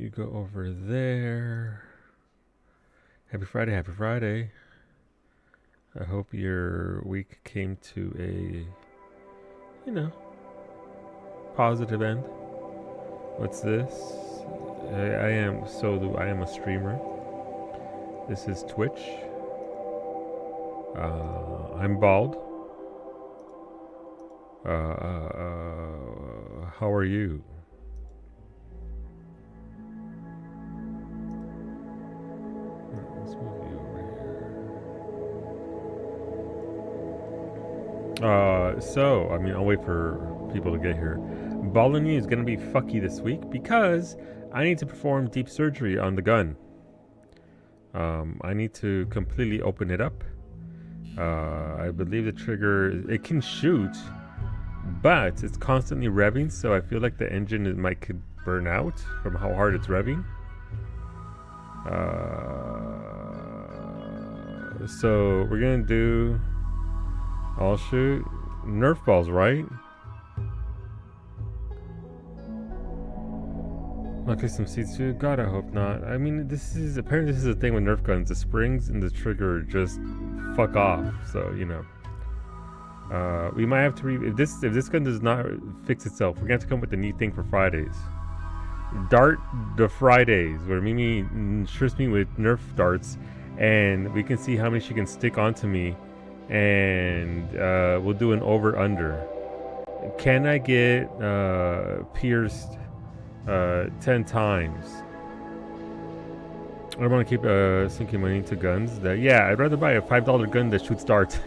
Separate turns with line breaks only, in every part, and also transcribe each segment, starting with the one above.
You go over there. Happy Friday, happy Friday. I hope your week came to a, positive end. What's this? I am a streamer. This is Twitch. I'm bald. How are you? Let's move you over here. I'll wait for people to get here. Balding is gonna be fucky this week because I need to perform deep surgery on the gun. I need to completely open it up. I believe the trigger, it can shoot, but it's constantly revving, so I feel like the engine could burn out from how hard it's revving. So we're gonna do, I'll shoot Nerf balls, right? Okay, some seats too. God, I hope not. I mean, apparently this is a thing with Nerf guns. The springs and the trigger just fuck off. So we might have to if this gun does not fix itself, we're gonna have to come up with a new thing for Fridays. Dart the Fridays, where Mimi shoots me with Nerf darts, and we can see how many she can stick onto me, and we'll do an over/under. Can I get pierced 10 times? I want to keep sinking money into guns. I'd rather buy a $5 gun that shoots darts.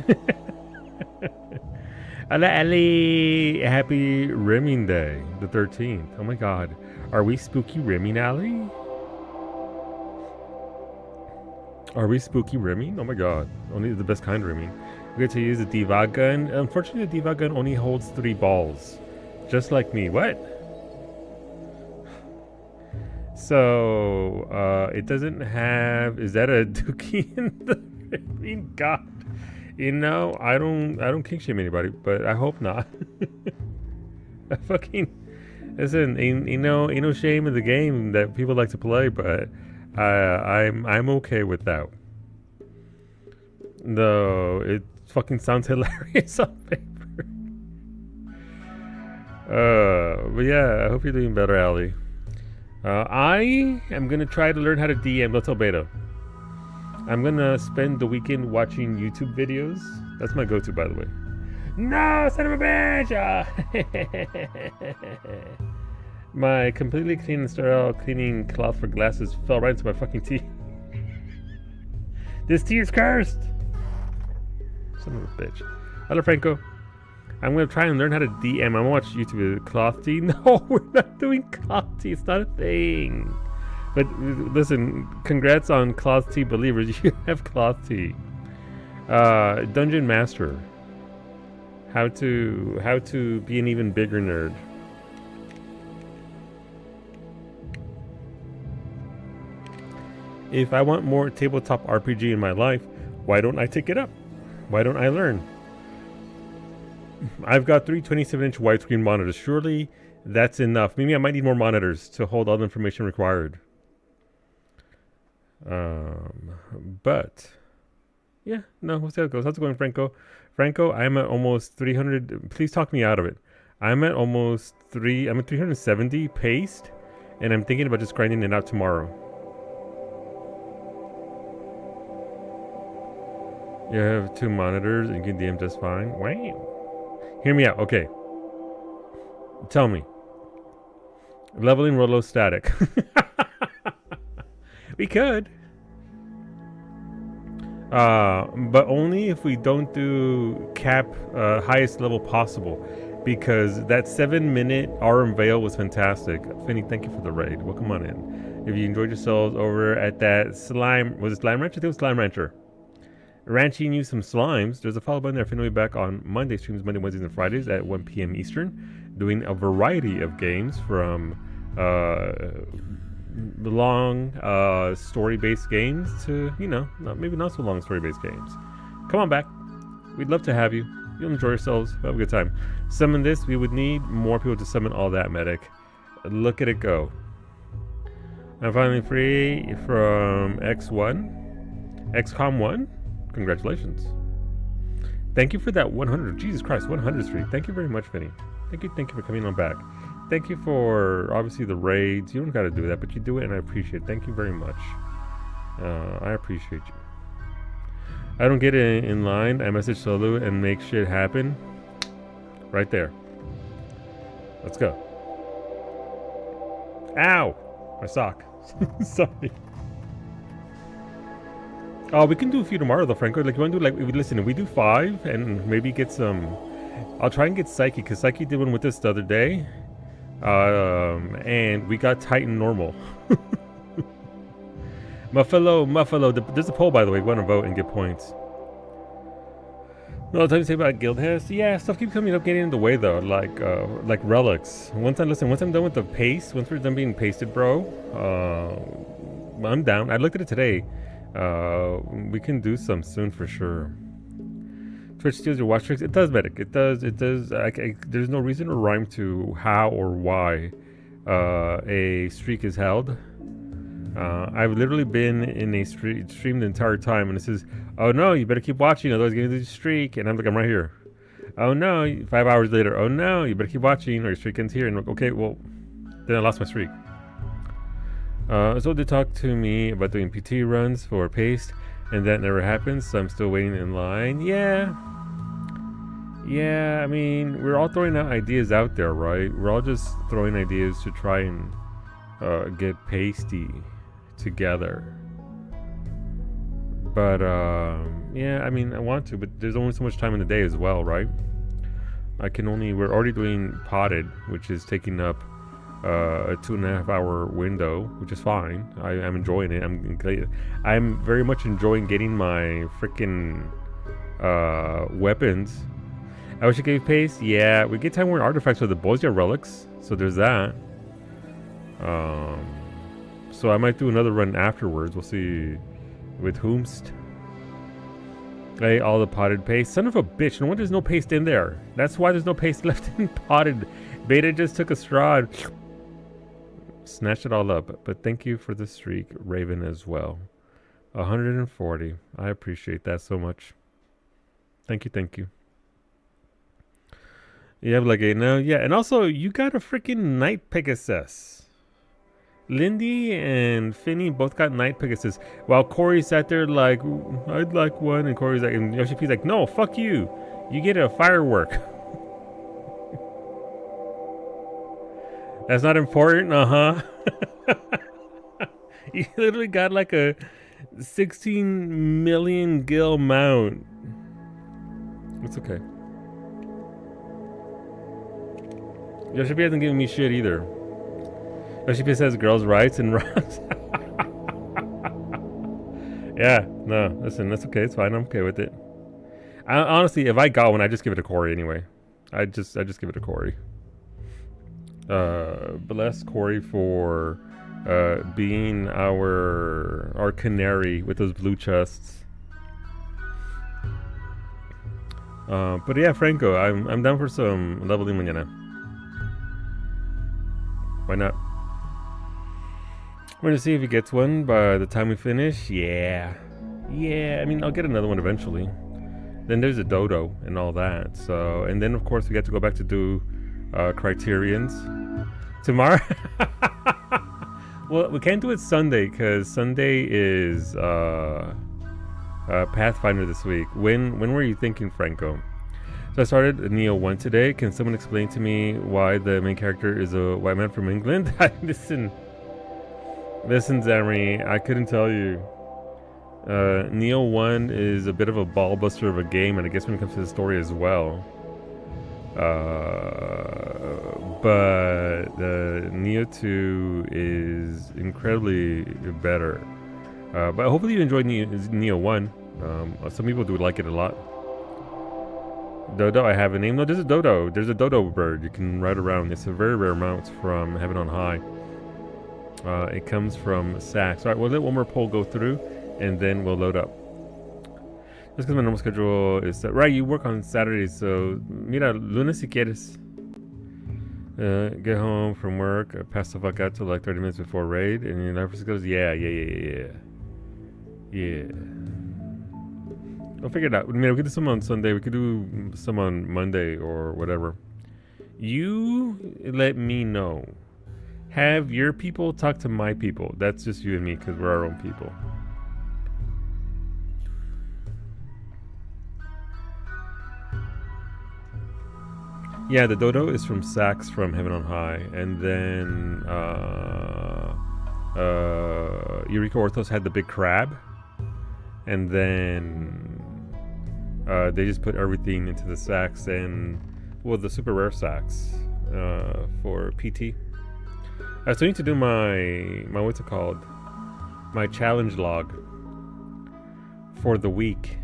Ali, happy rimming day, the 13th. Oh my god. Are we spooky rimming, Ali? Are we spooky rimming? Oh my god. Only the best kind of rimming. We get to use the Diva gun. Unfortunately, the Diva gun only holds 3 balls. Just like me. What? So, it doesn't have... Is that a dookie in the... I mean, god. I don't kink shame anybody, but I hope not. I fucking... Listen, ain't no shame in the game that people like to play, but I'm okay with that. Though it fucking sounds hilarious on paper. But yeah, I hope you're doing better, Ali. I am gonna try to learn how to DM Little Beta. I'm gonna spend the weekend watching YouTube videos. That's my go-to, by the way. No, son of a bitch! My completely clean and sterile cleaning cloth for glasses fell right into my fucking tea. This tea is cursed! Son of a bitch. Hello, Franco. I'm gonna try and learn how to DM. I'm gonna watch YouTube cloth tea. No, we're not doing cloth tea. It's not a thing. But listen, congrats on cloth tea believers. You have cloth tea. Dungeon Master. How to be an even bigger nerd. If I want more tabletop RPG in my life, why don't I take it up? Why don't I learn? I've got 3 27-inch widescreen monitors. Surely that's enough. Maybe I might need more monitors to hold all the information required. But yeah, no, we'll see how it goes. How's it going, Franco? Franco, I'm at almost 300. Please talk me out of it. I'm at 370 paced, and I'm thinking about just grinding it out tomorrow. You have 2 monitors and you can DM just fine. Wow. Hear me out. Okay. Tell me. Leveling Rolo static. We could. But only if we don't do cap highest level possible. Because that 7-minute Aurum Veil was fantastic. Finny, thank you for the raid. Welcome on in. If you enjoyed yourselves over at that slime... Was it Slime Rancher? I think it was Slime Rancher. Ranching you some slimes. There's a follow button there. Finally back on Monday streams, Monday, Wednesdays, and Fridays at 1 p.m. Eastern, doing a variety of games from long story-based games to, maybe not so long story-based games. Come on back. We'd love to have you. You'll enjoy yourselves. Have a good time. Summon this. We would need more people to summon all that, medic. Look at it go. I'm finally free from XCOM 1. Congratulations. Thank you for that 100. Jesus Christ, 100 streak. Thank you very much, Vinny. Thank you for coming on back. Thank you for, obviously, the raids. You don't got to do that, but you do it, and I appreciate it. Thank you very much. I appreciate you. I don't get in line. I message Solo and make shit happen. Right there. Let's go. Ow! My sock. Sorry. Oh, we can do a few tomorrow though, Franco. Like, you want to do, like, listen, if we do 5 and maybe get some... I'll try and get Psyche, because Psyche did one with us the other day. And we got Titan normal. Muffalo. There's a poll, by the way. We want to vote and get points. No, time to say about Guild House. Yeah, stuff keeps coming up, getting in the way though. Like relics. Once I'm done with the paste, once we're done being pasted, bro, I'm down. I looked at it today. We can do some soon for sure. Twitch steals your watch tricks. It does, Medic. It does. There's no reason or rhyme to how or why a streak is held. I've literally been in a stream the entire time, and it says, "Oh no, you better keep watching, otherwise you're gonna lose your streak." And I'm like, I'm right here. Oh no, 5 hours later. Oh no, you better keep watching, or your streak ends here. And I'm like, okay, well, then I lost my streak. So they talked to me about doing PT runs for paste, and that never happens. So I'm still waiting in line. Yeah. I mean, we're all throwing out ideas out there, right? We're all just throwing ideas to try and get pasty together. But yeah, I mean, I want to, but there's only so much time in the day as well, right? We're already doing potted, which is taking up a 2.5 hour window, which is fine. I'm enjoying it. I'm very much enjoying getting my freaking weapons. I wish it gave pace. Yeah, we get time worn artifacts with the Bozia relics, so there's that. So I might do another run afterwards. We'll see with whomst. Hey, all the potted paste. Son of a bitch, no wonder there's no paste in there. That's why there's no paste left in potted. Beta just took a straw and snatched it all up. But thank you for the streak, Raven, as well. 140. I appreciate that so much. Thank you. You have like a no, yeah, and also you got a freaking Night Pegasus. Lindy and Finny both got Night Pegasus, while Corey sat there like, I'd like one, and Corey's like, and Yoshi P's like, no, fuck you. You get a firework. That's not important, You literally got like a 16 million gil mount. It's okay. Yoshi P hasn't given me shit either. Yoshi P says girls' rights and runs. Yeah, no, listen, that's okay. It's fine. I'm okay with it. Honestly, if I got one, I just give it to Corey anyway. I just give it to Corey. Bless Corey for being our canary with those blue chests. But yeah, Franco, I'm down for some leveling mañana. Why not? We're gonna see if he gets one by the time we finish. Yeah. I mean, I'll get another one eventually. Then there's a dodo and all that. So, and then of course we get to go back to do criterions tomorrow. Well, we can't do it Sunday because Sunday is Pathfinder this week. When were you thinking, Franco? So I started Neo 1 today. Can someone explain to me why the main character is a white man from England? Listen, Zamri, I couldn't tell you. Neo 1 is a bit of a ball buster of a game, and I guess when it comes to the story as well. But Neo 2 is incredibly better. But hopefully you enjoyed Neo 1. Some people do like it a lot. Dodo, I have a name. No, there's a dodo. There's a dodo bird you can ride around. It's a very rare mount from Heaven on High. It comes from Sax. All right, we'll let one more poll go through, and then we'll load up. Just because my normal schedule is set. Right, you work on Saturdays, so mira, lunes si quieres. Get home from work, pass the fuck out till like 30 minutes before raid, and your nervous goes, yeah. I'll figure it out. I mean, we could do some on Sunday, we could do some on Monday or whatever. You let me know. Have your people talk to my people. That's just you and me, because we're our own people. Yeah, the dodo is from Sax from Heaven on High, and then Eureka Orthos had the big crab, and then they just put everything into the Sax and well, the super rare Sax for PT. I still need to do my what's it called? My challenge log for the week.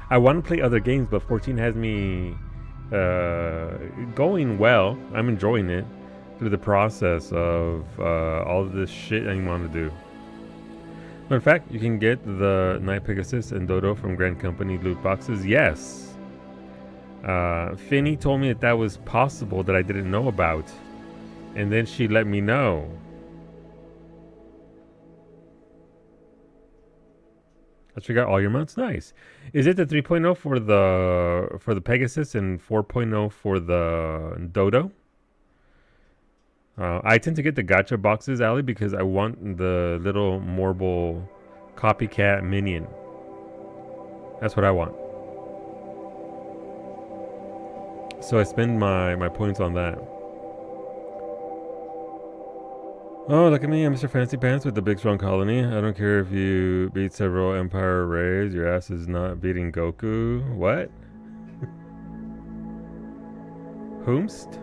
I want to play other games, but 14 has me going well. I'm enjoying it through the process of all of this shit I want to do. But in fact, you can get the Night Pegasus and Dodo from Grand Company loot boxes. Yes. Finny told me that was possible that I didn't know about. And then she let me know. Let's figure out all your mounts. Nice. Is it the 3.0 for the Pegasus and 4.0 for the Dodo? I tend to get the gacha boxes, Ali, because I want the little Morble copycat minion. That's what I want. So I spend my points on that. Oh, look at me. I'm Mr. Fancy Pants with the big strong colony. I don't care if you beat several Empire raids. Your ass is not beating Goku. What? Whomst?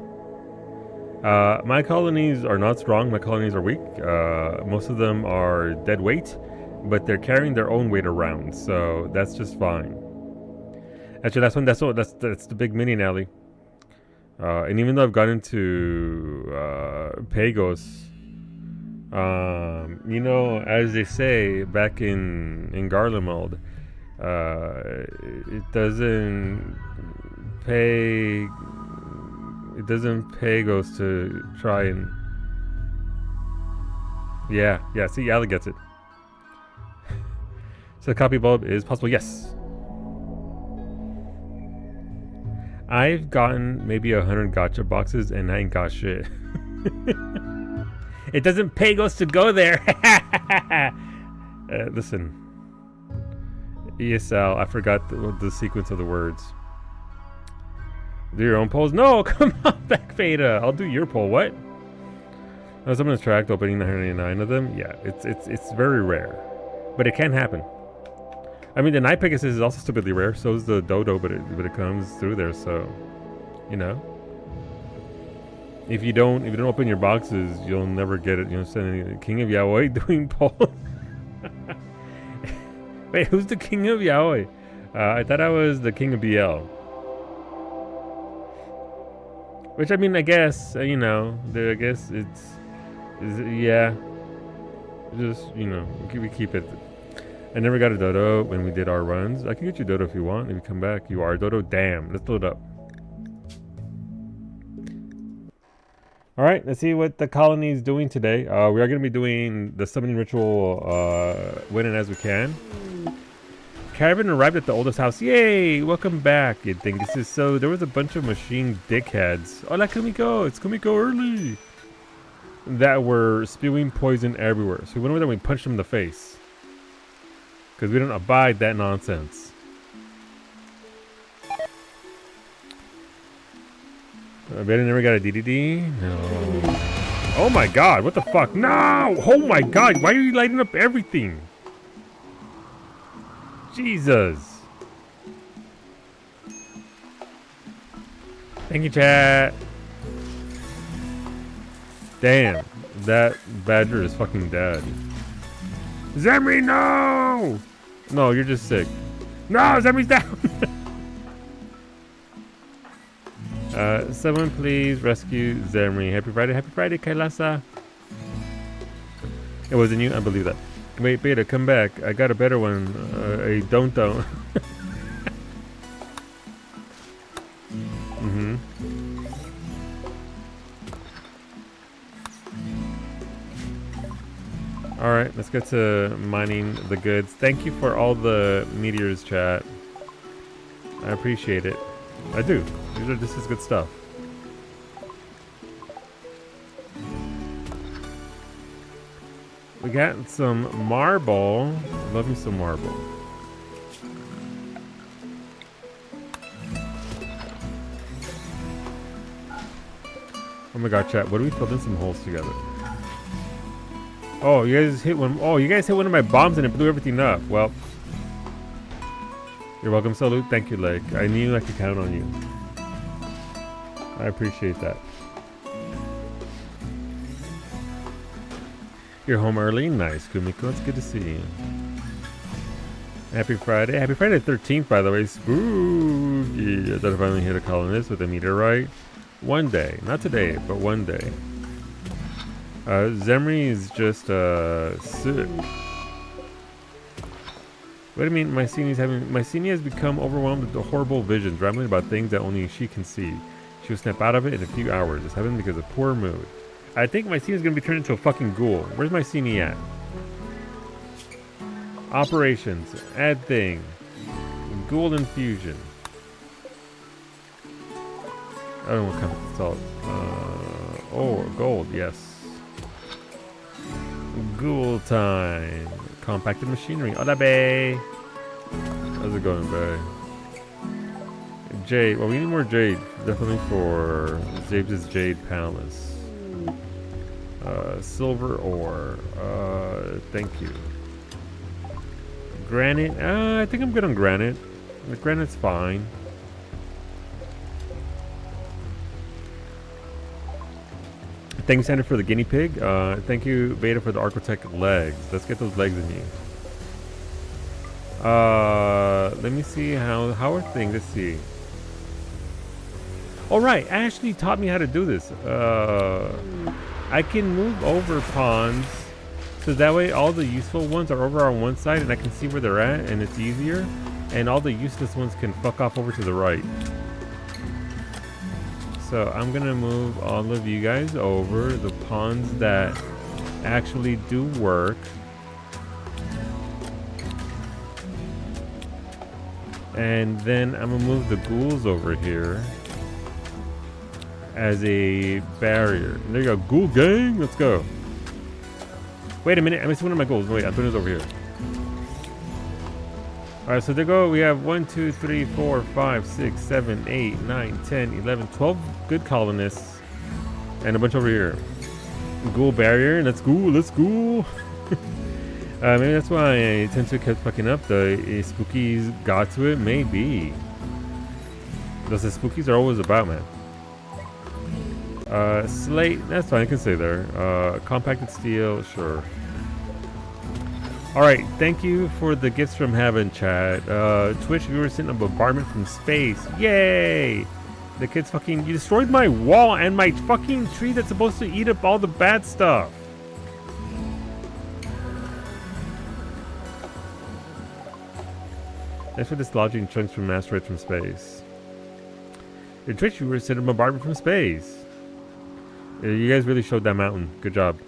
My colonies are not strong. My colonies are weak. Most of them are dead weight, but they're carrying their own weight around, so that's just fine. Actually, that's the big minion alley. And even though I've got into Pagos, you know, as they say back in RimWorld, it doesn't pay. It doesn't pay goes to try and... Yeah, see, Ali gets it. So copy bulb is possible, yes. I've gotten maybe 100 gacha boxes and I ain't got shit. It doesn't pay goes to go there. Listen. ESL, I forgot the sequence of the words. Do your own polls? No, come on back, Veda. I'll do your poll. What? Someone's tracked opening 999 of them. Yeah, it's very rare, but it can happen. I mean, the Night Pegasus is also stupidly rare. So is the Dodo, but it comes through there. So, you know, if you don't open your boxes, you'll never get it. You know, King of Yaoi doing poll. Wait, who's the King of Yaoi? I thought I was the King of BL. Which, I mean, I guess, you know, I guess yeah. Just, you know, we keep it. I never got a Dodo when we did our runs. I can get you Dodo if you want. If you come back, you are Dodo. Damn, let's load up. All right, let's see what the colony is doing today. We are going to be doing the summoning ritual when and as we can. Caravan arrived at the oldest house. Yay! Welcome back. You think this is so? There was a bunch of machine dickheads. Hola, Kumiko! It's Kumiko early. That were spewing poison everywhere. So we went over there and we punched them in the face. Because we don't abide that nonsense. I bet I never got a DDD. No. Oh my god! What the fuck? No! Oh my god! Why are you lighting up everything? Jesus. Thank you, chat. Damn, that badger is fucking dead. Zemi, no! No, you're just sick. No, Zemi's down! Someone please rescue Zemi. Happy Friday, Kailasa. It wasn't you? I believe that. Wait, Beta, come back. I got a better one. A don't. All right, let's get to mining the goods. Thank you for all the meteors, chat. I appreciate it. I do. This is good stuff. We got some marble. Love me some marble. Oh my god, chat. What do we fill in some holes together? Oh, you guys hit one. Oh, you guys hit one of my bombs and it blew everything up. Well, you're welcome, Salute. Thank you, Lake. I knew I could count on you. I appreciate that. You're home early? Nice, Kumiko. It's good to see you. Happy Friday. Happy Friday the 13th, by the way. Spooky. I thought I finally hit a colonist with a meteorite. One day. Not today, but one day. Zemri is just, sick. What do you mean Mycenae has become overwhelmed with the horrible visions, rambling about things that only she can see. She will snap out of it in a few hours. It's happening because of poor mood. I think Mycenae is going to be turned into a fucking ghoul. Where's Mycenae at? Operations. Add thing. Ghoul infusion. I don't know what kind of salt. Oh, gold, yes. Ghoul time. Compacted machinery. Hola, bae. How's it going, bae? Jade. Well, we need more jade. Definitely for Zabes' Jade Palace. Silver ore. Thank you. Granite. I think I'm good on granite. The granite's fine. Thank you, Sandra, for the guinea pig. Thank you, Beta, for the architect legs. Let's get those legs in you. Let me see how are things. Let's see. All right, Ashley taught me how to do this. I can move over pawns, so that way all the useful ones are over on one side, and I can see where they're at, and it's easier. And all the useless ones can fuck off over to the right. So I'm gonna move all of you guys over, the pawns that actually do work. And then I'm gonna move the ghouls over here as a barrier. And there you go, ghoul gang, let's go. Wait a minute, I missed one of my ghouls. Wait, I'm putting this over here. Alright, so there go. We have 1, 2, 3, 4, 5, 6, 7, 8, 9, 10, 11, 12 good colonists. And a bunch over here. Ghoul barrier. Let's go. Let's go. Maybe that's why I tend to keep fucking up. The spookies got to it. Maybe. Those spookies are always about, man. Slate. That's fine. I can stay there. Compacted steel. Sure. Alright, thank you for the gifts from heaven, chat. Twitch viewers sent a bombardment from space. Yay! The kids fucking... You destroyed my wall and my fucking tree that's supposed to eat up all the bad stuff. Thanks for dislodging chunks from asteroids from space. The Twitch viewers sent a bombardment from space. You guys really showed that mountain. Good job.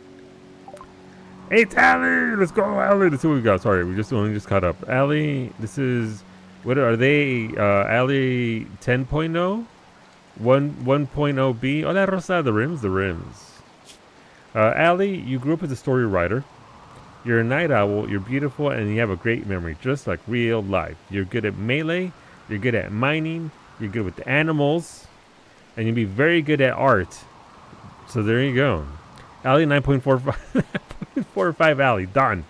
Hey, Allie! Let's go, Allie! Let's see what we got. Sorry, we only just caught up. Allie, this is... What are they? Allie 10.0? 1.0B? Hola, Rosa. The rims? The rims. Allie, you grew up as a story writer. You're a night owl. You're beautiful, and you have a great memory, just like real life. You're good at melee. You're good at mining. You're good with the animals. And you'll be very good at art. So there you go. Allie 9.45. 4 or 5 Alley, done.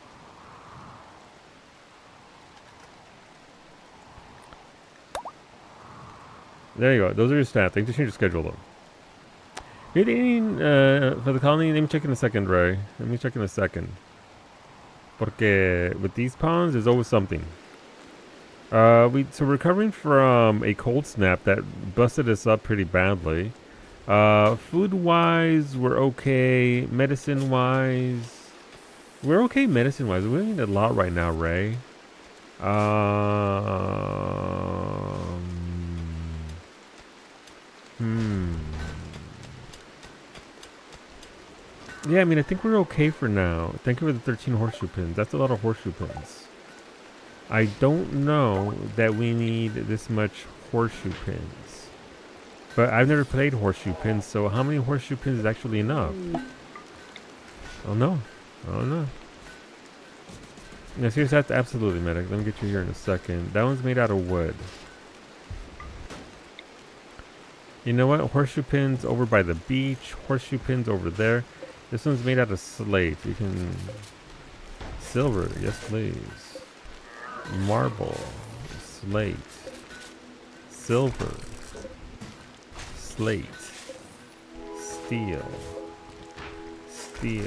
There you go. Those are your stats. They just change your schedule though. Meeting for the colony. Let me check in a second, Ray. Let me check in a second. Porque with these pawns, there's always something. So we're recovering from a cold snap that busted us up pretty badly. Food wise, we're okay. Medicine wise. We're okay medicine-wise. We need a lot right now, Ray. Yeah, I mean, I think we're okay for now. Thank you for the 13 horseshoe pins. That's a lot of horseshoe pins. I don't know that we need this much horseshoe pins. But I've never played horseshoe pins, so how many horseshoe pins is actually enough? Oh no. Oh no. No, seriously, that's absolutely medic. Let me get you here in a second. That one's made out of wood. You know what? Horseshoe pins over by the beach. Horseshoe pins over there. This one's made out of slate. You can... Silver. Yes, please. Marble. Slate. Silver. Slate. Steel. Steel.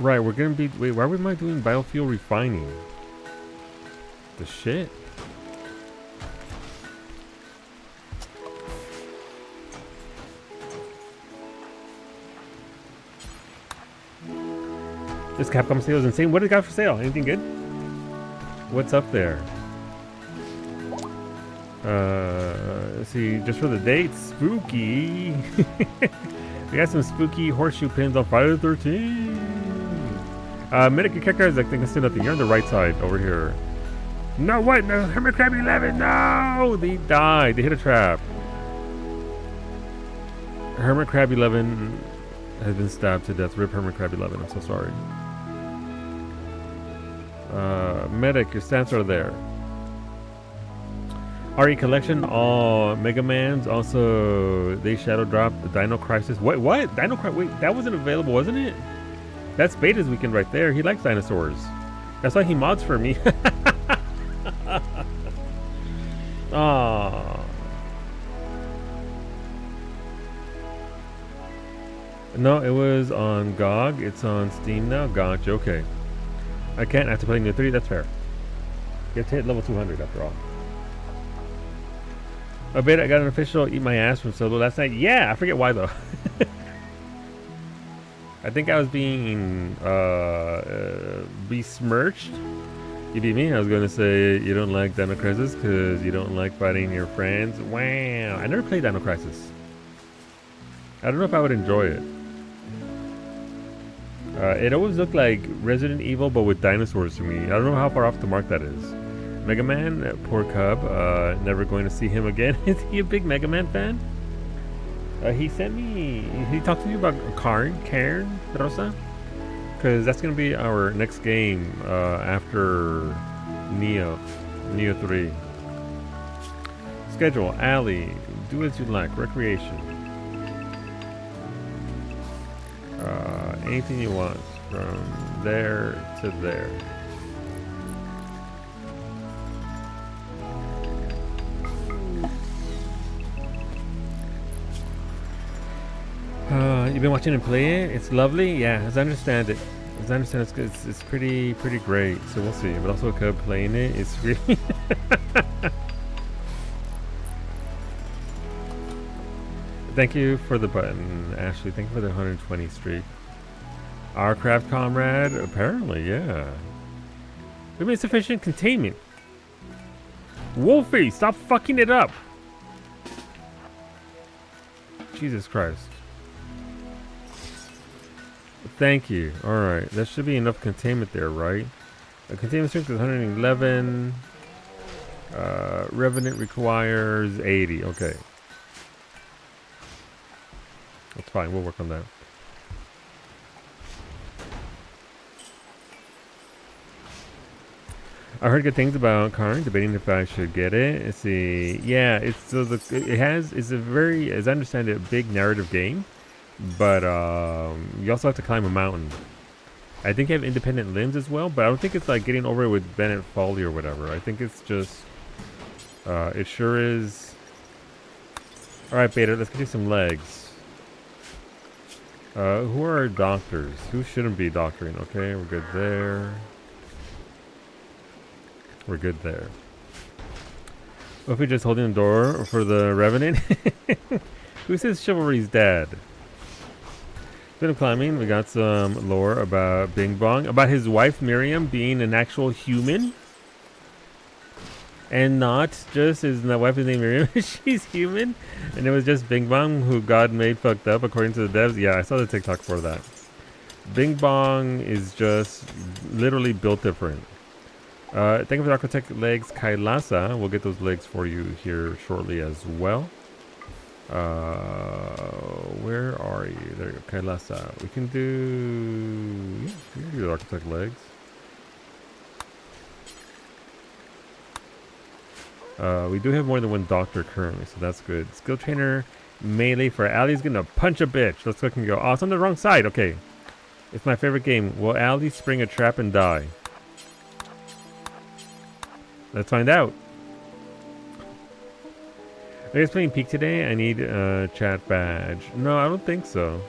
Right, we're gonna be... Wait, why am I doing biofuel refining? The shit? This Capcom sale is insane. What do you got for sale? Anything good? What's up there? Let's see, just for the date, spooky. We got some spooky horseshoe pins on Friday the 13th. Medic character is like, they can see nothing. You're on the right side over here. No, what? No, Hermit Crab 11. No, they died. They hit a trap. Hermit Crab 11 has been stabbed to death. Rip Hermit Crab 11. I'm so sorry. Medic, your stats are there. RE collection, all Mega Mans. Also, they shadow dropped the Dino Crisis. What? Dino Crisis? Wait, that wasn't available, wasn't it? That's Beta's weekend right there. He likes dinosaurs. That's why he mods for me. Aww. No, it was on GOG. It's on Steam now. Gotcha. Okay. I can't. I have to play New 3. That's fair. You have to hit level 200 after all. I bet I got an official eat my ass from Solo last night. Yeah, I forget why though. I think I was being besmirched. You beat me. I was going to say you don't like Dino Crisis because you don't like fighting your friends. Wow. I never played Dino Crisis. I don't know if I would enjoy it. It always looked like Resident Evil but with dinosaurs to me. I don't know how far off the mark that is. Mega Man, poor Cub. Never going to see him again. Is he a big Mega Man fan? He sent me... He talked to you about Cairn, Rosa? Because that's going to be our next game after Neo 3. Schedule, alley, do as you like, recreation. Anything you want from there to there. You've been watching him play it? It's lovely? Yeah, as I understand it. As I understand it's good. It's pretty great. So we'll see. But also a Cub playing it. It's really... Thank you for the button, Ashley. Thank you for the 120 streak. Our craft comrade? Apparently, yeah. We made sufficient containment. Wolfie, stop fucking it up. Jesus Christ. Thank you. Alright, that should be enough containment there, right? Containment strength is 111. Revenant requires 80. Okay. That's fine. We'll work on that. I heard good things about Karn, debating if I should get it. Let's see. Yeah, it's it's a very, as I understand it, a big narrative game. But you also have to climb a mountain. I think you have independent limbs as well, but I don't think it's like getting over it with Bennett Folly or whatever. I think it's just it sure is. Alright, Beta, let's get you some legs. Who are our doctors? Who shouldn't be doctoring? Okay, we're good there. We're good there. What if we're just holding the door for the Revenant? Who says chivalry's dead? Bit of climbing. We got some lore about Bing Bong. About his wife Miriam being an actual human. And not just is the weapon named Miriam. She's human, and it was just Bing Bong who God made fucked up according to the devs. Yeah, I saw the TikTok for that. Bing Bong is just literally built different. Thank you for the architect legs, Kailasa. We'll get those legs for you here shortly as well. Where are you? There you go, Kailasa. We can do. Yeah, we can do the architect legs. We do have more than one doctor currently, so that's good. Skill trainer, melee for Ali's gonna punch a bitch. Let's fucking go. Oh, it's on the wrong side. Okay. It's my favorite game. Will Ali spring a trap and die? Let's find out. Are you guys playing Peak today? I need a chat badge. No, I don't think so.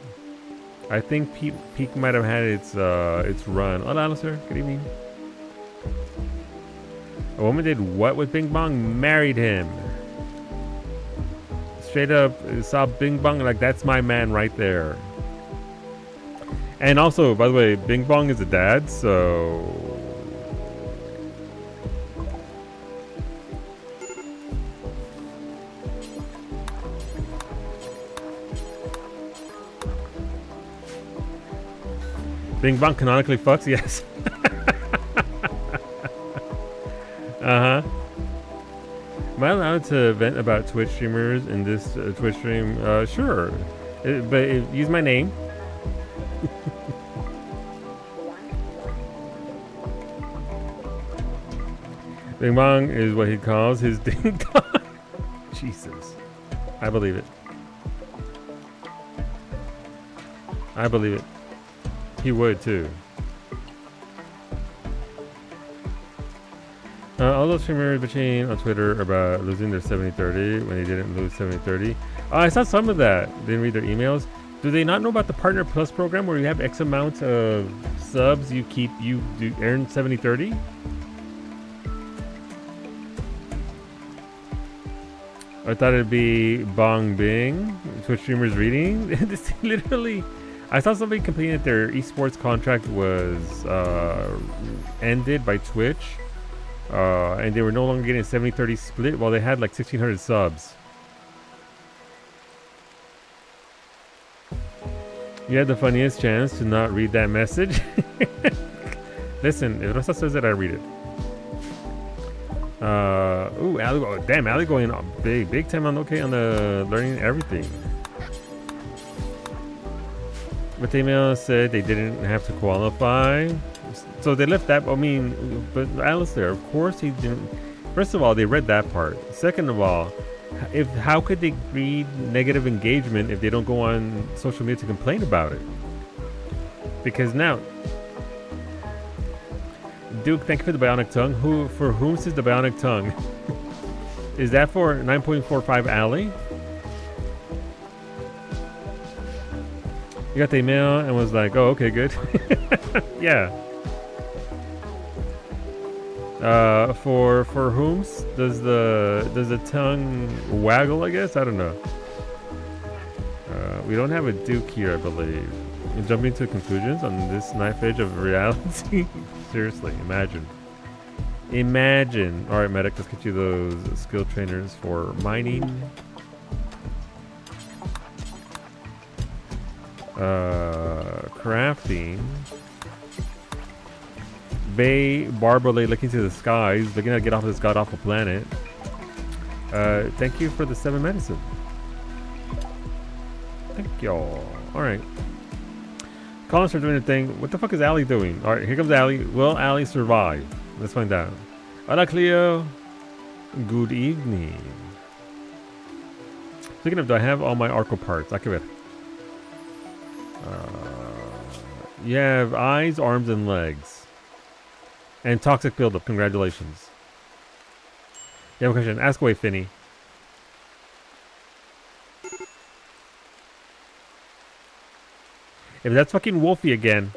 I think Peak might have had its run. Hola, Alistair. Good evening. A woman did what with Bing Bong? Married him. Straight up saw Bing Bong like that's my man right there. And also, by the way, Bing Bong is a dad, so Bing Bong canonically fucks, yes. Uh-huh. Am I allowed to vent about Twitch streamers in this Twitch stream? Sure. Use my name. Bing Bong is what he calls his ding dong. Jesus. I believe it. I believe it. He would too. All those streamers bitching on Twitter about losing their 70-30 when they didn't lose 70-30. I saw some of that. Didn't read their emails. Do they not know about the Partner Plus program where you have X amount of subs you earn 70-30? I thought it'd be Bong Bing, Twitch streamers reading. This literally, I saw somebody complaining that their esports contract was ended by Twitch. And they were no longer getting a 70-30 split while they had like 1,600 subs. You had the funniest chance to not read that message. Listen, if Rosa says it, I read it. Ooh, Ali, oh, damn, Ali going big time on the learning everything. But the email said they didn't have to qualify. So they left that. I mean, but Alistair, of course he didn't. First of all, they read that part. Second of all, how could they read negative engagement if they don't go on social media to complain about it? Because now, Duke, thank you for the bionic tongue. For whom is the bionic tongue? Is that for 9.45 Ali? You got the email and was like, oh, okay, good. Yeah. For whom does the tongue waggle? I guess I don't know. We don't have a Duke here, I believe. And jumping to conclusions on this knife edge of reality. Seriously, imagine. All right, medic, let's get you those skill trainers for mining. Crafting. Bay Barbalay looking to the skies, looking to get off this god-awful planet. Thank you for the 7 medicine. Thank y'all. Alright. Collins are doing a thing. What the fuck is Ali doing? Alright, here comes Ali. Will Ali survive? Let's find out. Hola, Cleo. Good evening. Speaking of, do I have all my Arco parts? I can ver. You have eyes, arms, and legs. And toxic buildup. Congratulations. You have a question? Ask away, Finny. If that's fucking Wolfie again.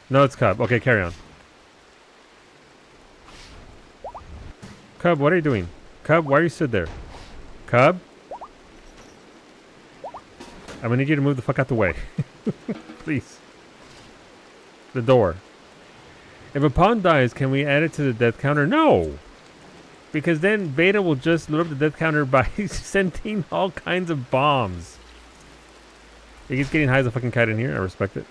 No, it's Cub. Okay, carry on. Cub, what are you doing? Cub, why are you stood there? Cub? I'm gonna need you to move the fuck out the way. Please. The door. If a pawn dies, can we add it to the death counter? No! Because then Beta will just load up the death counter by sending all kinds of bombs. He keeps getting high as a fucking kite in here. I respect it.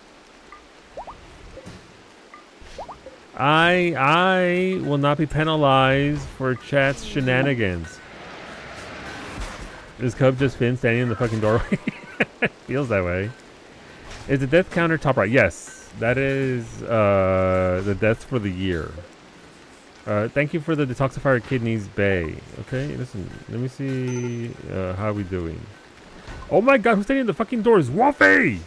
I will not be penalized for chat's shenanigans. Is Cub just Finn standing in the fucking doorway? Feels that way. Is the death counter top right? Yes. That is the deaths for the year. Thank you for the detoxifier kidneys bay. Okay, listen. Let me see how we doing. Oh my god, who's standing in the fucking doors? Waffy!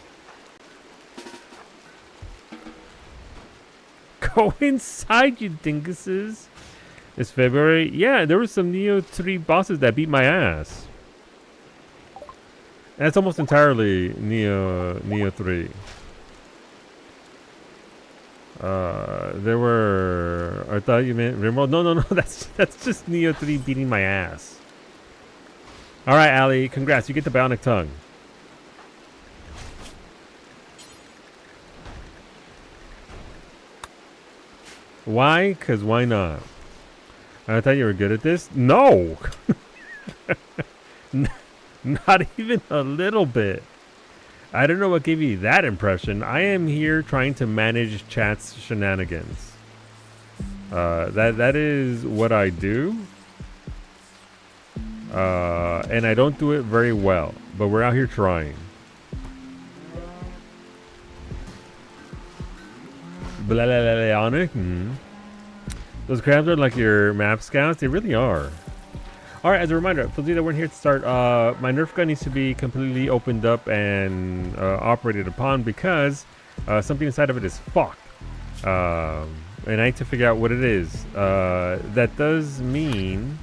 Go inside, you dinguses. It's February. Yeah, there were some Neo 3 bosses that beat my ass. And it's almost entirely Neo 3. There were... I thought you meant RimWorld. No, that's just Neo 3 beating my ass. Alright, Ali, congrats. You get the bionic tongue. Why? Because why not? I thought you were good at this. No! Not even a little bit. I don't know what gave you that impression. I am here trying to manage chat's shenanigans. That is what I do. And I don't do it very well. But we're out here trying. Those crabs are like your map scouts. They really are. Alright, as a reminder, for those of you that weren't here to start, my Nerf gun needs to be completely opened up and operated upon because something inside of it is fucked. And I need to figure out what it is. That does mean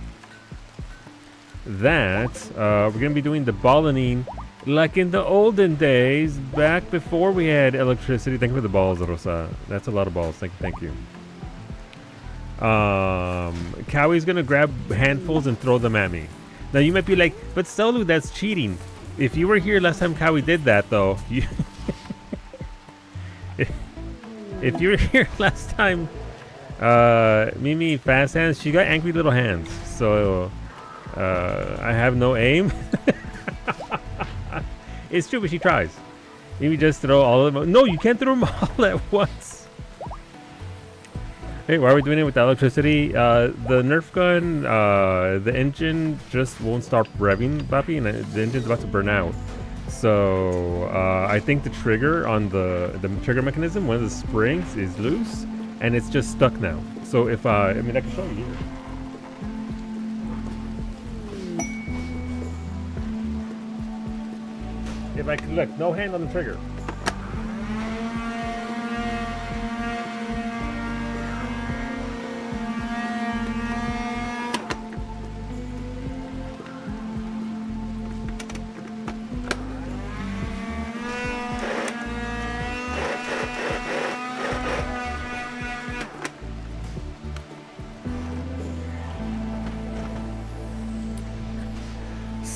that we're going to be doing the balloning like in the olden days, back before we had electricity. Thank you for the balls, Rosa. That's a lot of balls. Thank you. Cowie's gonna grab handfuls and throw them at me. Now you might be like, but Solu, that's cheating. If you were here last time Cowie did that, though, if you were here last time, Mimi fast hands, she got angry little hands. So I have no aim. It's true, but she tries. Maybe just throw all of them. No, you can't throw them all at once. Hey, why are we doing it with the electricity? The Nerf gun, the engine just won't stop revving, Bappy, and the engine's about to burn out. So I think the trigger on the trigger mechanism, one of the springs, is loose, and it's just stuck now. So if I mean, I can show you here. If I can look, no hand on the trigger.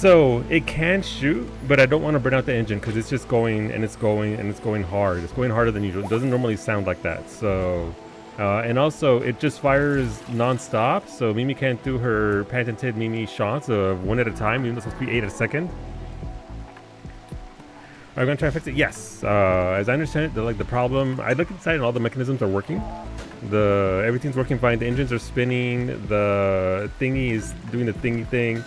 So it can shoot, but I don't want to burn out the engine because it's just going and it's going and it's going hard. It's going harder than usual. It doesn't normally sound like that. So, and also it just fires non-stop. So Mimi can't do her patented Mimi shots of 1 at a time, even though it's supposed to be 8 a second. Are we gonna try to fix it? Yes. As I understand it, the problem. I looked inside and all the mechanisms are working. Everything's working fine. The engines are spinning. The thingy is doing the thingy thing.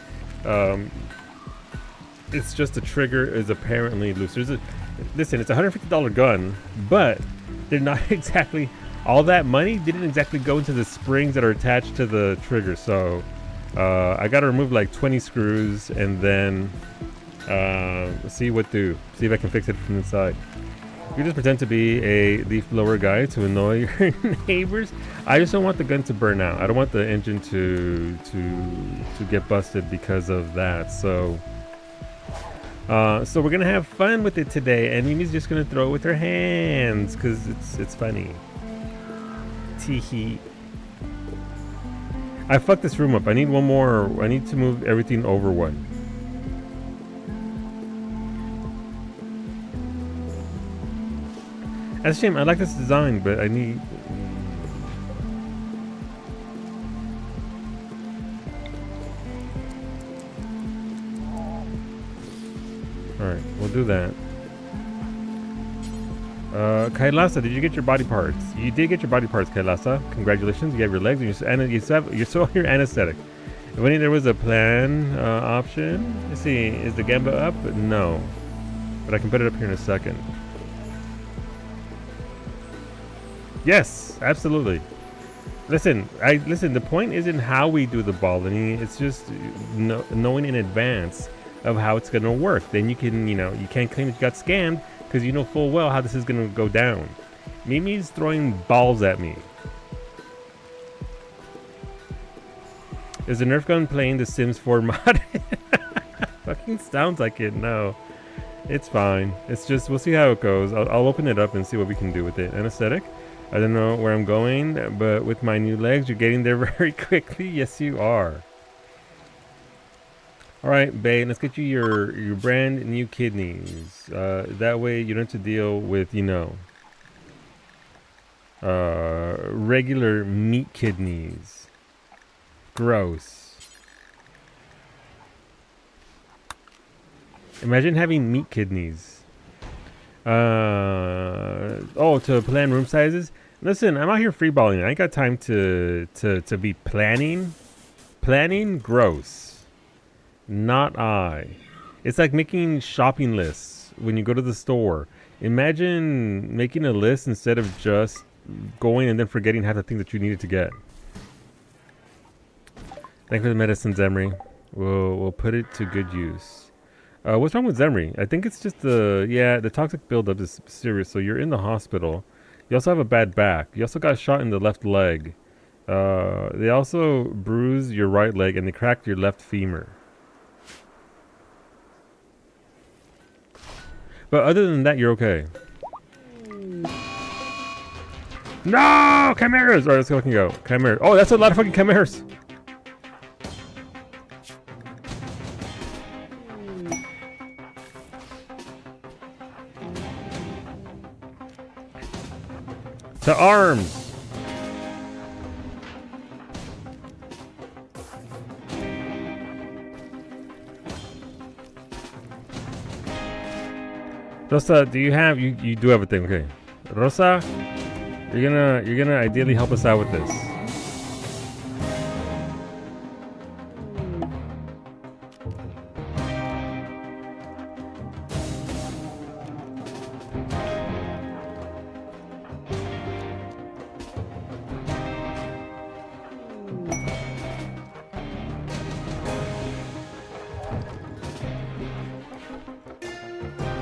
It's just the trigger is apparently loose. Listen, it's a $150 gun, but they're not exactly, all that money didn't exactly go into the springs that are attached to the trigger. So I got to remove like 20 screws and then see if I can fix it from inside. You just pretend to be a leaf blower guy to annoy your neighbors. I just don't want the gun to burn out. I don't want the engine to get busted because of that. So we're gonna have fun with it today, and Mimi's just gonna throw it with her hands because it's funny. Teehee. I fucked this room up. I need one more. I need to move everything over one. That's a shame. I like this design, but I need. Alright, we'll do that. Kailasa, did you get your body parts? You did get your body parts, Kailasa. Congratulations, you have your legs and you're still your anesthetic. When there was a plan option, let's see, is the Gamba up? No. But I can put it up here in a second. Yes, absolutely. Listen, the point isn't how we do the balloting, it's just knowing in advance of how it's gonna work. Then you can, you can't claim that you got scammed because you know full well how this is gonna go down. Mimi's throwing balls at me. Is the Nerf gun playing the Sims 4 mod? Fucking sounds like it. No, it's fine. It's just, we'll see how it goes. I'll open it up and see what we can do with it. Anesthetic. I don't know where I'm going, but with my new legs, you're getting there very quickly. Yes, you are. All right, babe, let's get you your brand new kidneys. That way you don't have to deal with, regular meat kidneys. Gross. Imagine having meat kidneys. To plan room sizes. Listen, I'm out here freeballing. I ain't got time to be planning. Planning, gross. Not I. It's like making shopping lists when you go to the store. Imagine making a list instead of just going and then forgetting half the thing that you needed to get. Thanks for the medicines, Emery. We'll put it to good use. What's wrong with Zemri? I think it's just the toxic buildup is serious. So you're in the hospital. You also have a bad back. You also got shot in the left leg. They also bruised your right leg and they cracked your left femur. But other than that, you're okay. No! Chimeras! Alright, let's go fucking go. Chimeras. Oh, that's a lot of fucking chimeras. To arms! Rosa, do you have you do have a thing, okay. Rosa, you're gonna ideally help us out with this.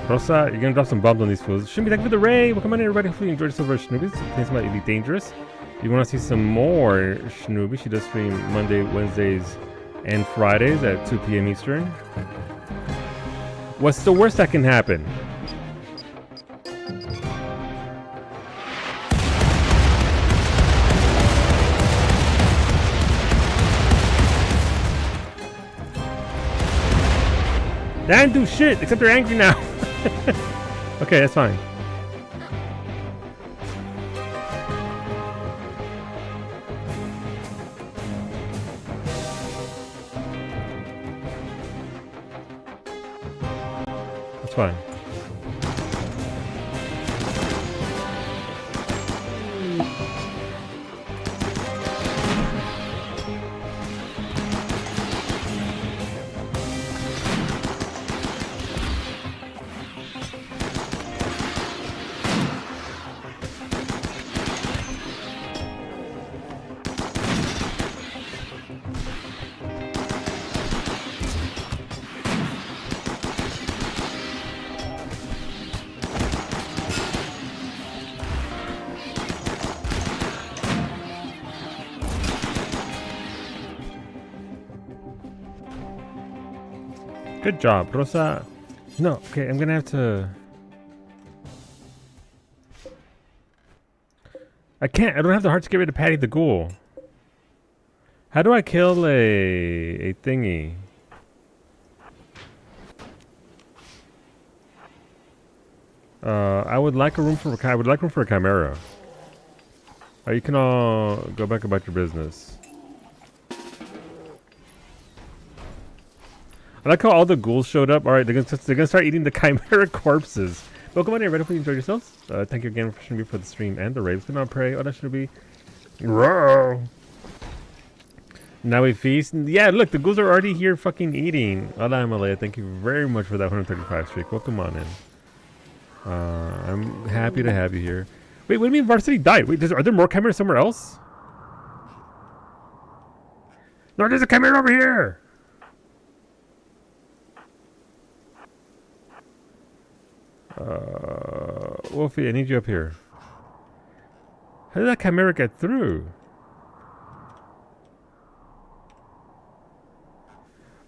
Rosa, you're gonna drop some bombs on these fools. Shouldn't be thank you for the raid. Welcome on in, everybody. Hopefully you enjoyed yourself over Shinobi. Thanks about Elite Dangerous. If you want to see some more Shinobi, she does stream Monday, Wednesdays, and Fridays at 2 p.m. Eastern. What's the worst that can happen? They didn't do shit, except they're angry now. Okay, that's fine. That's fine. Good job, Rosa. No, okay, I'm gonna have to... I don't have the heart to get rid of Patty the Ghoul. How do I kill a thingy? I would like room for a chimera. You can all go back about your business. I like how all the ghouls showed up. All right, they're gonna start eating the chimera corpses. Welcome on here. Ready for you enjoy yourselves. Thank you again for the stream and the raves. Good night, pray. Oh, that should be. Roar. Now we feast. Yeah, look, the ghouls are already here fucking eating. Anomaly, thank you very much for that 135 streak. Welcome on in. I'm happy to have you here. Wait, what do you mean Varsity died? Wait, are there more chimeras somewhere else? No, there's a chimera over here! Wolfie, I need you up here. How did that chimera get through?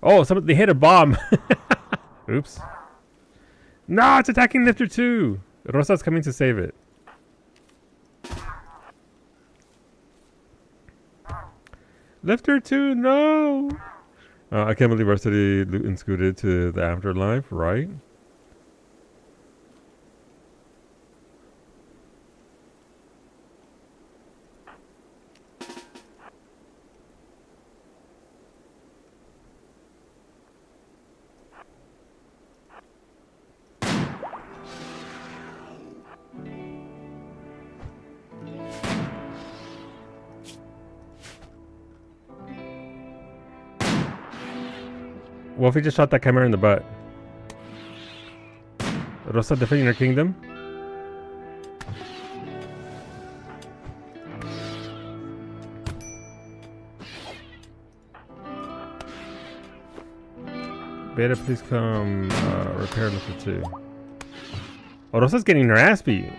Oh, they hit a bomb. Oops. No, it's attacking Lifter 2. Rosa's coming to save it. Lifter 2, no! I can't believe Varsity loot and scooted to the afterlife, right? Wolfie just shot that chimera in the butt. Rosa defending her kingdom. Beta, please come repair Lifter 2. Oh, Rosa's getting her ass beat.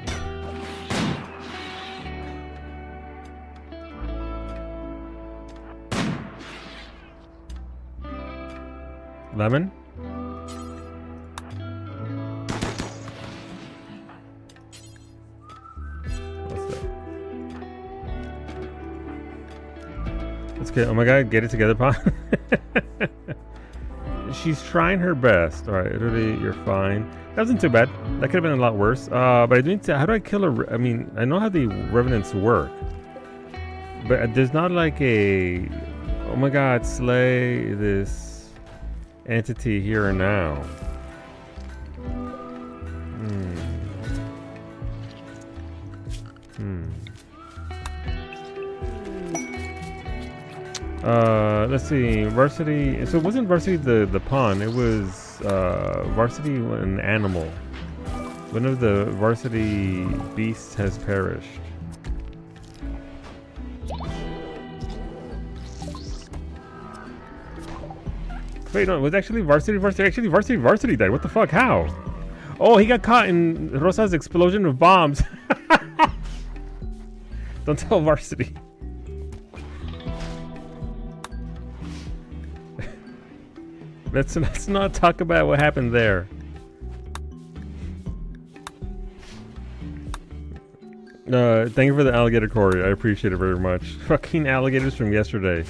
Lemon? What's that? Let's get. Oh my god, get it together, Pa. She's trying her best. Alright, Italy, you're fine. That wasn't too bad. That could have been a lot worse. But I do need to. How do I kill a. I mean, I know how the revenants work. But there's not like a. Oh my god, slay this entity here and now. Let's see. Varsity. So it wasn't Varsity the pawn. It was Varsity an animal. One of the Varsity beasts has perished. Wait, no, it was actually Varsity died. What the fuck? How? Oh, he got caught in Rosa's explosion of bombs. Don't tell Varsity. Let's not talk about what happened there. Thank you for the alligator, Corey. I appreciate it very much. Fucking alligators from yesterday.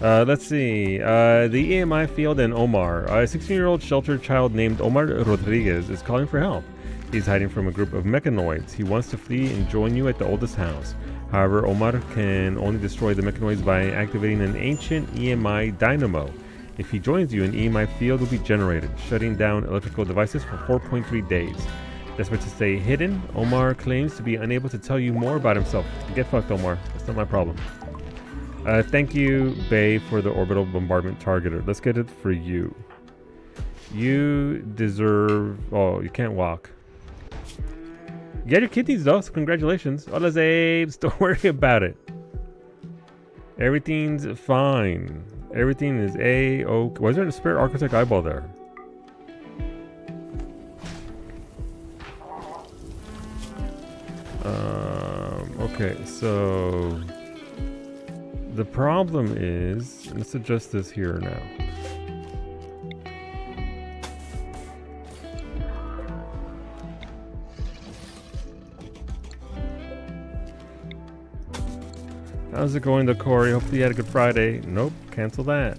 Let's see. The EMI field and Omar. A 16-year-old sheltered child named Omar Rodriguez is calling for help. He's hiding from a group of mechanoids. He wants to flee and join you at the oldest house. However, Omar can only destroy the mechanoids by activating an ancient EMI dynamo. If he joins you, an EMI field will be generated, shutting down electrical devices for 4.3 days. Desperate to stay hidden, Omar claims to be unable to tell you more about himself. Get fucked, Omar. That's not my problem. Thank you, Bay, for the orbital bombardment targeter. Let's get it for you. You deserve... Oh, you can't walk. You got your kidneys, though, so congratulations. Hola, Zabes. Don't worry about it. Everything's fine. Everything is A-OK. Why is there a spare architect eyeball there? Okay, so... The problem is, let's adjust this here now. How's it going, though, Corey? Hopefully you had a good Friday. Nope, cancel that.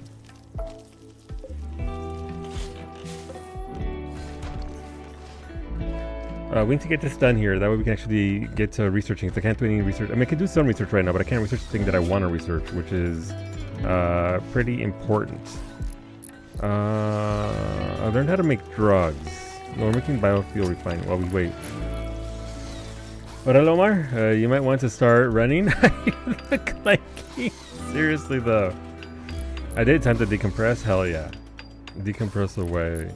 We need to get this done here. That way we can actually get to researching. Because I can't do any research. I mean, I can do some research right now, but I can't research the thing that I want to research, which is pretty important. I learned how to make drugs. No, we're making biofuel refining while we wait. But hello, Omar. You might want to start running. You look like you. Seriously, though. I did time to decompress. Hell yeah. Decompress away.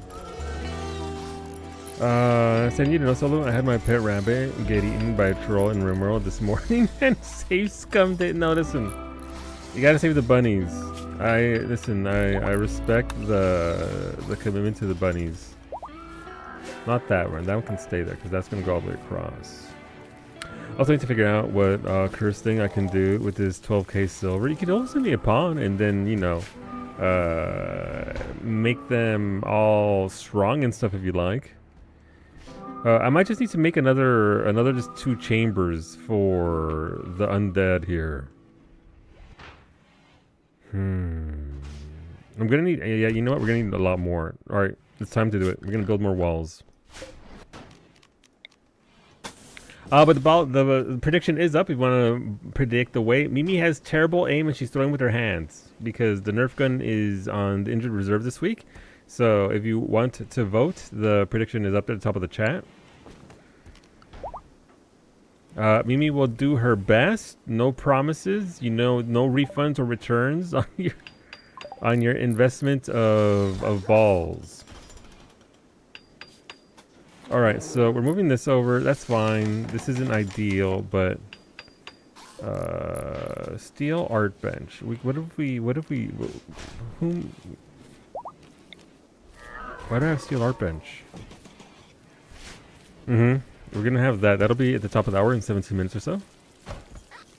Saying you know, Solo, I had my pet rabbit get eaten by a troll in RimWorld this morning and Save Scum didn't notice him. You gotta save the bunnies. I respect the commitment to the bunnies. Not that one. That one can stay there because that's gonna go all the way across. Also need to figure out what curse thing I can do with this 12k silver. You can also send me a pawn and then, you know, make them all strong and stuff if you like. I might just need to make another just 2 chambers for the undead here. I'm gonna need, yeah, you know what? We're gonna need a lot more. All right, it's time to do it. We're gonna build more walls. But the prediction is up. If you want to predict the way, Mimi has terrible aim and she's throwing with her hands because the Nerf gun is on the injured reserve this week. So if you want to vote, the prediction is up at the top of the chat. Mimi will do her best. No promises. You know, no refunds or returns on your investment of balls. All right, so we're moving this over. That's fine. This isn't ideal, but steel art bench. What if we? Whom? Why do I have steel art bench? We're gonna have that. That'll be at the top of the hour in 17 minutes or so.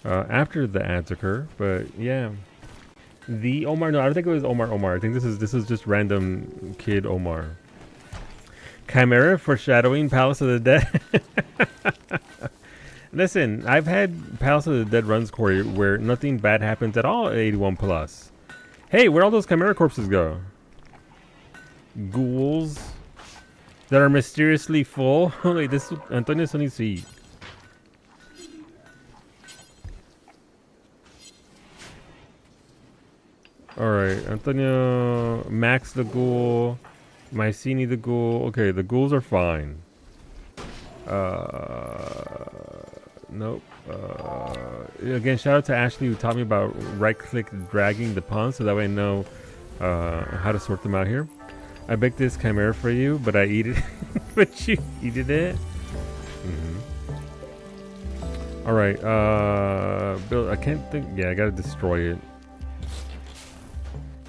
After the ads occur, but yeah. The Omar. No, I don't think it was Omar. I think this is just random kid Omar. Chimera foreshadowing Palace of the Dead. Listen, I've had Palace of the Dead runs, Corey, where nothing bad happens at all at 81 plus. Hey, where'd all those Chimera corpses go? Ghouls that are mysteriously full. Wait, this Antonio still needs to eat. Alright, Antonio, Max the Ghoul, Mycene the Ghoul. Okay, the ghouls are fine. Nope. Again, shout out to Ashley who taught me about right-click dragging the pawns so that way I know how to sort them out here. I baked this chimera for you, but I eat it. But you eated it? Alright, build. I can't think. Yeah, I gotta destroy it.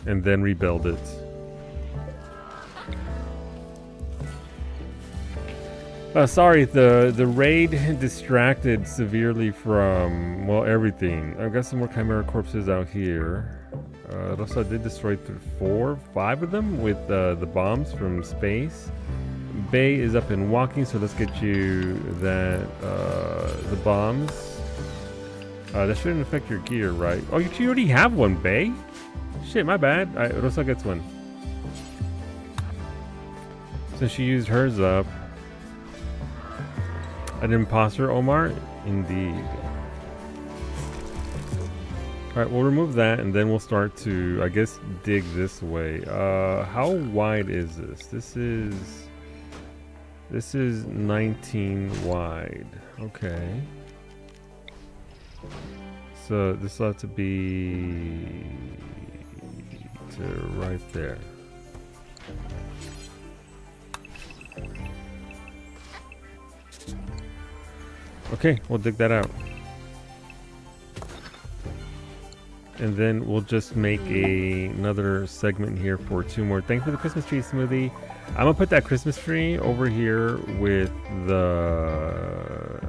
And then rebuild it. Sorry, the raid distracted severely from, well, everything. I've got some more Chimera corpses out here. Also, I did destroy 5 of them with the bombs from space. Bay is up and walking, so let's get you that, the bombs. That shouldn't affect your gear, right? Oh, you already have one, Bay? Shit, my bad. Rosa gets one. So she used hers up. An imposter, Omar? Indeed. Alright, we'll remove that and then we'll start to, I guess, dig this way. How wide is this? This is 19 wide. Okay. So this ought to be to right there. Okay, we'll dig that out. And then we'll just make another segment here for 2 more. Thanks for the Christmas tree smoothie. I'm gonna put that Christmas tree over here with the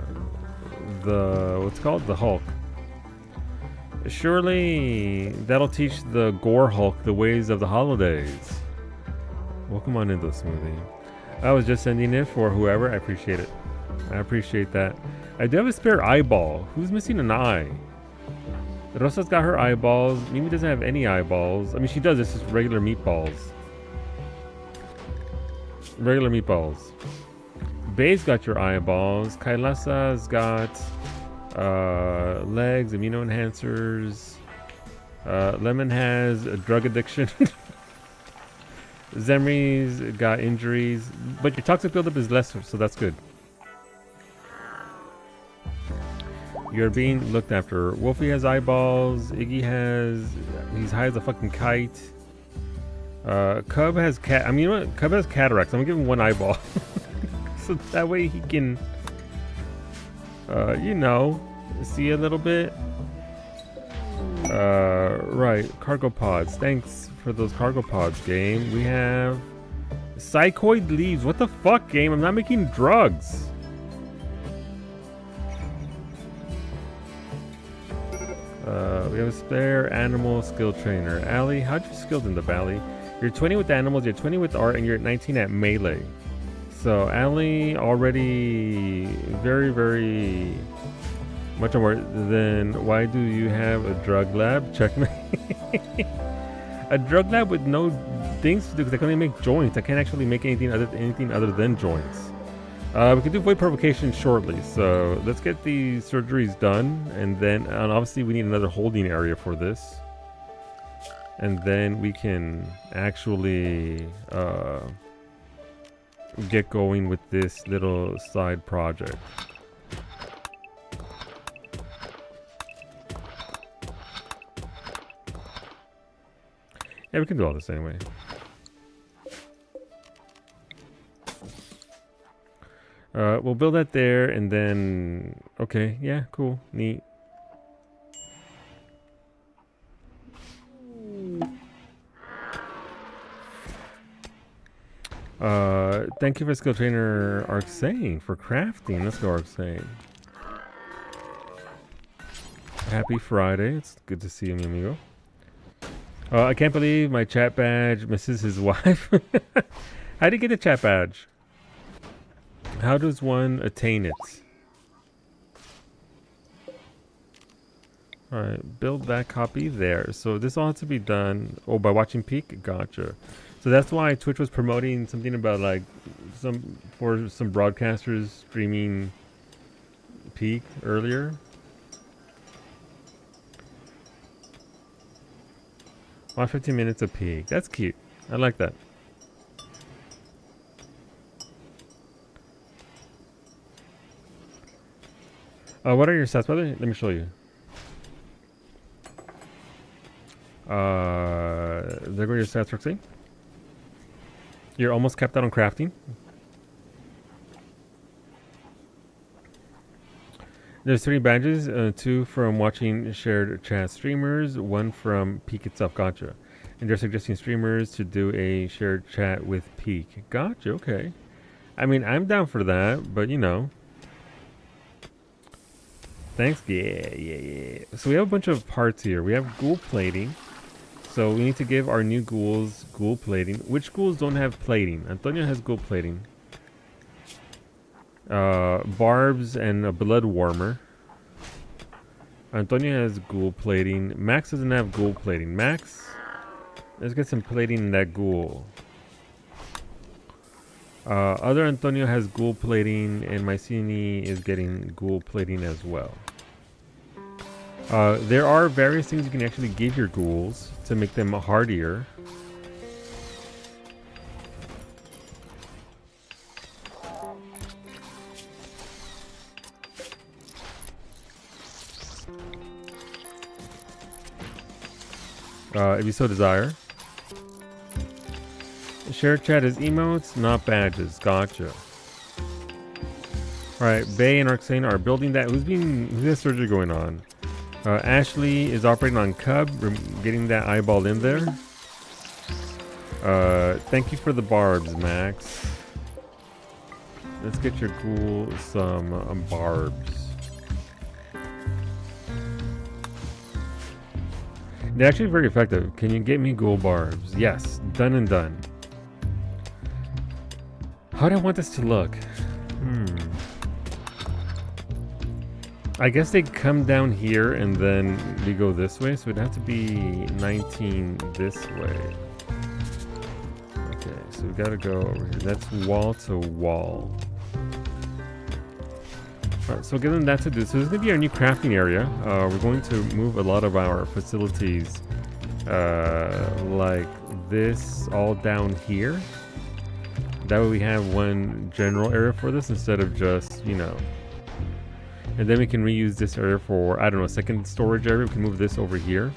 what's called the Hulk. Surely that'll teach the Gore Hulk the ways of the holidays. Welcome on into smoothie. I was just sending it for whoever. I appreciate it. I appreciate that. I do have a spare eyeball. Who's missing an eye? Rosa's got her eyeballs. Mimi doesn't have any eyeballs. I mean, she does. It's just regular meatballs. Regular meatballs. Bay's got your eyeballs. Kailasa's got legs, amino enhancers. Lemon has a drug addiction. Zemri's got injuries, but your toxic buildup is less, so that's good. You're being looked after. Wolfie has eyeballs. Iggy he's high as a fucking kite. Cub has cat. I mean, you know what? Cub has cataracts. I'm gonna give him one eyeball, so that way he can, you know, see a little bit. Right. Cargo pods. Thanks for those cargo pods, game. We have psychoid leaves. What the fuck, game? I'm not making drugs. We have a spare animal skill trainer. Allie, how'd you skilled in the valley? You're 20 with animals, you're 20 with art, and you're at 19 at melee. So Allie already very, very much more. Then why do you have a drug lab? Checkmate. A drug lab with no things to do because I can only make joints. I can't actually make anything other than joints. We can do void provocation shortly, so let's get the surgeries done, and then obviously we need another holding area for this, and then we can actually get going with this little side project. Yeah, we can do all this anyway. We'll build that there, and then... Okay, yeah, cool, neat. Thank you for skill trainer Arcsane for crafting. Let's go, Arcsane. Happy Friday. It's good to see you, mi amigo. I can't believe my chat badge misses his wife. How do you get a chat badge? How does one attain it? Alright, build that copy there. So this all has to be done. Oh, by watching Peak? Gotcha. So that's why Twitch was promoting something about like some broadcasters streaming Peak earlier. Watch 15 minutes of Peak. That's cute. I like that. What are your stats, brother? Let me show you. There go your stats, Roxy. You're almost capped out on crafting. There's 3 badges, 2 from watching shared chat streamers, 1 from Peak itself. Gotcha. And they're suggesting streamers to do a shared chat with Peak. Gotcha, okay. I mean, I'm down for that, but you know. Thanks. Yeah. So we have a bunch of parts here. We have ghoul plating. So we need to give our new ghouls ghoul plating. Which ghouls don't have plating? Antonio has ghoul plating. Barbs and a blood warmer. Antonio has ghoul plating. Max doesn't have ghoul plating. Max, let's get some plating in that ghoul. Other Antonio has ghoul plating, and Mycenae is getting ghoul plating as well. There are various things you can actually give your ghouls to make them hardier. If you so desire. Share chat is emotes, not badges. Gotcha. Alright, Bay and Arcsane are building that. Who's has surgery going on? Ashley is operating on Cub. We're getting that eyeball in there. Thank you for the barbs, Max. Let's get your ghoul some barbs. They're actually very effective. Can you get me ghoul barbs? Yes, done and done. How do I want this to look? I guess they come down here and then we go this way, so it'd have to be 19 this way. Okay, so we gotta go over here. That's wall to wall. Alright, so given that to do, so this is going to be our new crafting area. We're going to move a lot of our facilities like this all down here. That way we have one general area for this instead of just, you know. And then we can reuse this area for, I don't know, a second storage area. We can move this over here.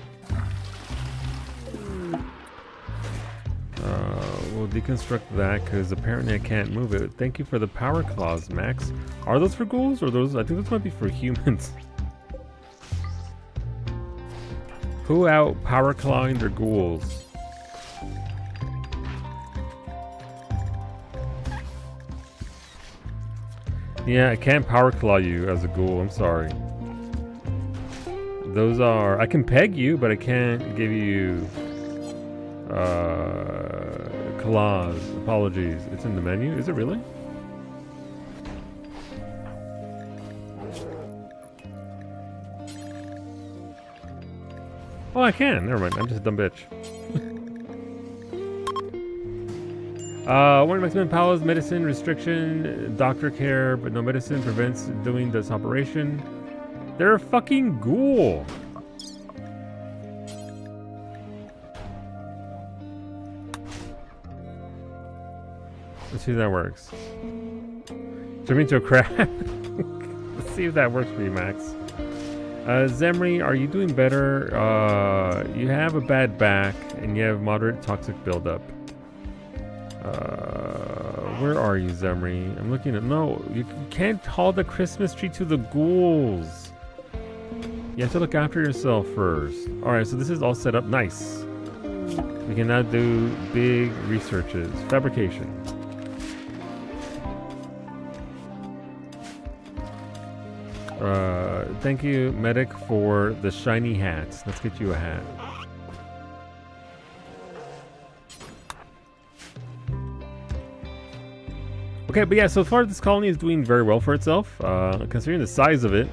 We'll deconstruct that because apparently I can't move it. Thank you for the power claws, Max. Are those for ghouls or those? I think those might be for humans. Who out power clawing their ghouls? Yeah, I can't power claw you as a ghoul. I'm sorry. Those are. I can peg you, but I can't give you claws. Apologies. It's in the menu. Is it really? Oh, I can. Never mind. I'm just a dumb bitch. One maximum powers, medicine, restriction, doctor care, but no medicine prevents doing this operation. They're a fucking ghoul. Let's see if that works. Turn me into a crab. Let's see if that works for you, Max. Zemri, are you doing better? You have a bad back and you have moderate toxic buildup. Where are you, Zemri? I'm looking at... No, you can't haul the Christmas tree to the ghouls. You have to look after yourself first. Alright, so this is all set up. Nice. We can now do big researches. Fabrication. Thank you, Medic, for the shiny hats. Let's get you a hat. Okay, but yeah, so far this colony is doing very well for itself. Considering the size of it,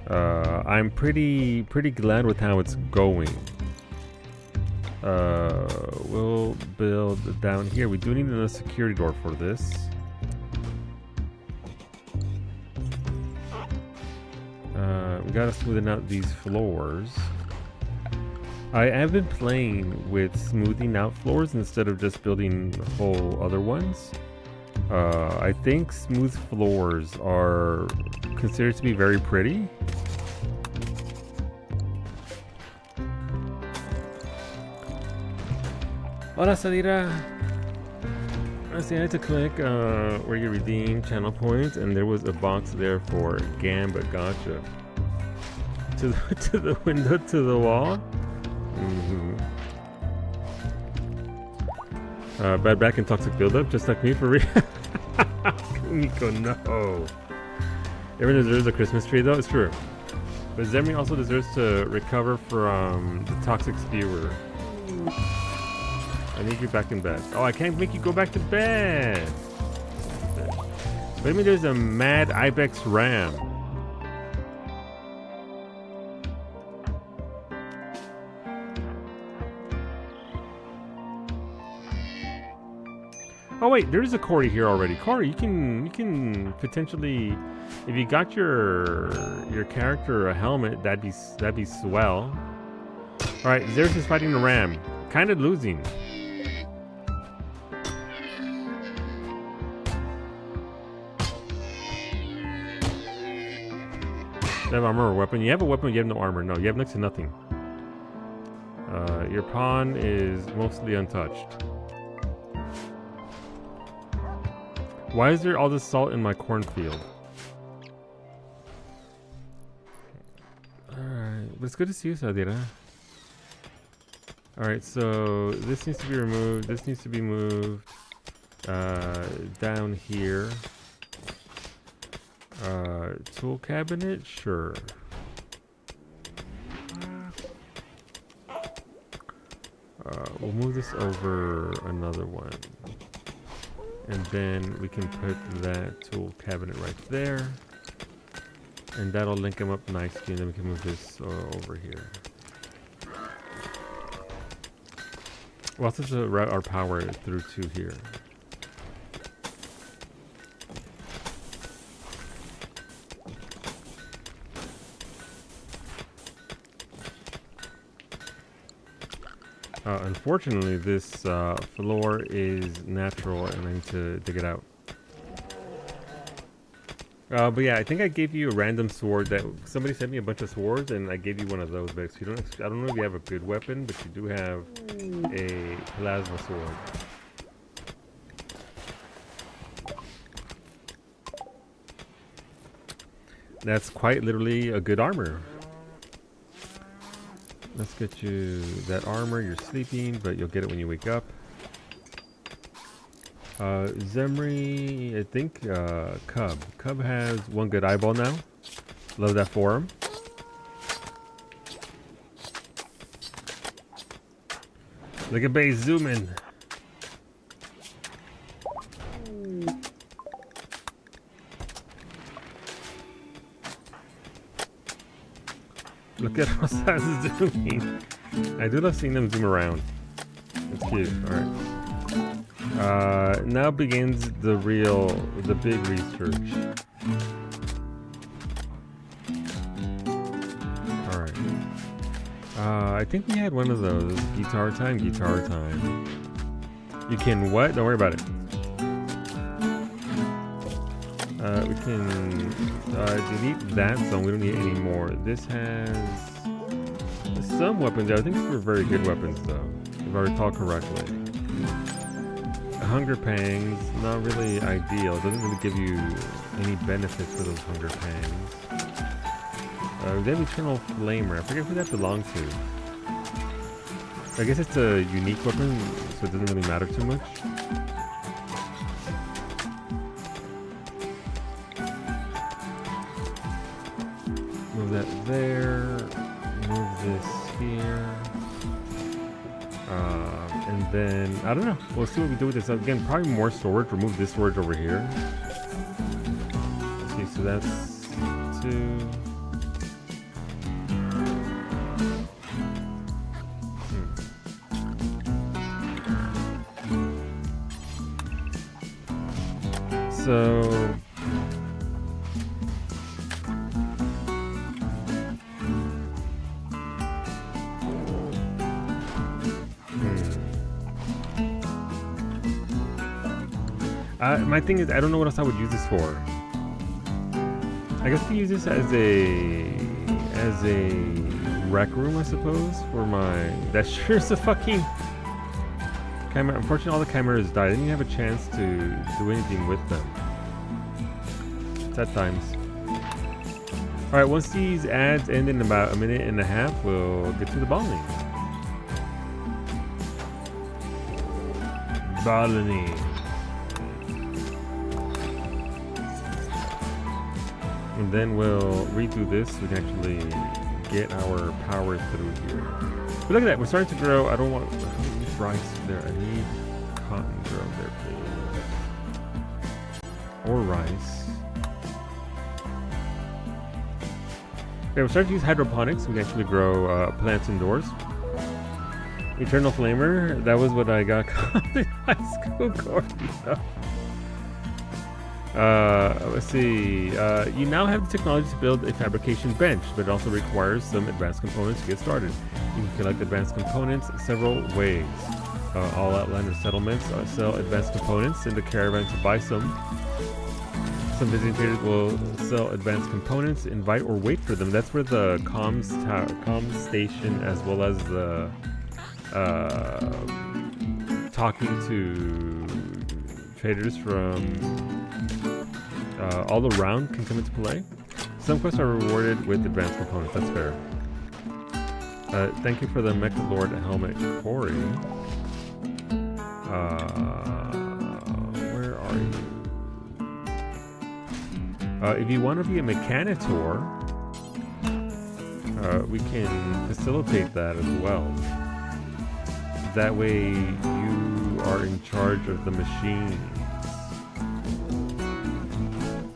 I'm pretty glad with how it's going. We'll build down here. We do need another security door for this. We gotta smoothen out these floors. I have been playing with smoothing out floors instead of just building whole other ones. I think smooth floors are considered to be very pretty. Hola, Sadira. I had to click where you redeem channel points, and there was a box there for Gamba Gotcha. To the window, to the wall. Bad back and toxic buildup, just like me for real. Nico, no. Everyone deserves a Christmas tree, though. It's true. But Zemri also deserves to recover from the toxic spewer. I need you back in bed. Oh, I can't make you go back to bed. Maybe there's a mad ibex ram. Oh wait, there's a Corey here already. Corey, you can potentially, if you got your character a helmet, that'd be swell. All right, Xerxes is fighting the ram, kind of losing. You have armor or weapon? You have a weapon, you have no armor. No, you have next to nothing. Your pawn is mostly untouched. Why is there all this salt in my cornfield? Alright, but it's good to see you, Sadira. Alright, so this needs to be removed, this needs to be moved down here. Tool cabinet? Sure. We'll move this over another one. And then we can put that tool cabinet right there. And that'll link them up nicely, and then we can move this over here. We'll also just route our power through to here. Unfortunately, this floor is natural and I need to dig it out. But yeah, I think I gave you a random sword that somebody sent me a bunch of swords, and I gave you one of those. But you don't, I don't know if you have a good weapon, but you do have a plasma sword. That's quite literally a good armor. Let's get you that armor. You're sleeping, but you'll get it when you wake up. Zemri, I think Cub. Cub has one good eyeball now. Love that for him. Look at base zooming. Look at how fast it's zooming. I do love seeing them zoom around. It's cute. Alright. Now begins the big research. Alright. I think we had one of those. Guitar time. You can what? Don't worry about it. We can delete that zone. We don't need any more. This has some weapons. I think these were very good weapons though, if I recall correctly. Hunger pangs, not really ideal. It doesn't really give you any benefits for those hunger pangs. They have Eternal Flamer. I forget who that belongs to. I guess it's a unique weapon, so it doesn't really matter too much. Move that there. Move this here. And then, I don't know. We'll see what we do with this. Again, probably more storage. Remove this storage over here. Okay, so that's 2. So my thing is, I don't know what else I would use this for. I guess I could use this as a rec room, I suppose, for my. That sure is a fucking chimera. Unfortunately, all the chimeras died. I didn't even have a chance to do anything with them. Sad times. All right, once these ads end in about a minute and a half, we'll get to the bowling. Bowling. And then we'll redo this so we can actually get our power through here. But look at that, we're starting to grow. I don't want rice there. I need cotton grow there, please. Or rice. Okay, we're starting to use hydroponics. We can actually grow plants indoors. Eternal Flamer, that was what I got called in high school, Corey. Let's see. You now have the technology to build a fabrication bench, but it also requires some advanced components to get started. You can collect advanced components several ways. All outlander settlements sell advanced components in the caravan to buy some. Some visiting traders will sell advanced components, invite or wait for them. That's where the comms station, as well as the talking to traders from all around can come into play. Some quests are rewarded with advanced components. That's fair. Thank you for the Mecha Lord helmet, Corey. Where are you? If you want to be a mechanitor, we can facilitate that as well. That way you are in charge of the machines.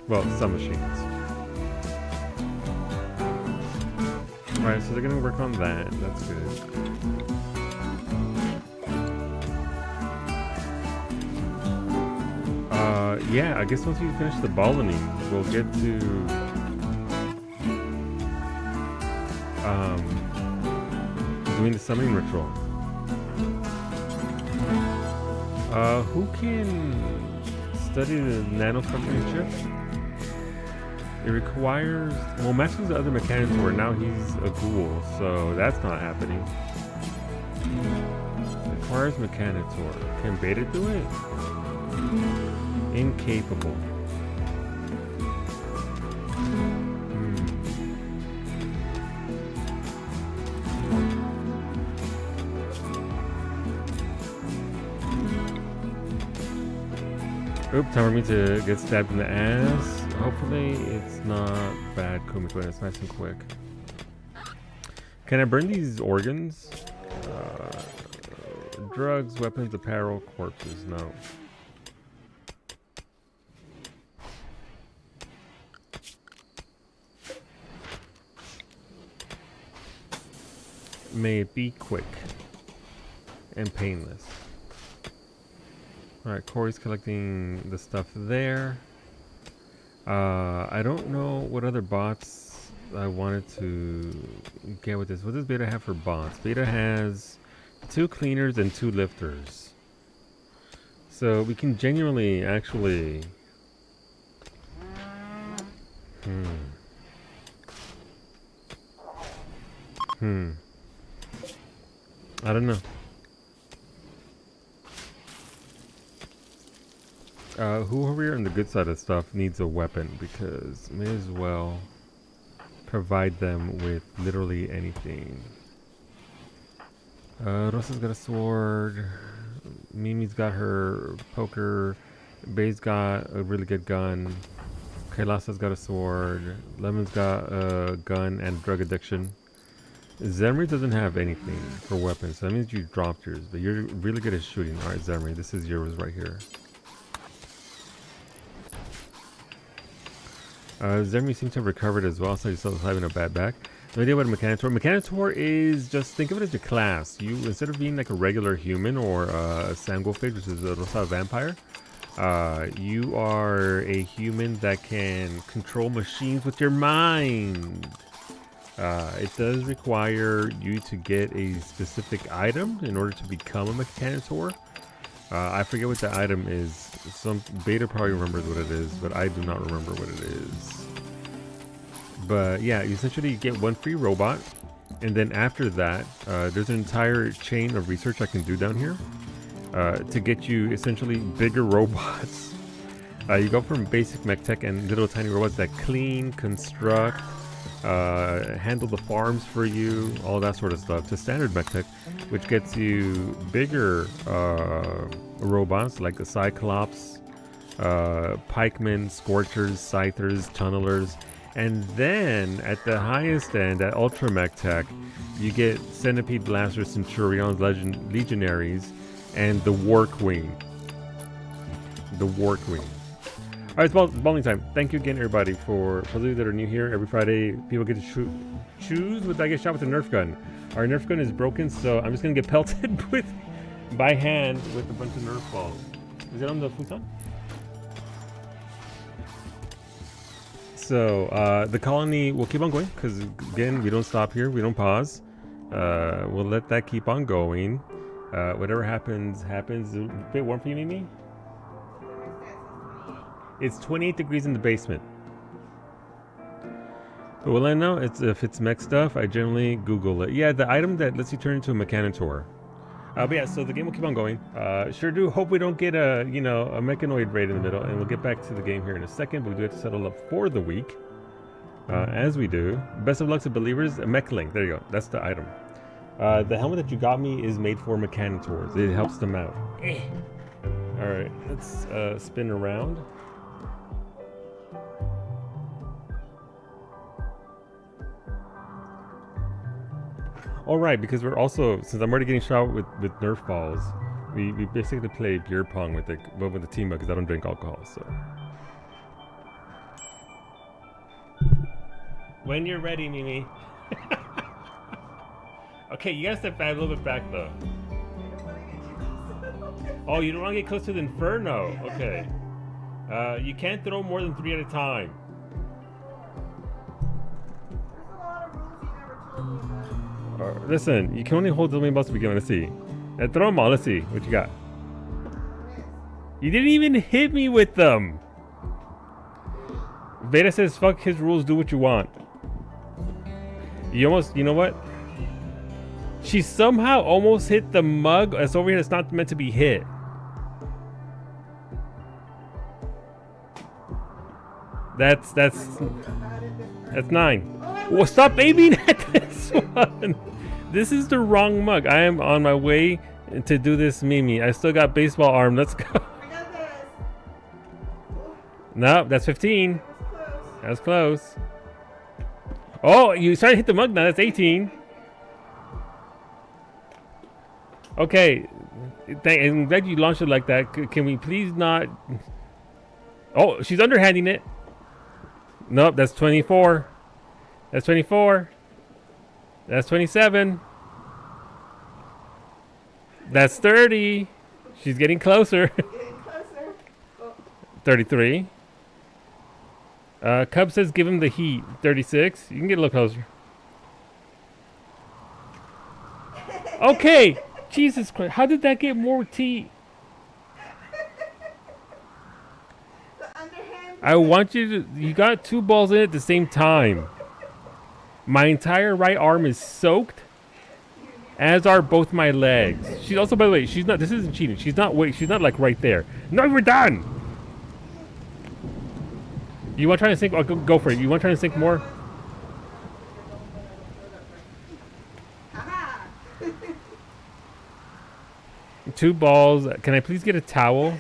Well, some machines. Alright, so they're gonna work on that. That's good. Yeah, I guess once we finish the ballooning, we'll get to doing the summoning ritual. Who can study the nanostructure chip? It requires... Well, Max was the other Mechanitor, now he's a ghoul, so that's not happening. Requires Mechanitor. Can Beta do it? Incapable. Oops, time for me to get stabbed in the ass. Hopefully it's not bad, Kumiko, and it's nice and quick. Can I burn these organs? Drugs, weapons, apparel, corpses, no. May it be quick and painless. Alright, Corey's collecting the stuff there. I don't know what other bots I wanted to get with this. What does Beta have for bots? Beta has 2 cleaners and 2 lifters. So we can genuinely actually... I don't know. Whoever on the good side of stuff needs a weapon, because may as well provide them with literally anything. Rosa's got a sword. Mimi's got her poker. Bay's got a really good gun. Kailasa's got a sword. Lemon's got a gun and drug addiction. Zemri doesn't have anything for weapons, so that means you dropped yours, but you're really good at shooting. Alright, Zemri, this is yours right here. Zemri seems to have recovered as well, so he's still having a bad back. No idea what a Mechanitor. Mechanitor is just, think of it as your class. You, instead of being like a regular human or a Sanguophage, which is a Rosa vampire, you are a human that can control machines with your mind. It does require you to get a specific item in order to become a Mechanitor. I forget what the item is. Some Beta probably remembers what it is, but I do not remember what it is. But yeah, you essentially get 1 free robot, and then after that, there's an entire chain of research I can do down here to get you essentially bigger robots. You go from basic mech tech and little tiny robots that clean, construct, handle the farms for you, all that sort of stuff, to standard mech tech, which gets you bigger robots like the Cyclops, Pikemen, Scorchers, Scythers, Tunnelers, and then at the highest end, at Ultra Mech Tech, you get Centipede Blasters, Centurions, Legionaries, and the War Queen. The War Queen. Alright, it's bowling time. Thank you again, everybody, for those of you that are new here. Every Friday, people get to choose what I get shot with a Nerf gun. Our Nerf gun is broken, so I'm just going to get pelted with by hand with a bunch of Nerf balls. Is it on the futon? So, the colony will keep on going, because, again, we don't stop here. We don't pause. We'll let that keep on going. Whatever happens, happens. Is it a bit warm for you, Mimi? It's 28 degrees in the basement. But will I know? If it's mech stuff, I generally Google it. Yeah, the item that lets you turn into a Mechanitor. But yeah, so the game will keep on going. Sure do hope we don't get a mechanoid raid in the middle, and we'll get back to the game here in a second, but we do have to settle up for the week. As we do. Best of luck to believers. A mech link. There you go. That's the item. The helmet that you got me is made for Mechanitors. It helps them out. Alright, let's spin around. Alright, because we're also, since I'm already getting shot with Nerf balls, we basically play beer pong with the team because I don't drink alcohol, so. When you're ready, Mimi. Okay, you gotta step back a little bit back though. Oh, you don't want to get close to the Inferno. Okay. You can't throw more than 3 at a time. Listen, you can only hold the main boss to begin with. Let's see. Throw them all. Let's see what you got. You didn't even hit me with them. Veda says, fuck his rules, do what you want. You know what? She somehow almost hit the mug that's over here that's not meant to be hit. That's 9. Well, stop aiming at this one. This is the wrong mug. I am on my way to do this, Mimi. I still got baseball arm. Let's go. No, that's 15. That was close. Oh, you started to hit the mug now. That's 18. Okay. I'm glad you launched it like that. Can we please not... Oh, she's underhanding it. Nope, that's 24. That's 24. That's 27. That's 30. She's getting closer. 33. Cub says give him the heat. 36. You can get a little closer. Okay. Jesus Christ. How did that get more tea? I want you to... You got 2 balls in at the same time. My entire right arm is soaked. As are both my legs. She's also, by the way, she's not... This isn't cheating. She's not... Wait, she's not like right there. No, we're done. You want to try to sink? Oh, go for it. You want to try to sink more? Two balls. Can I please get a towel?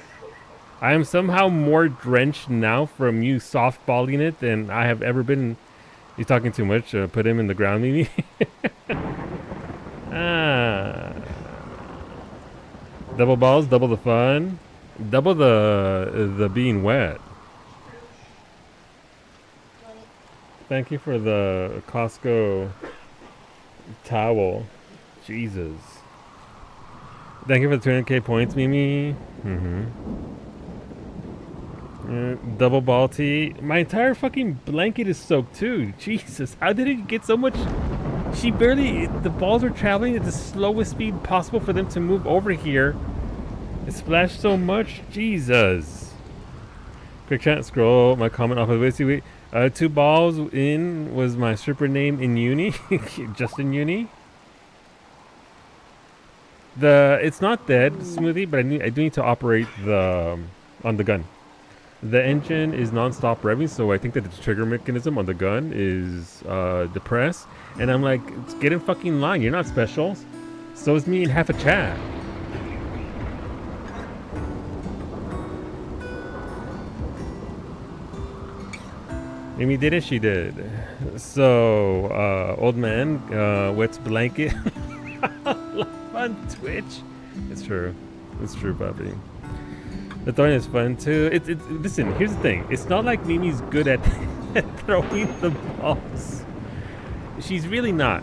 I am somehow more drenched now from you softballing it than I have ever been. He's talking too much. Put him in the ground, maybe. Double balls, double the fun, double the being wet. Thank you for the Costco towel. Jesus. Thank you for the 200k points, Mimi. Double ball tee. My entire fucking blanket is soaked too. Jesus, how did it get so much? She barely... The balls are traveling at the slowest speed possible for them to move over here. It splashed so much. Jesus. Quick chat, scroll my comment off of the 2 balls in was my stripper name in uni. Just in uni. It's not dead, Smoothie, but I do need to operate on the gun. The engine is non-stop revving, so I think that the trigger mechanism on the gun is depressed. And I'm like, get in fucking line. You're not special. So is me and half a chat. Amy did it. She did. So old man wets blanket on Twitch. It's true. It's true, puppy. The throwing is fun too. Listen, here's the thing. It's not like Mimi's good at throwing the balls. She's really not.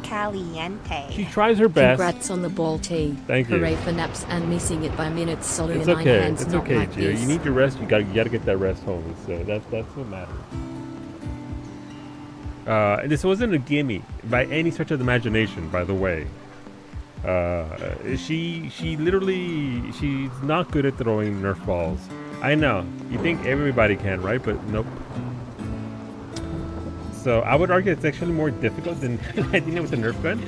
Caliente.
She tries her best.
Congrats on the ball tee.
Thank you.
Hooray for naps and missing it by minutes. Sorry,
It's
my
okay.
hands
It's
not
okay,
like
Gio.
this.
You need your rest. You gotta get that rest, homie. So that's what matters. This wasn't a gimme by any stretch of the imagination, by the way. She literally, she's not good at throwing Nerf balls. I know. You think everybody can, right? But nope. So I would argue it's actually more difficult than hitting it with a Nerf gun.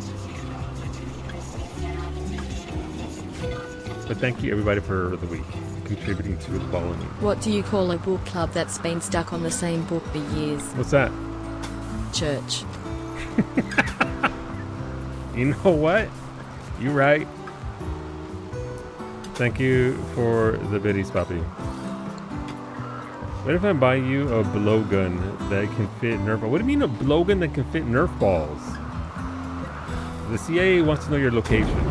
But thank you everybody for the week contributing to the ball.
What do you call a book club that's been stuck on the same book for years?
What's that?
Church.
You know what? You're right. Thank you for the biddies, Poppy. What if I buy you a blowgun that can fit Nerf balls? What do you mean a blowgun that can fit Nerf balls? The CIA wants to know your location.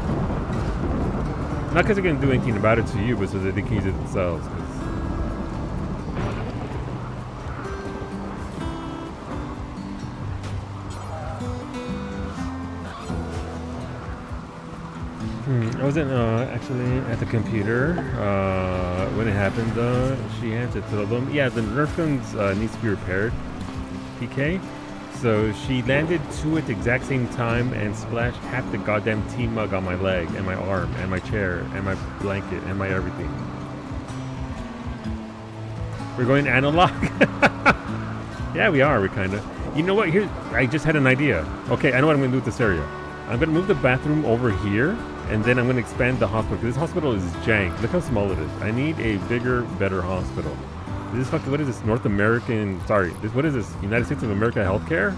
Not because they're going to do anything about it to you, but so that they can use it themselves. I wasn't actually at the computer when it happened. She had to throw them. Yeah, the Nerf guns needs to be repaired, PK. So she landed two at the exact same time and splashed half the goddamn tea mug on my leg and my arm and my chair and my blanket and my everything. We're going analog? Yeah, we are. We're kind of. You know what? Here, I just had an idea. Okay, I know what I'm going to do with this area. I'm going to move the bathroom over here, and then I'm going to expand the hospital. Because this hospital is jank. Look how small it is. I need a bigger, better hospital. This is what is this? North American. Sorry. What is this? United States of America Healthcare?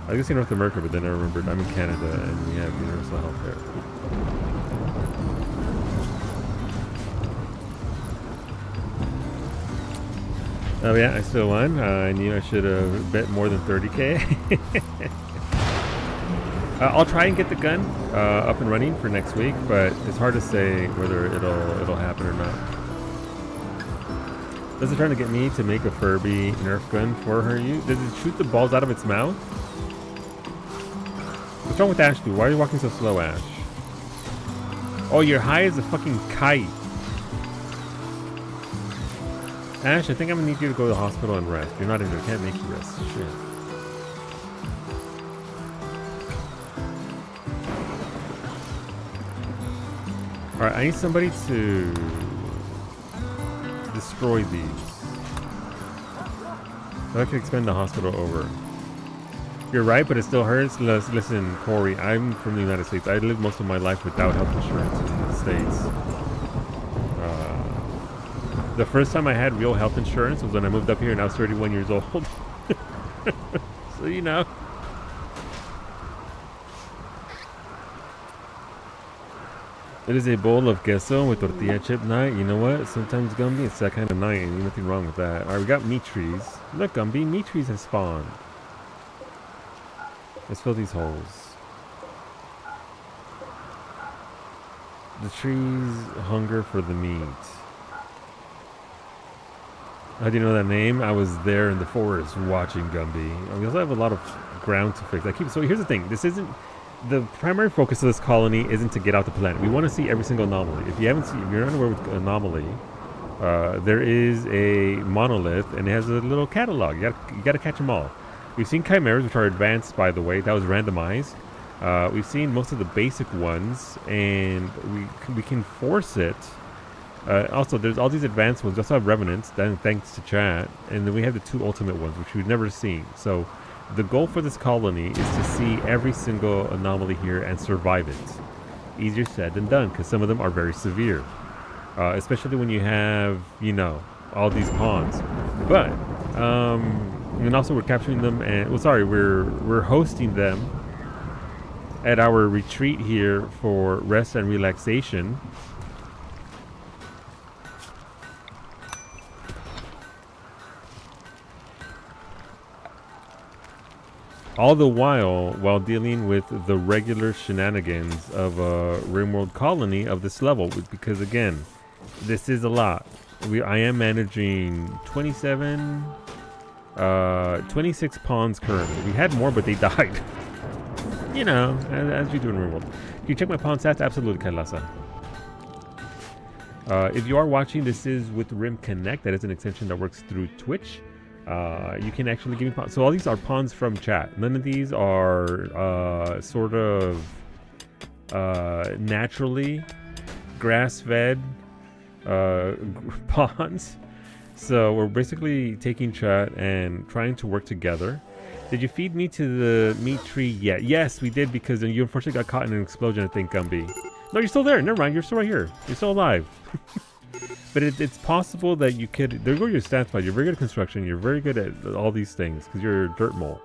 I was going to say North America, but then I remembered I'm in Canada, and we have universal healthcare. Oh yeah, I still won. I knew I should have bet more than 30K. I'll try and get the gun up and running for next week, but it's hard to say whether it'll happen or not. This is trying to get me to make a Furby Nerf gun for her use. Does it shoot the balls out of its mouth? What's wrong with Ashley? Why are you walking so slow, Ash? Oh, you're high as a fucking kite. Ash, I think I'm gonna need you to go to the hospital and rest. You're not in there. I can't make you rest. Shit. Alright, I need somebody to destroy these. So I can expend the hospital over. You're right, but it still hurts. Listen, Corey, I'm from the United States. I lived most of my life without health insurance in the States. The first time I had real health insurance was when I moved up here and I was 31 years old. So, you know. It is a bowl of queso with tortilla chip night. You know what? Sometimes, Gumby, it's that kind of night and nothing wrong with that. Alright, we got meat trees. Look, Gumby, meat trees have spawned. Let's fill these holes. The trees hunger for the meat. How do you know that name? I was there in the forest watching Gumby. We also have a lot of ground to fix. So here's the thing. This isn't the primary focus of this colony. Isn't to get out the planet. We want to see every single anomaly. If you're not aware with Anomaly, there is a monolith and it has a little catalog. You got to catch them all. We've seen chimeras, which are advanced, by the way. That was randomized. We've seen most of the basic ones, and we can force it. Also, there's all these advanced ones. We also have revenants, then thanks to chat, and then we have the two ultimate ones, which we've never seen. So, the goal for this colony is to see every single anomaly here and survive it. Easier said than done, because some of them are very severe, especially when you have, you know, all these pawns. But, and also we're capturing them, and we're hosting them at our retreat here for rest and relaxation. All the while dealing with the regular shenanigans of a RimWorld colony of this level, because again, this is a lot. I am managing 26 pawns currently. We had more, but they died. You know, as we do in RimWorld. Can you check my pawn stats? Absolutely, Kailasa. If you are watching, this is with Rim Connect. That is an extension that works through Twitch. You can actually give me pawns. So all these are pawns from chat. None of these are sort of naturally grass-fed pawns. So we're basically taking chat and trying to work together. Did you feed me to the meat tree yet? Yes, we did, because you unfortunately got caught in an explosion, I think, Gumby. No, you're still there. Never mind. You're still right here. You're still alive. But it's possible that you could... There go your stats, bud. You're very good at construction. You're very good at all these things, because you're a dirt mole.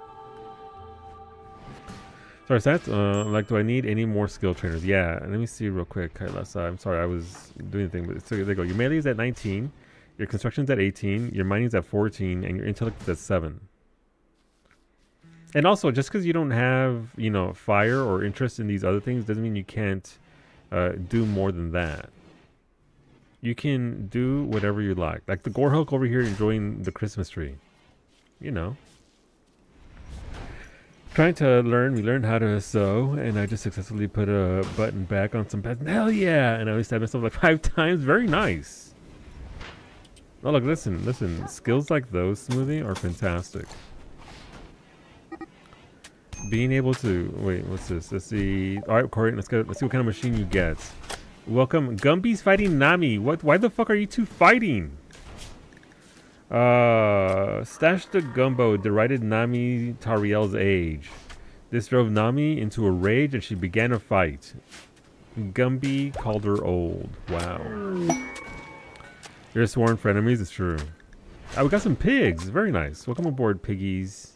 Sorry, stats. Like, do I need any more skill trainers? Yeah. Let me see real quick, Kailasa. I'm sorry. I was doing the thing. But so there you go. Your melee is at 19. Your construction's at 18. Your mining is at 14. And your intellect is at 7. And also, just because you don't have, you know, fire or interest in these other things doesn't mean you can't do more than that. You can do whatever you like. Like the Gore Hulk over here enjoying the Christmas tree. You know. Trying to learn. We learned how to sew. And I just successfully put a button back on some pants. Hell yeah! And I always stabbed myself like 5 times. Very nice. Oh, look, listen. Skills like those, Smoothie, are fantastic. Being able to wait, what's this? Let's see. All right, Corey, let's go. Let's see what kind of machine you get. Welcome, Gumby's fighting Nami. What? Why the fuck are you two fighting? Stash the Gumbo derided Nami Tariel's age. This drove Nami into a rage, and she began a fight. Gumby called her old. Wow. You're a sworn for enemies. It's true. Oh, we got some pigs. Very nice. Welcome aboard, piggies.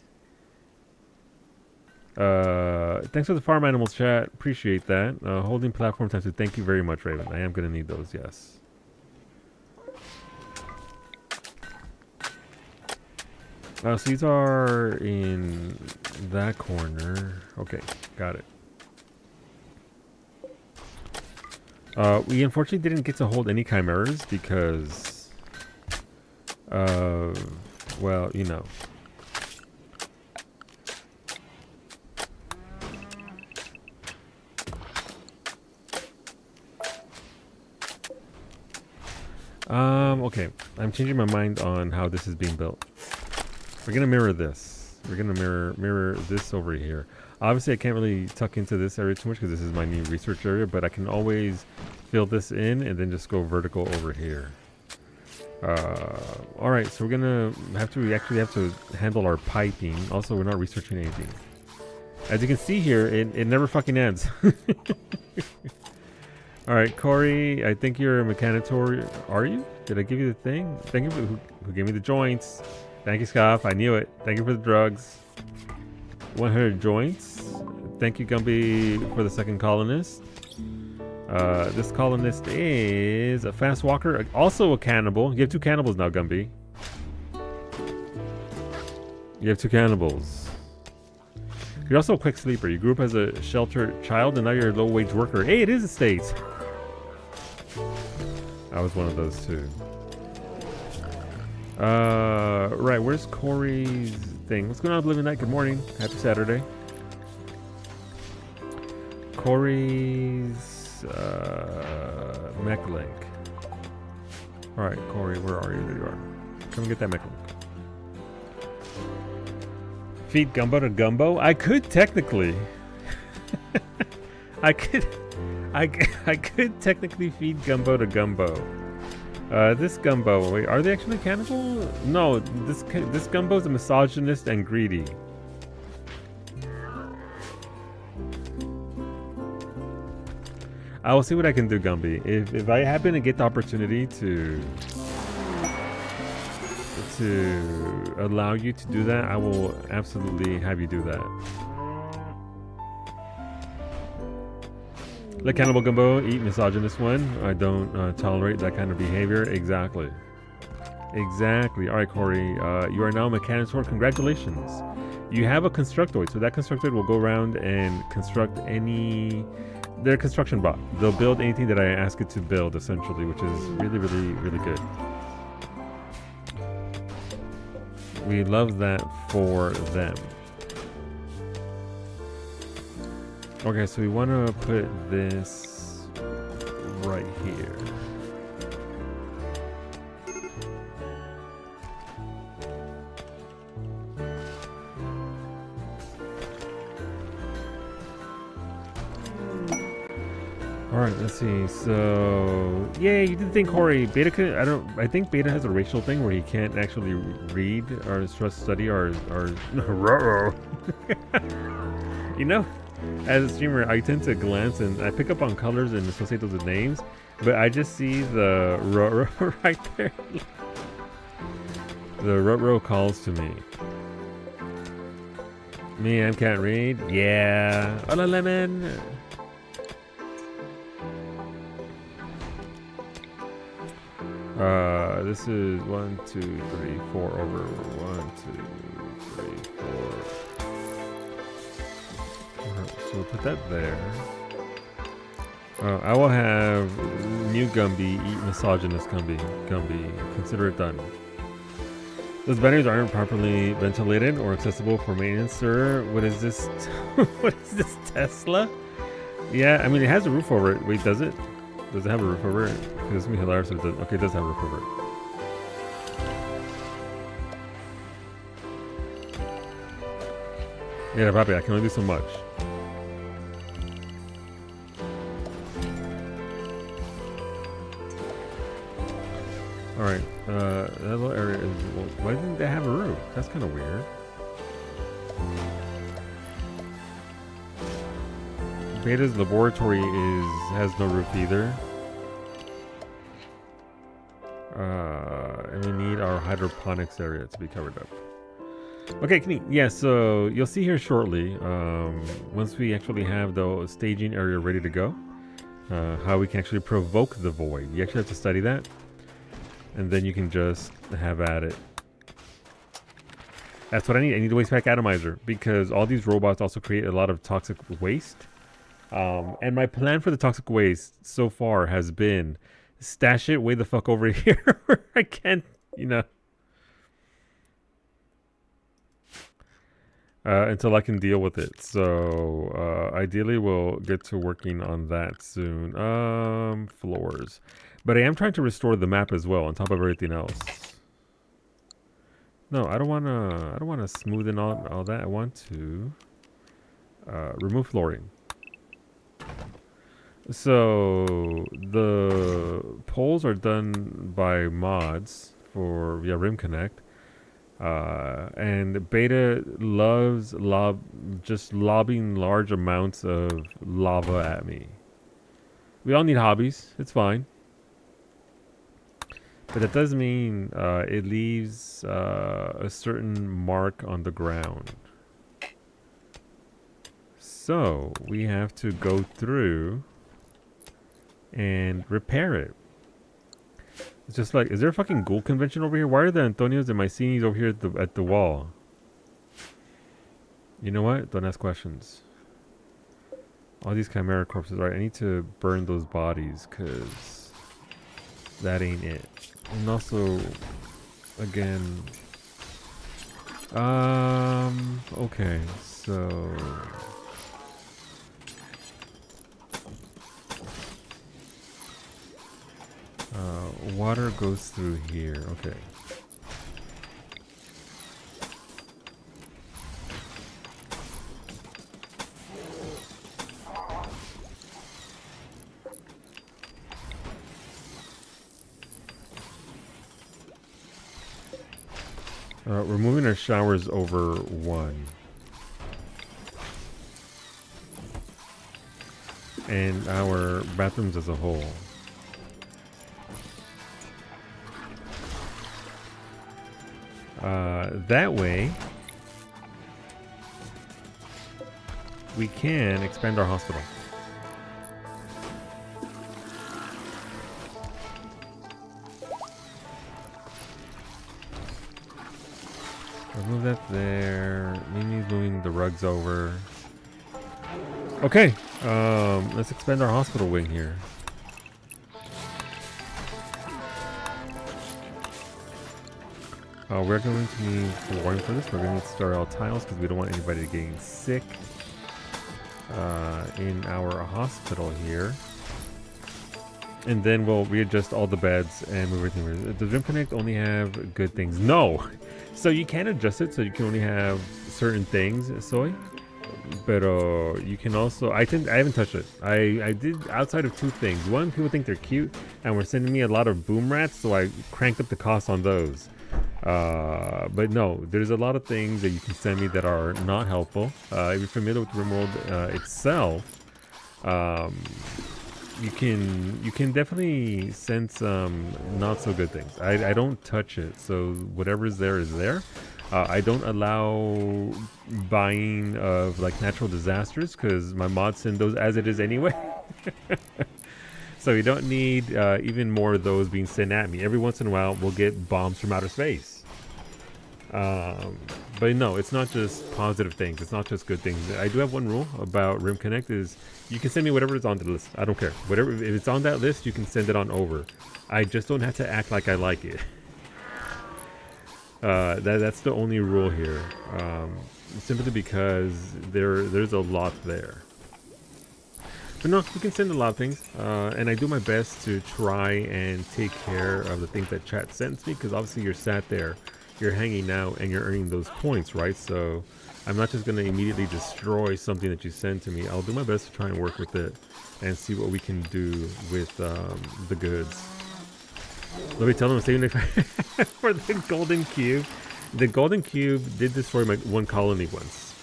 Thanks for the farm animals chat. Appreciate that. Holding platform time. So thank you very much, Raven. I am gonna need those. Yes. So these are in that corner. Okay, got it. We unfortunately didn't get to hold any chimeras because, well, you know. Okay, I'm changing my mind on how this is being built. We're gonna mirror this. We're gonna mirror this over here. Obviously, I can't really tuck into this area too much because this is my new research area, but I can always fill this in and then just go vertical over here. All right, so we're gonna we actually have to handle our piping. Also, we're not researching anything. As you can see here, it never fucking ends. All right, Corey, I think you're a mechanitor. Are you? Did I give you the thing? Thank you for who gave me the joints. Thank you, Scoff. I knew it. Thank you for the drugs. 100 joints. Thank you, Gumby, for the second colonist. This colonist is a fast walker, also a cannibal. You have two cannibals now, Gumby. You have two cannibals. You're also a quick sleeper. You grew up as a sheltered child, and now you're a low-wage worker. Hey, it is a state. I was one of those too. Right, where's Corey's thing? What's going on, Oblivion Knight? Good morning. Happy Saturday. Corey's mech link. Alright, Corey, where are you? There you are. Come and get that mech link. Feed Gumbo to Gumbo? I could technically. I could technically feed Gumbo to Gumbo. This Gumbo, wait, are they actually cannibal? No, this Gumbo is a misogynist and greedy. I will see what I can do, Gumby. If I happen to get the opportunity to allow you to do that, I will absolutely have you do that. Let Cannibal Gumbo eat misogynist one. I don't tolerate that kind of behavior. Exactly. Exactly. All right, Corey. You are now a mechanitor. Congratulations. You have a constructoid. So that constructoid will go around and construct any... They're a construction bot. They'll build anything that I ask it to build, essentially, which is really, really, really good. We love that for them. Okay, so we want to put this right here. Alright, let's see. So, yay, you did the thing, Corey. Beta could, I think Beta has a racial thing where he can't actually read or study or you know, as a streamer, I tend to glance and I pick up on colors and associate those with names, but I just see the right there. The ruh-roh calls to me. Me, I can't read. Yeah. Hola, lemon. This is 1, 2, 3, 4 over 1, 2, 3, 4. So we'll put that there. I will have new Gumby eat misogynist Gumby. Consider it done. Those batteries aren't properly ventilated or accessible for maintenance, sir. What is this? What is this, Tesla? Yeah, I mean, it has a roof over it. Wait, does it? Does it have a roof over it? It's gonna be hilarious if it does. Okay, it does have a roof over it. Yeah, probably. I can only do so much. All right. That little area is. Well, why didn't they have a roof? That's kind of weird. Beta's laboratory has no roof either. And we need our hydroponics area to be covered up. Okay, Kenny. Yeah, so you'll see here shortly, once we actually have the staging area ready to go, how we can actually provoke the void. You actually have to study that, and then you can just have at it. That's what I need. I need a waste pack atomizer because all these robots also create a lot of toxic waste. And my plan for the toxic waste so far has been stash it way the fuck over here where I can't, until I can deal with it. So ideally we'll get to working on that soon. Floors. But I am trying to restore the map as well on top of everything else. No, I don't wanna smoothen all that. I want to remove flooring. So the poles are done by mods for Rim Connect, and Beta loves just lobbing large amounts of lava at me. We all need hobbies. It's fine, but that does mean it leaves a certain mark on the ground. So we have to go through and repair it. It's just like, is there a fucking ghoul convention over here? Why are the Antonios and Mycenes over here at the wall? You know what? Don't ask questions. All these chimera corpses. Right, I need to burn those bodies because that ain't it. And also, again, okay, so. Water goes through here. Okay. We're moving our showers over one. And our bathrooms as a whole. That way, we can expand our hospital. Remove that there. Mimi's moving the rugs over. Okay, let's expand our hospital wing here. We're going to need flooring for this. We're going to need sterile tiles because we don't want anybody getting sick in our hospital here. And then we'll readjust all the beds and move everything. Does Rim Connect only have good things? No! So you can adjust it so you can only have certain things, Soy. But you can also, I haven't touched it. I did outside of two things. One, people think they're cute and were sending me a lot of boom rats, so I cranked up the cost on those. But no, there's a lot of things that you can send me that are not helpful. If you're familiar with RimWorld itself, you can definitely send some not so good things. I don't touch it, so whatever's there is there. I don't allow buying of like natural disasters because my mods send those as it is anyway. So you don't need even more of those being sent at me. Every once in a while, we'll get bombs from outer space. But no, it's not just positive things. It's not just good things. I do have one rule about Rim Connect is you can send me whatever is on the list. I don't care. Whatever, if it's on that list, you can send it on over. I just don't have to act like I like it. That's the only rule here. Simply because there's a lot there. But no, you can send a lot of things, and I do my best to try and take care of the things that chat sends me, because obviously you're sat there, you're hanging out, and you're earning those points, right? So I'm not just gonna immediately destroy something that you send to me. I'll do my best to try and work with it and see what we can do with the goods. Let me tell them I'm saving it for the golden cube. The golden cube did destroy my one colony once.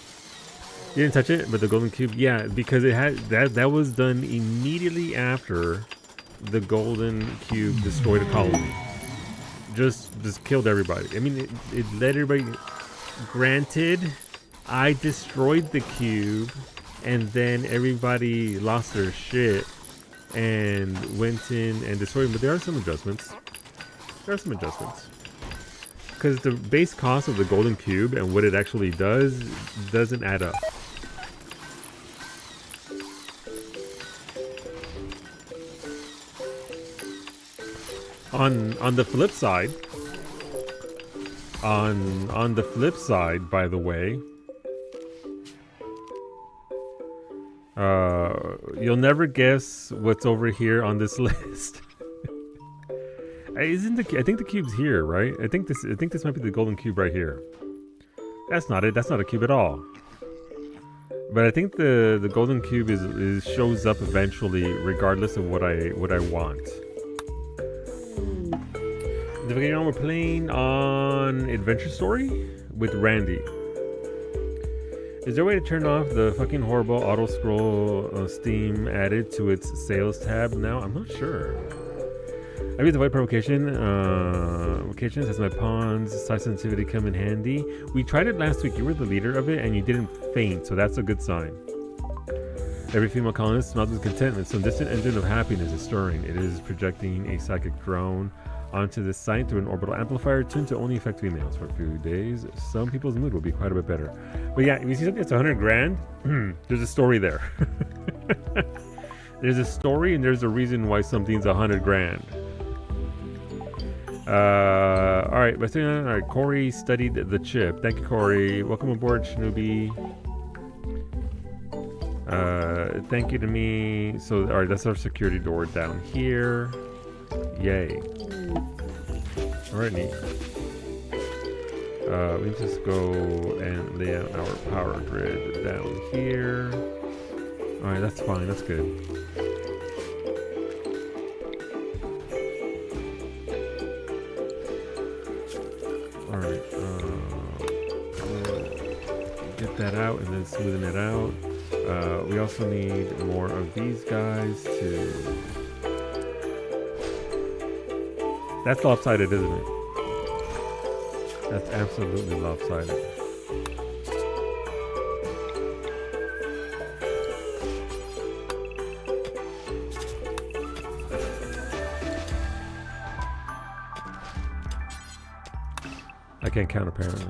You didn't touch it, but the golden cube, yeah, because it had that was done immediately after the golden cube destroyed a colony. Just killed everybody. I mean, it let everybody. Granted, I destroyed the cube, and then everybody lost their shit and went in and destroyed them. But there are some adjustments. Because the base cost of the golden cube and what it actually does doesn't add up. On the flip side, on the flip side, by the way, you'll never guess what's over here on this list. Isn't I think the cube's here, right? I think this might be the golden cube right here. That's not it. That's not a cube at all. But I think the golden cube is shows up eventually, regardless of what I want. We're playing on Adventure Story with Randy. Is there a way to turn off the fucking horrible auto scroll Steam added to its sales tab now? I'm not sure. I read the white provocation. Vocations has my pawns size sensitivity come in handy. We tried it last week. You were the leader of it and you didn't faint, so that's a good sign. Every female colonist smells with contentment. Some distant engine of happiness is stirring. It is projecting a psychic drone onto this site through an orbital amplifier tuned to only affect females for a few days. Some people's mood will be quite a bit better. But yeah, if you see something that's 100 grand, there's a story there. There's a story and there's a reason why something's 100 grand. Alright, alright, Corey studied the chip. Thank you, Corey. Welcome aboard, Shinobi. Thank you to me. So, alright, that's our security door down here. Yay. Alright, neat. We just go and lay out our power grid down here. Alright, that's fine, that's good. Alright, get that out and then smoothing it out. We also need more of these guys to... That's lopsided, isn't it? That's absolutely lopsided. I can't count apparently.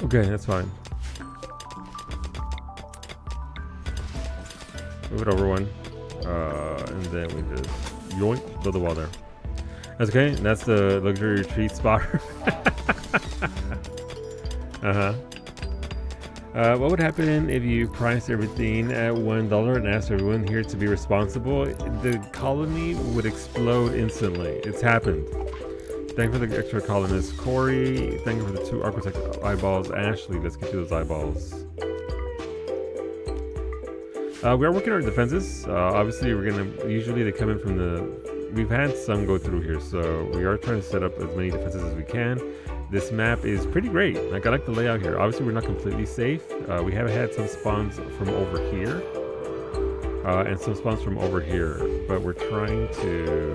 Okay, that's fine. Move it over one. And then we just yoink, build the wall there. That's okay. That's the luxury retreat spotter. What would happen if you priced everything at $1 and asked everyone here to be responsible? The colony would explode instantly. It's happened. Thank you for the extra colonists. Corey, thank you for the 2 architect eyeballs. Ashley, let's get you those eyeballs. We are working on our defenses. Obviously, we're gonna. Usually, they come in from the. We've had some go through here, so we are trying to set up as many defenses as we can. This map is pretty great. Like, I like the layout here. Obviously, we're not completely safe. We have had some spawns from over here, and some spawns from over here, but we're trying to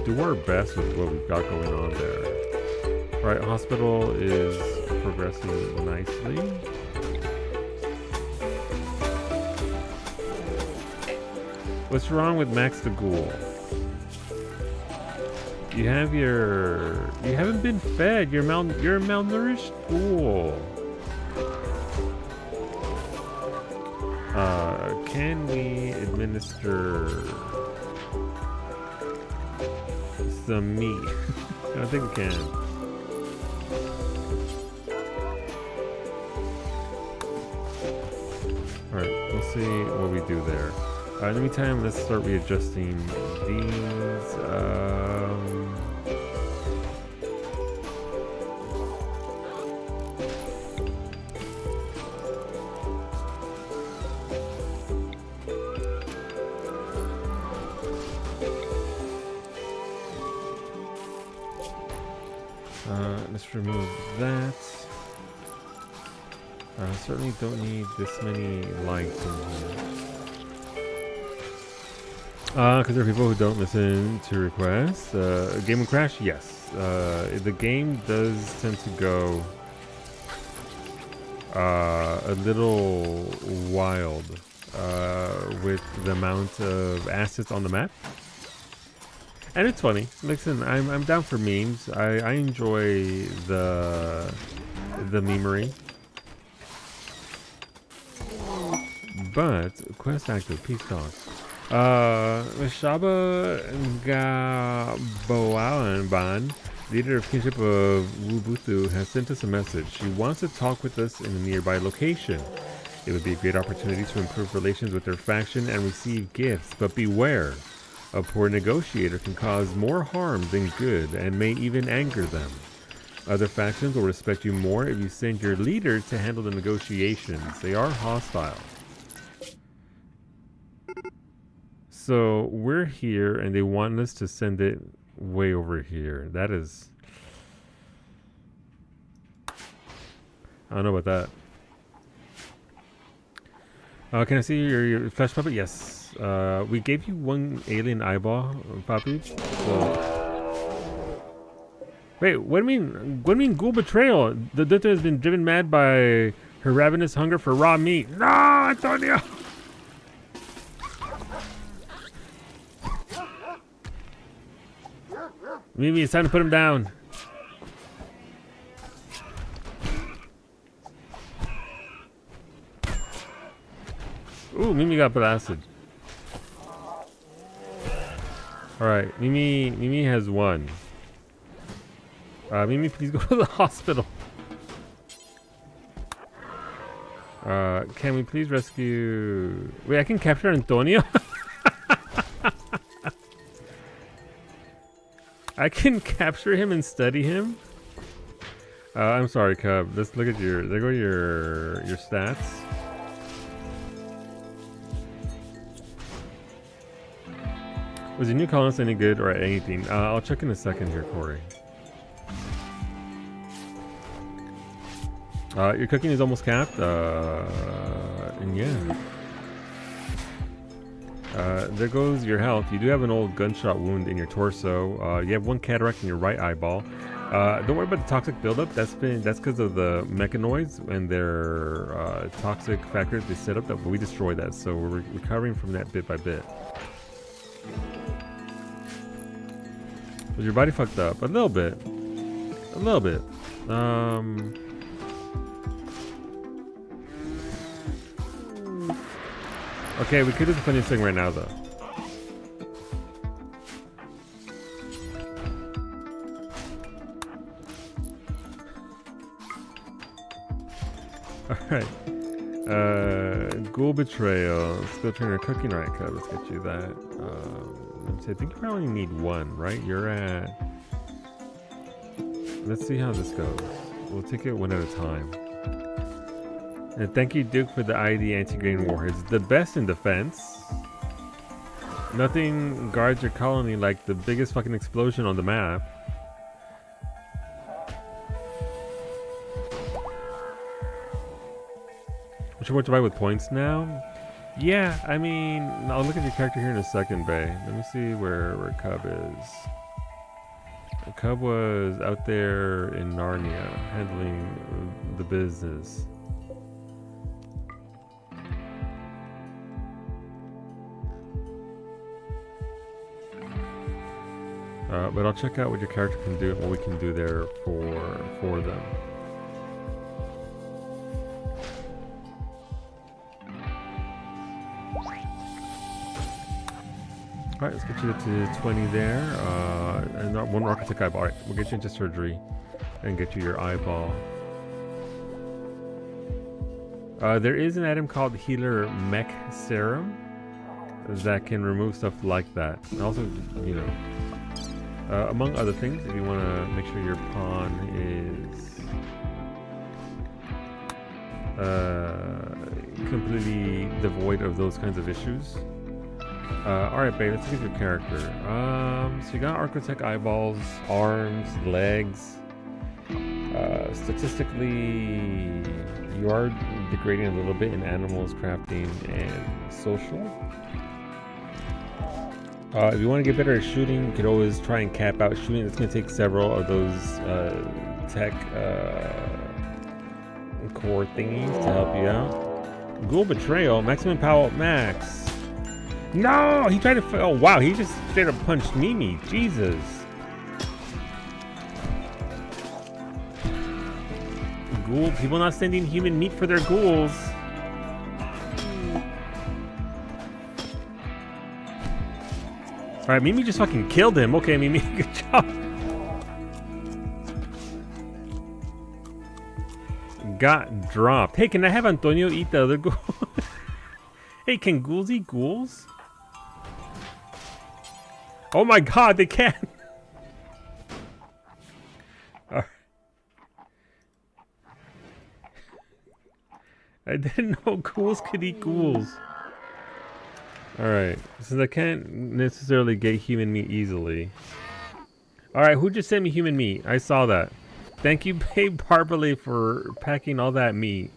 do our best with what we've got going on there. All right, hospital is progressing nicely. What's wrong with Max the Ghoul? You haven't been fed. You're a malnourished ghoul. Can we administer some meat? I think we can. Alright, we'll see what we do there. In the meantime, let's start readjusting these. Let's remove that. Certainly don't need this many lights in here. Because there are people who don't listen to requests. Game will crash? Yes. The game does tend to go a little wild with the amount of assets on the map. And it's funny. Listen, I'm down for memes. I enjoy the memery. But quest active, peace talks. Shaba Gaboalanban, leader of kinship of Wubuthu, has sent us a message. She wants to talk with us in a nearby location. It would be a great opportunity to improve relations with their faction and receive gifts, but beware. A poor negotiator can cause more harm than good and may even anger them. Other factions will respect you more if you send your leader to handle the negotiations. They are hostile. So we're here and they want us to send it way over here. That is... I don't know about that. Can I see your flesh puppet? Yes. We gave you one alien eyeball, Papi. So... Wait, what do you mean? What do you mean ghoul betrayal? The Dutta has been driven mad by her ravenous hunger for raw meat. No, Antonio! Mimi, it's time to put him down. Ooh, Mimi got blasted. Alright, Mimi has one. Mimi, please go to the hospital. Can we please rescue... Wait, I can capture Antonio? I can capture him and study him? I'm sorry, Cub. Let's look at your... There go your stats. Was your new colonist any good or anything? I'll check in a second here, Corey. Your cooking is almost capped. And yeah. There goes your health. You do have an old gunshot wound in your torso. You have one cataract in your right eyeball. Don't worry about the toxic buildup. That's because of the mechanoids and their toxic factors they set up. That we destroyed that, so we're recovering from that bit by bit. Was your body fucked up? A little bit. A little bit. Okay, we could do the funniest thing right now, though. Alright. Ghoul betrayal. Skill trainer cooking. Right, Cub. Let's get you that. I think you probably need one, right? You're at... Let's see how this goes. We'll take it one at a time. And thank you, Duke, for the ID anti-grain warheads. The best in defense. Nothing guards your colony like the biggest fucking explosion on the map. Which one to buy with points now? Yeah, I mean, I'll look at your character here in a second, Bay. Let me see where Cub is. Cub was out there in Narnia, handling the business. But I'll check out what your character can do and what we can do there for them. Alright, let's get you to 20 there. And not one architect eyeball. Alright, we'll get you into surgery and get you your eyeball. There is an item called Healer Mech Serum. that can remove stuff like that. And also, you know, among other things, if you want to make sure your pawn is completely devoid of those kinds of issues. Alright, babe, let's look at your character. So you got architect eyeballs, arms, legs. Statistically, you are degrading a little bit in animals, crafting, and social. If you want to get better at shooting, you could always try and cap out shooting. It's going to take several of those tech core thingies to help you out. Ghoul Betrayal, maximum power max. No, he tried to. Oh wow, he just straight up punched Mimi. Jesus. Ghoul, people not sending human meat for their ghouls. All right, Mimi just fucking killed him. Okay, Mimi, good job. Got dropped. Hey, can I have Antonio eat the other ghoul? Hey, can ghouls eat ghouls? Oh my god, they can! I didn't know ghouls could eat ghouls. Alright, since I can't necessarily get human meat easily. Alright, who just sent me human meat? I saw that. Thank you, Babe Barbaley, for packing all that meat.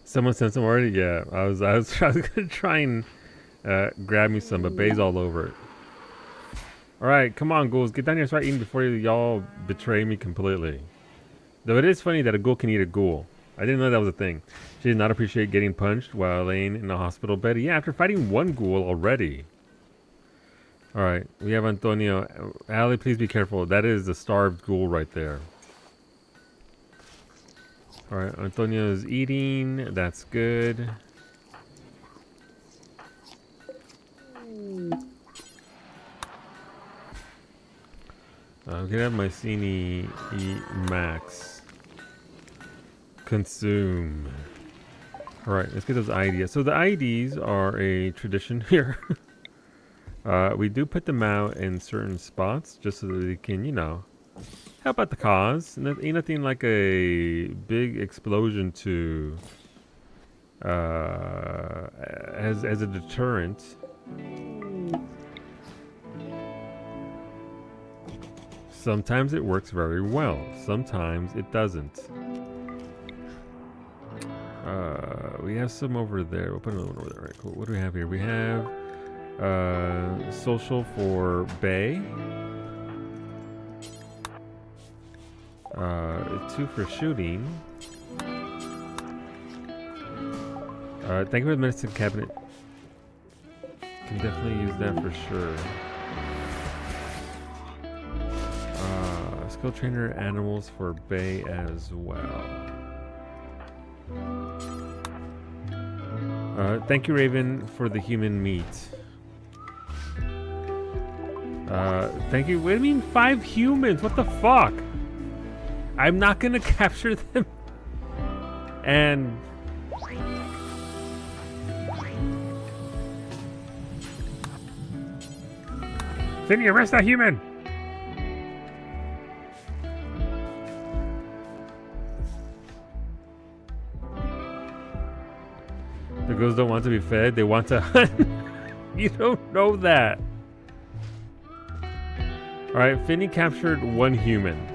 Someone sent some already? Yeah, I was gonna try and grab me some, but Bay's all over it. Alright, come on, ghouls. Get down here and start eating before y'all betray me completely. Though it is funny that a ghoul can eat a ghoul. I didn't know that was a thing. She did not appreciate getting punched while laying in a hospital bed. Yeah, after fighting one ghoul already. Alright, we have Antonio. Allie, please be careful. That is the starved ghoul right there. Alright, Antonio's eating. That's good. I'm gonna have Mycene eat Max. Consume. Alright, let's get those IDs. So the IDs are a tradition here. We do put them out in certain spots just so that they can, you know, help out the cause. Ain't nothing like a big explosion to as a deterrent. Sometimes it works very well. Sometimes it doesn't. We have some over there. We'll put another one over there. All right, cool. What do we have here? We have social for Bay. 2 for shooting. Thank you for the medicine cabinet. Can definitely use that for sure. Skill trainer animals for Bay as well. Thank you, Raven, for the human meat. Thank you. What do you mean 5 humans? What the fuck? I'm not gonna capture them. And Finny, arrest that human. The girls don't want to be fed, they want to hunt. You don't know that. Alright, Finny captured 1 human.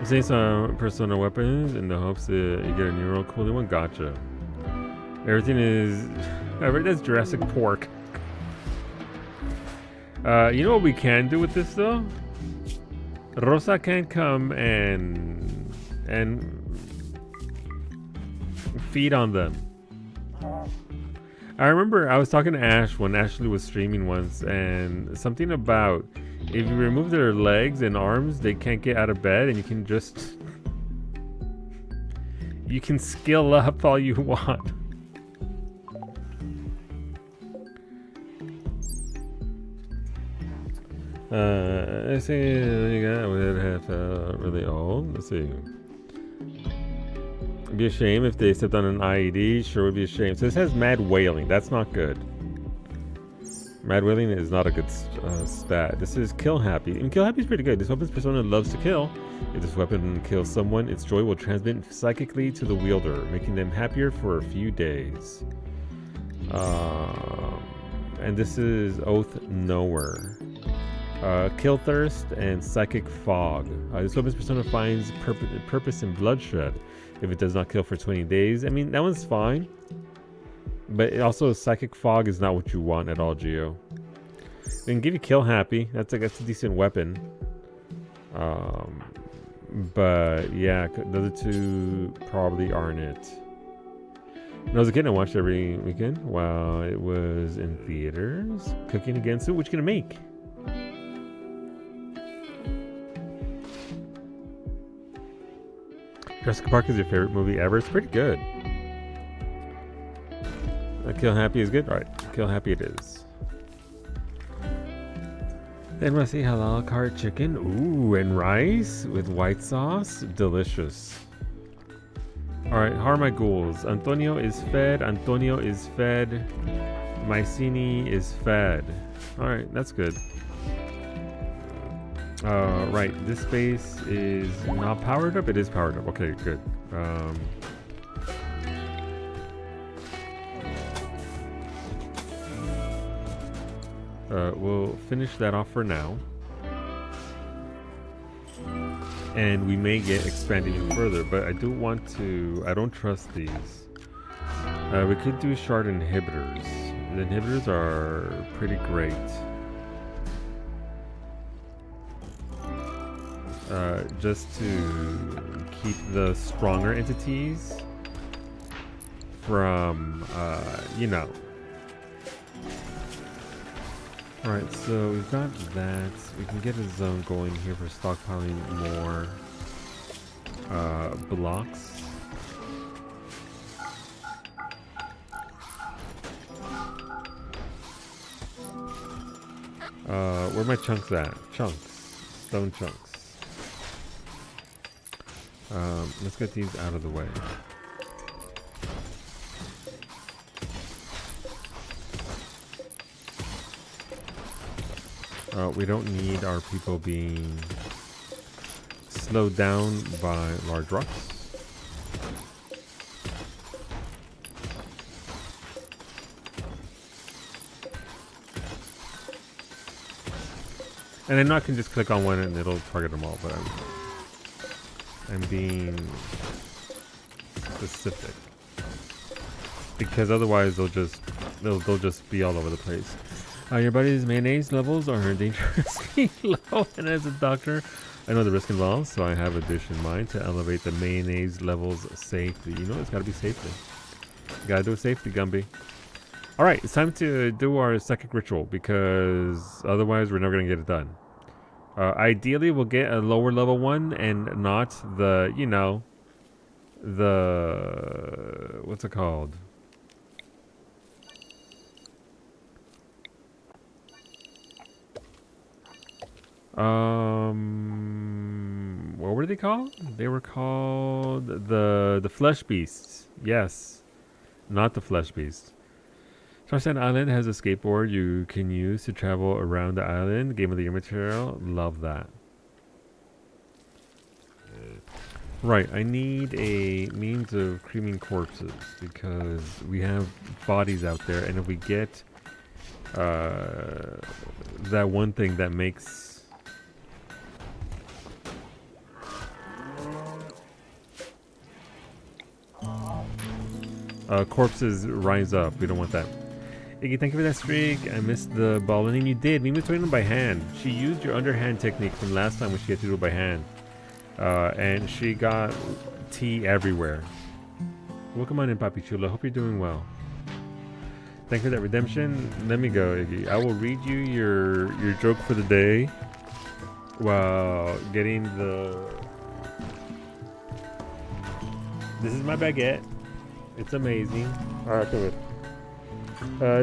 Saying some personal weapons in the hopes that you get a new real cool one. Gotcha. Everything is... that's Jurassic pork. You know what we can do with this though? Rosa can come and feed on them. I remember I was talking to Ash when Ashley was streaming once, and something about if you remove their legs and arms, they can't get out of bed, and you can just... you can skill up all you want. I see you got would have really old. Let's see. It'd be a shame if they stepped on an IED. Sure would be a shame. So this has mad wailing. That's not good. Mad wailing is not a good stat. This is kill happy. And kill happy is pretty good. This weapon's persona loves to kill. If this weapon kills someone, its joy will transmit psychically to the wielder, making them happier for a few days. And this is Oath Knower. Kill Thirst and Psychic Fog. This weapon's persona finds purpose in bloodshed if it does not kill for 20 days. I mean, that one's fine. But it also, Psychic Fog is not what you want at all, Geo. They can give you Kill Happy. That's a decent weapon. But yeah, the other two probably aren't it. When I was a kid, I watched every weekend while it was in theaters. Cooking Again Soup. What you gonna make? Jurassic Park is your favorite movie ever? It's pretty good. Kill Happy is good? Alright, Kill Happy it is. NYC halal cart chicken. Ooh, and rice with white sauce. Delicious. Alright, how are my ghouls? Antonio is fed. Antonio is fed. Mycene is fed. Alright, that's good. Right, this space is not powered up. It is powered up. Okay, good. We'll finish that off for now. And we may get expanded even further, but I do want to... I don't trust these. We could do shard inhibitors. The inhibitors are pretty great. Just to keep the stronger entities from, you know. Alright, so we've got that. We can get a zone going here for stockpiling more blocks. Where are my chunks at? Chunks. Stone chunks. Let's get these out of the way. We don't need our people being slowed down by large rocks. And then I can just click on one and it'll target them all, but I'm being specific because otherwise they'll just be all over the place. Your buddy's mayonnaise levels are dangerously low, and as a doctor, I know the risk involved, so I have a dish in mind to elevate the mayonnaise levels safely. You know, it's got to be safely. You got to do it safely, Gumby. All right, it's time to do our psychic ritual because otherwise we're never going to get it done. Ideally, we'll get a lower level one and not the, you know, the, what's it called? What were they called? They were called the flesh beasts. Yes, not the flesh beast. Tarzan Island has a skateboard you can use to travel around the island. Game of the year material. Love that. Right, I need a means of creming corpses because we have bodies out there, and if we get that one thing that makes corpses rise up, we don't want that. Iggy, thank you for that streak. I missed the ball and you did. Mimi was doing it by hand. She used your underhand technique from last time when she had to do it by hand. And she got tea everywhere. Welcome on in, Papi Chulo. Hope you're doing well. Thank you for that redemption. Let me go, Iggy. I will read you your joke for the day while getting the... This is my baguette. It's amazing. Alright, come on.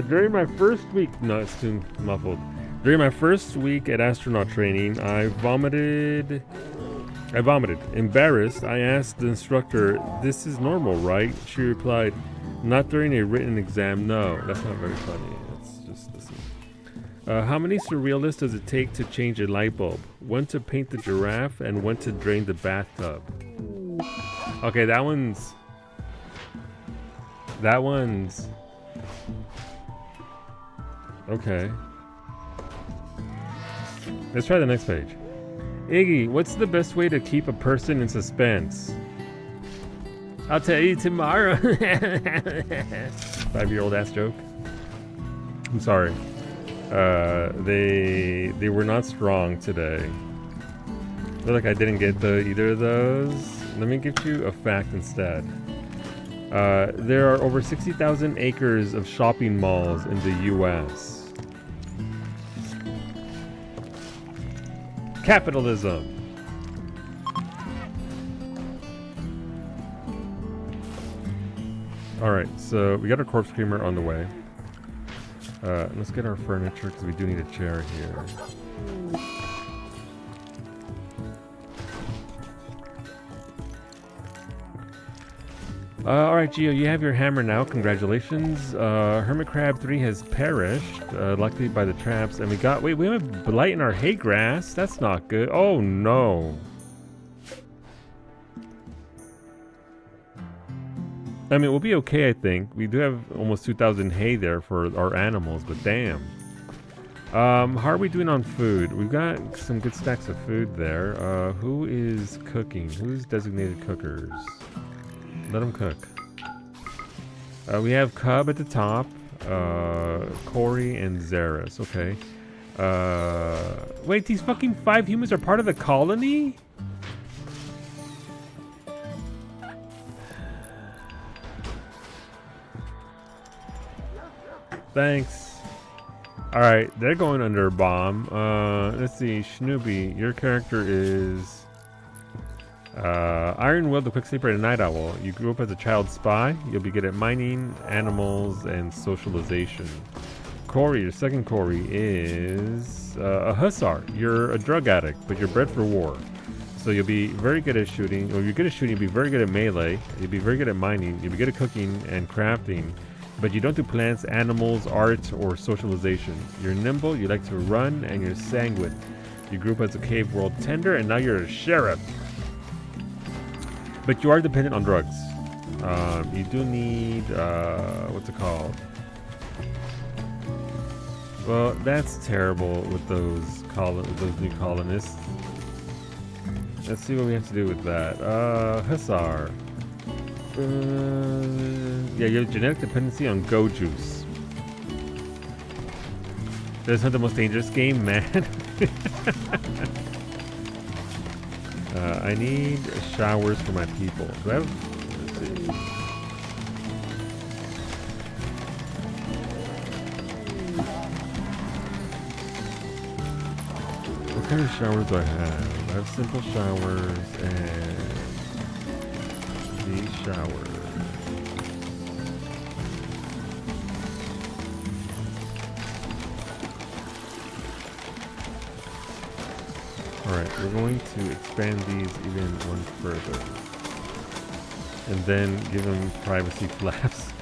During my first week... No, it's too muffled. During my first week at astronaut training, I vomited. Embarrassed, I asked the instructor, "This is normal, right?" She replied, "Not during a written exam, no." That's not very funny. Let's just listen. How many surrealists does it take to change a light bulb? One to paint the giraffe and one to drain the bathtub. Okay, that one's... Okay. Let's try the next page. Iggy, what's the best way to keep a person in suspense? I'll tell you tomorrow. 5-year-old ass joke. I'm sorry. They were not strong today. I feel like I didn't get either of those. Let me give you a fact instead. There are over 60,000 acres of shopping malls in the U.S. Capitalism. Alright, so we got our corpse creamer on the way. Let's get our furniture because we do need a chair here. Alright, Gio, you have your hammer now. Congratulations. Hermit Crab 3 has perished, luckily by the traps. And we have a blight in our hay grass. That's not good. Oh, no. I mean, we'll be okay, I think. We do have almost 2,000 hay there for our animals, but damn. How are we doing on food? We've got some good stacks of food there. Who is cooking? Who's designated cookers? Let them cook. We have Cub at the top, Corey and Zaris. Okay. Wait, these fucking 5 humans are part of the colony? Thanks. Alright, they're going under a bomb. Let's see, Snoopy, your character is... RimWorld, the quick sleeper and night owl. You grew up as a child spy. You'll be good at mining, animals, and socialization. Corey, your second Corey is a hussar. You're a drug addict, but you're bred for war. So you'll be very good at shooting. Or you're good at shooting, you'll be very good at melee. You'll be very good at mining. You'll be good at cooking and crafting. But you don't do plants, animals, art, or socialization. You're nimble, you like to run, and you're sanguine. You grew up as a cave world tender, and now you're a sheriff. But you are dependent on drugs. You do need, what's it called? Well, that's terrible with those new colonists. Let's see what we have to do with that. Hussar. Yeah, you have genetic dependency on go juice. That's not the most dangerous game, man. I need showers for my people. Do I have... Let's see. What kind of showers do I have? I have simple showers and these showers. Alright, we're going to expand these even one further. And then give them privacy flaps.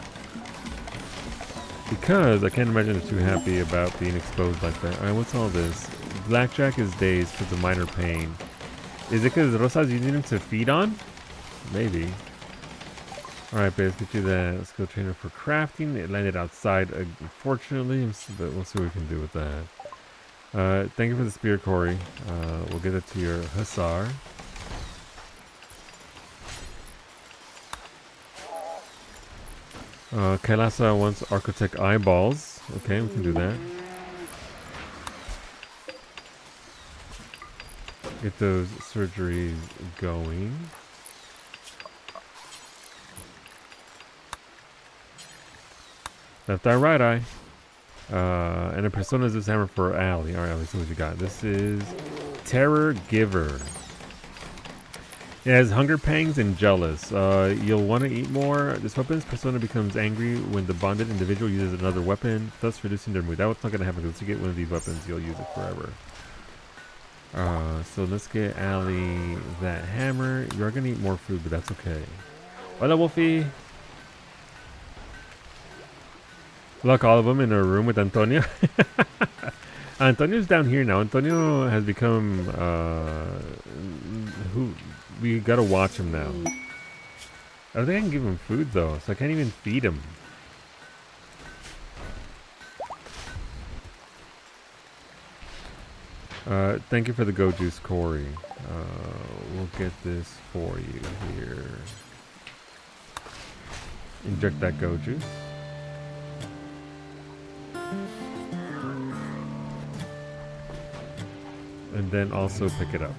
Because I can't imagine they're too happy about being exposed like that. Alright, what's all this? Blackjack is dazed because of minor pain. Is it because Rosa's using him to feed on? Maybe. Alright, babe, let's get you that skill trainer for crafting. It landed outside, unfortunately, but we'll see what we can do with that. Thank you for the spear, Corey. We'll give it to your hussar. Kailasa wants architect eyeballs. Okay, we can do that. Get those surgeries going. Left eye, right eye. And a persona is this hammer for Allie. Alright, let's see what you got. This is Terror Giver. It has hunger pangs and jealous. You'll want to eat more. This weapon's persona becomes angry when the bonded individual uses another weapon, thus reducing their mood. That's not going to happen because once you get one of these weapons, you'll use it forever. So let's get Allie that hammer. You're going to eat more food, but that's okay. Hola, Wolfie. Look, all of them in a room with Antonio. Antonio's down here now. Antonio has become who we gotta watch him now. I don't think I can give him food though, so I can't even feed him. Thank you for the go juice, Corey. We'll get this for you here. Inject that go juice. And then also pick it up.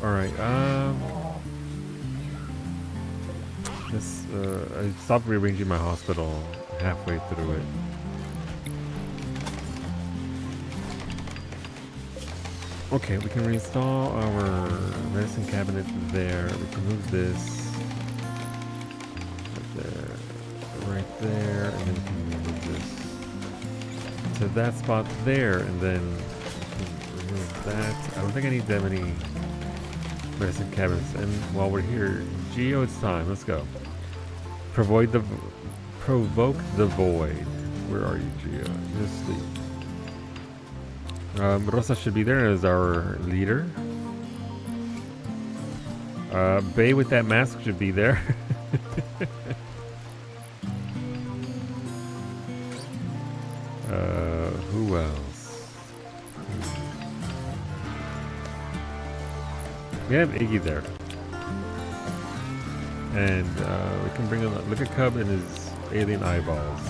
Alright, this, I stopped rearranging my hospital halfway through it. Okay, we can reinstall our medicine cabinet there. We can move this right there, and then we can move this to that spot there, and then we can remove that. I don't think I need that many medicine cabinets. And while we're here, Geo, it's time. Let's go. Provoke the void. Where are you, Geo? Just sleep. Rosa should be there as our leader. Bay with that mask should be there. Who else? We have Iggy there. And we can bring in, look at Cub and his alien eyeballs.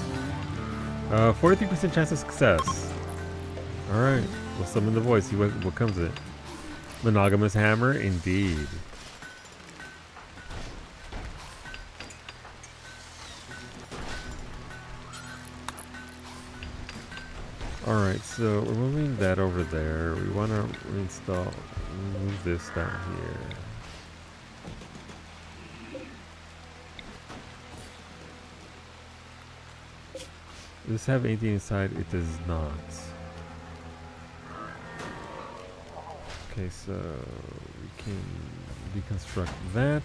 43% chance of success. Alright, we'll summon the voice, see what comes of it. Monogamous hammer, indeed. Alright, so we're moving that over there. We want to reinstall, move this down here. Does this have anything inside? It does not. Okay, so we can deconstruct that.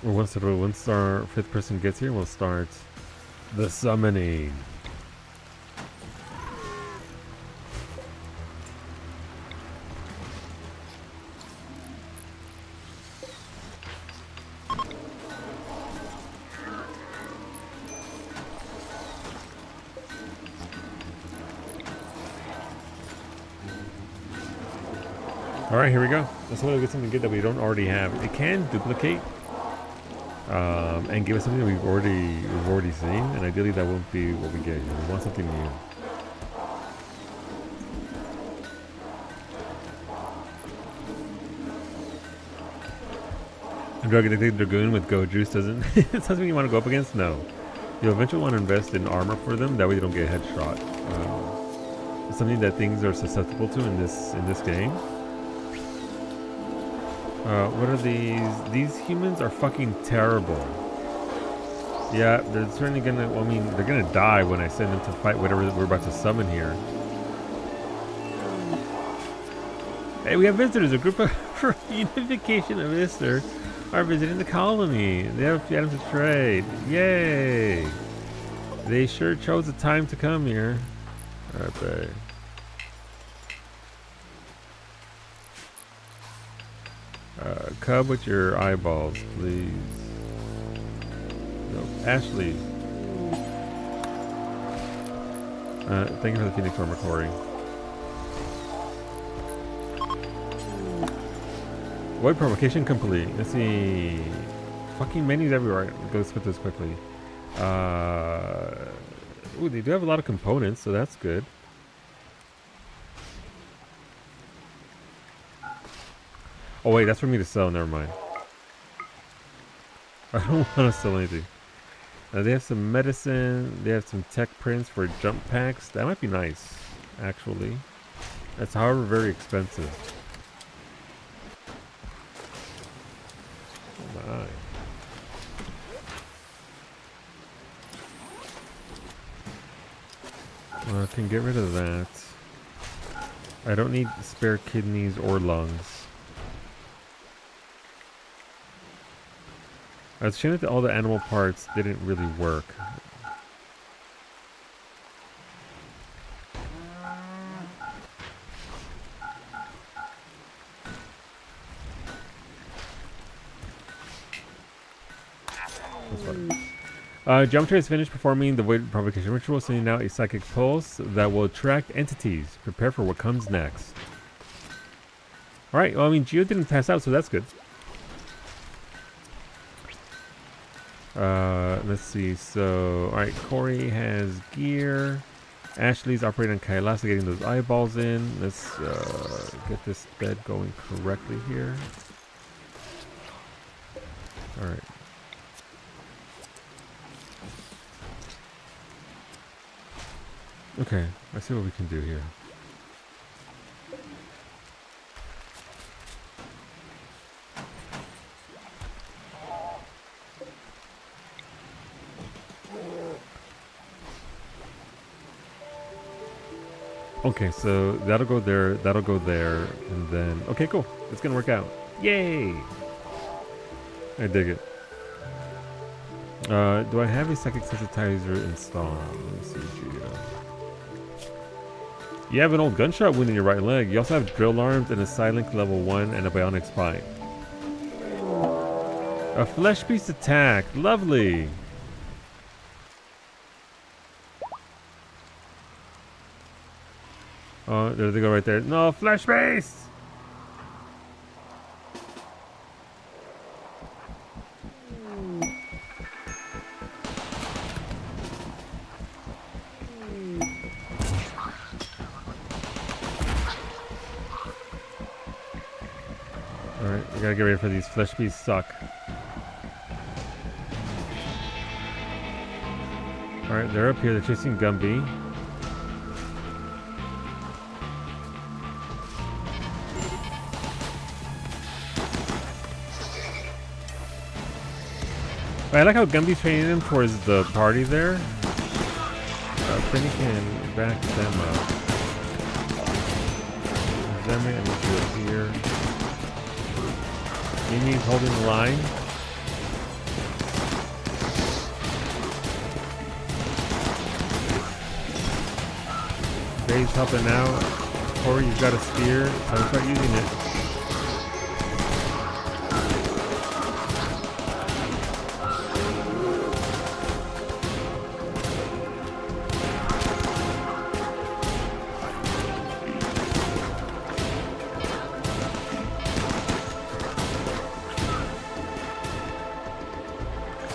Once our fifth person gets here, we'll start the summoning. Alright, here we go. Let's hope we get something good that we don't already have. It can duplicate and give us something that we've already seen, and ideally that won't be what we get. We want something new. A drug addicted dragoon with go juice doesn't it's something you want to go up against? No. You'll eventually want to invest in armor for them, that way they don't get headshot. It's something that things are susceptible to in this game. What are these? These humans are fucking terrible. Yeah, they're certainly gonna, well, I mean, they're gonna die when I send them to fight whatever we're about to summon here. Hey, we have visitors. A group of for unification of Isser are visiting the colony. They have a few items to trade. Yay! They sure chose the time to come here. Alright, babe. Cub with your eyeballs, please. No, Ashley. Thank you for the Phoenix armor, Corey. Void provocation complete. Let's see. Fucking menus everywhere. Let's put this quickly. Ooh, they do have a lot of components, so that's good. Oh wait, that's for me to sell. Never mind. I don't want to sell anything. They have some medicine. They have some tech prints for jump packs. That might be nice, actually. That's however very expensive. Nice. Well, I can get rid of that. I don't need spare kidneys or lungs. I was showing that all the animal parts didn't really work. That's fine. Geometry has finished performing the Void Provocation Ritual, sending out a psychic pulse that will attract entities. Prepare for what comes next. Alright, well, I mean, Geo didn't pass out, so that's good. Let's see. So, alright, Corey has gear. Ashley's operating on Kailasa, getting those eyeballs in. Let's get this bed going correctly here. Alright. Okay, let's see what we can do here. Okay, so that'll go there, and then... Okay, cool. It's gonna work out. Yay! I dig it. Do I have a psychic sensitizer installed? Let me see, Geo. You have an old gunshot wound in your right leg. You also have drill arms and a silent level 1 and a bionic spine. A flesh beast attack. Lovely. Oh, there they go right there. No, flesh beast! Alright, we gotta get ready for these flesh beasts suck. Alright, they're up here. They're chasing Gumby. I like how Gumby's training them towards the party there. Then you can back them up. Them and we'll do it here. Mimi's holding the line. Dave's helping out. Corey, you've got a spear. Time to start using it.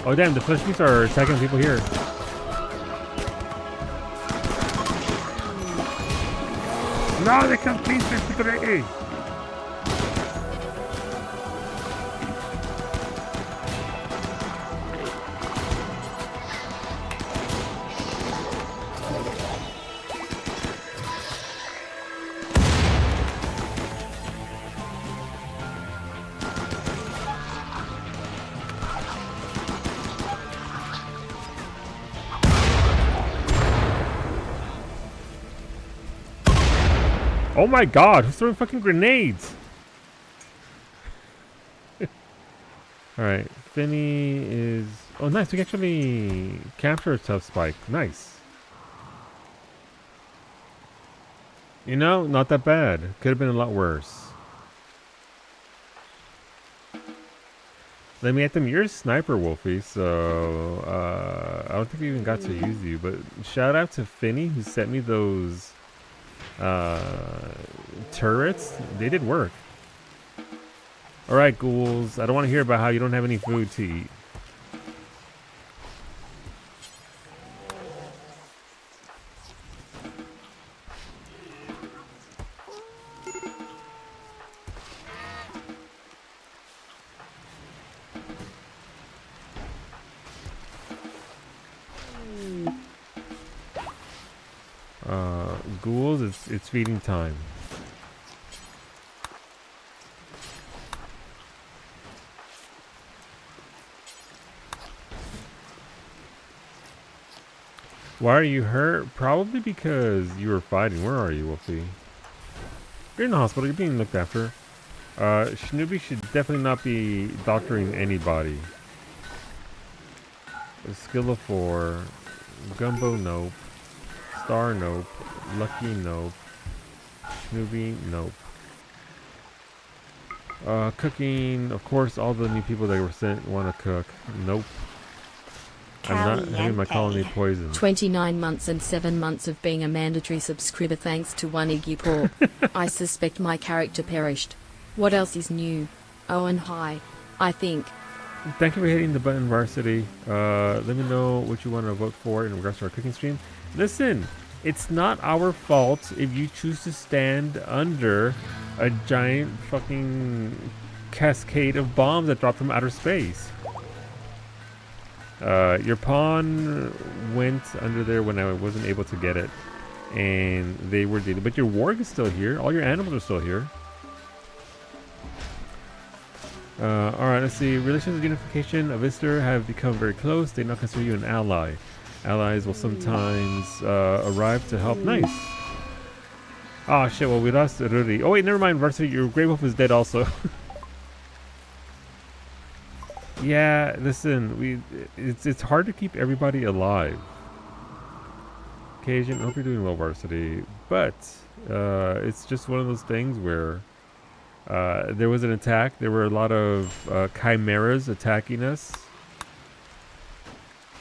Oh damn, the flesh beasts are attacking people here. No, they come please 53. Oh my god, who's throwing fucking grenades? Alright, Finny is... Oh nice, we can actually capture a tough spike. Nice. You know, not that bad. Could have been a lot worse. Let me at them. You're a sniper, Wolfie, so... I don't think we even got to use you, but shout out to Finny who sent me those... turrets. They did work. Alright, ghouls. I don't want to hear about how you don't have any food to eat. ghouls, it's feeding time. Why are you hurt? Probably because you were fighting. Where are you, Wolfie? You're in the hospital. You're being looked after. Snoopy should definitely not be doctoring anybody. A skill of 4. Gumbo, nope. Star, nope. Lucky, nope. Snoopy, nope. Cooking, of course, all the new people that were sent want to cook. Nope. I'm not having my colony poisoned.
29 months and 7 months of being a mandatory subscriber thanks to one Iggy Pop. I suspect my character perished. What else is new? Oh, and hi. I think.
Thank you for hitting the button, Varsity. Let me know what you want to vote for in regards to our cooking stream. Listen, it's not our fault if you choose to stand under a giant fucking cascade of bombs that drop from outer space. Your pawn went under there when I wasn't able to get it, and they were dealing. But your warg is still here. All your animals are still here. All right, let's see. Relations of unification of Ister have become very close. They now consider you an ally. Allies will sometimes arrive to help. Nice. Oh shit! Well, we lost Ruri. Oh wait, never mind. Varsity, your Grey Wolf is dead also. Yeah, listen, it's hard to keep everybody alive. Cajun, I hope you're doing well, Varsity. But it's just one of those things where there was an attack. There were a lot of chimeras attacking us.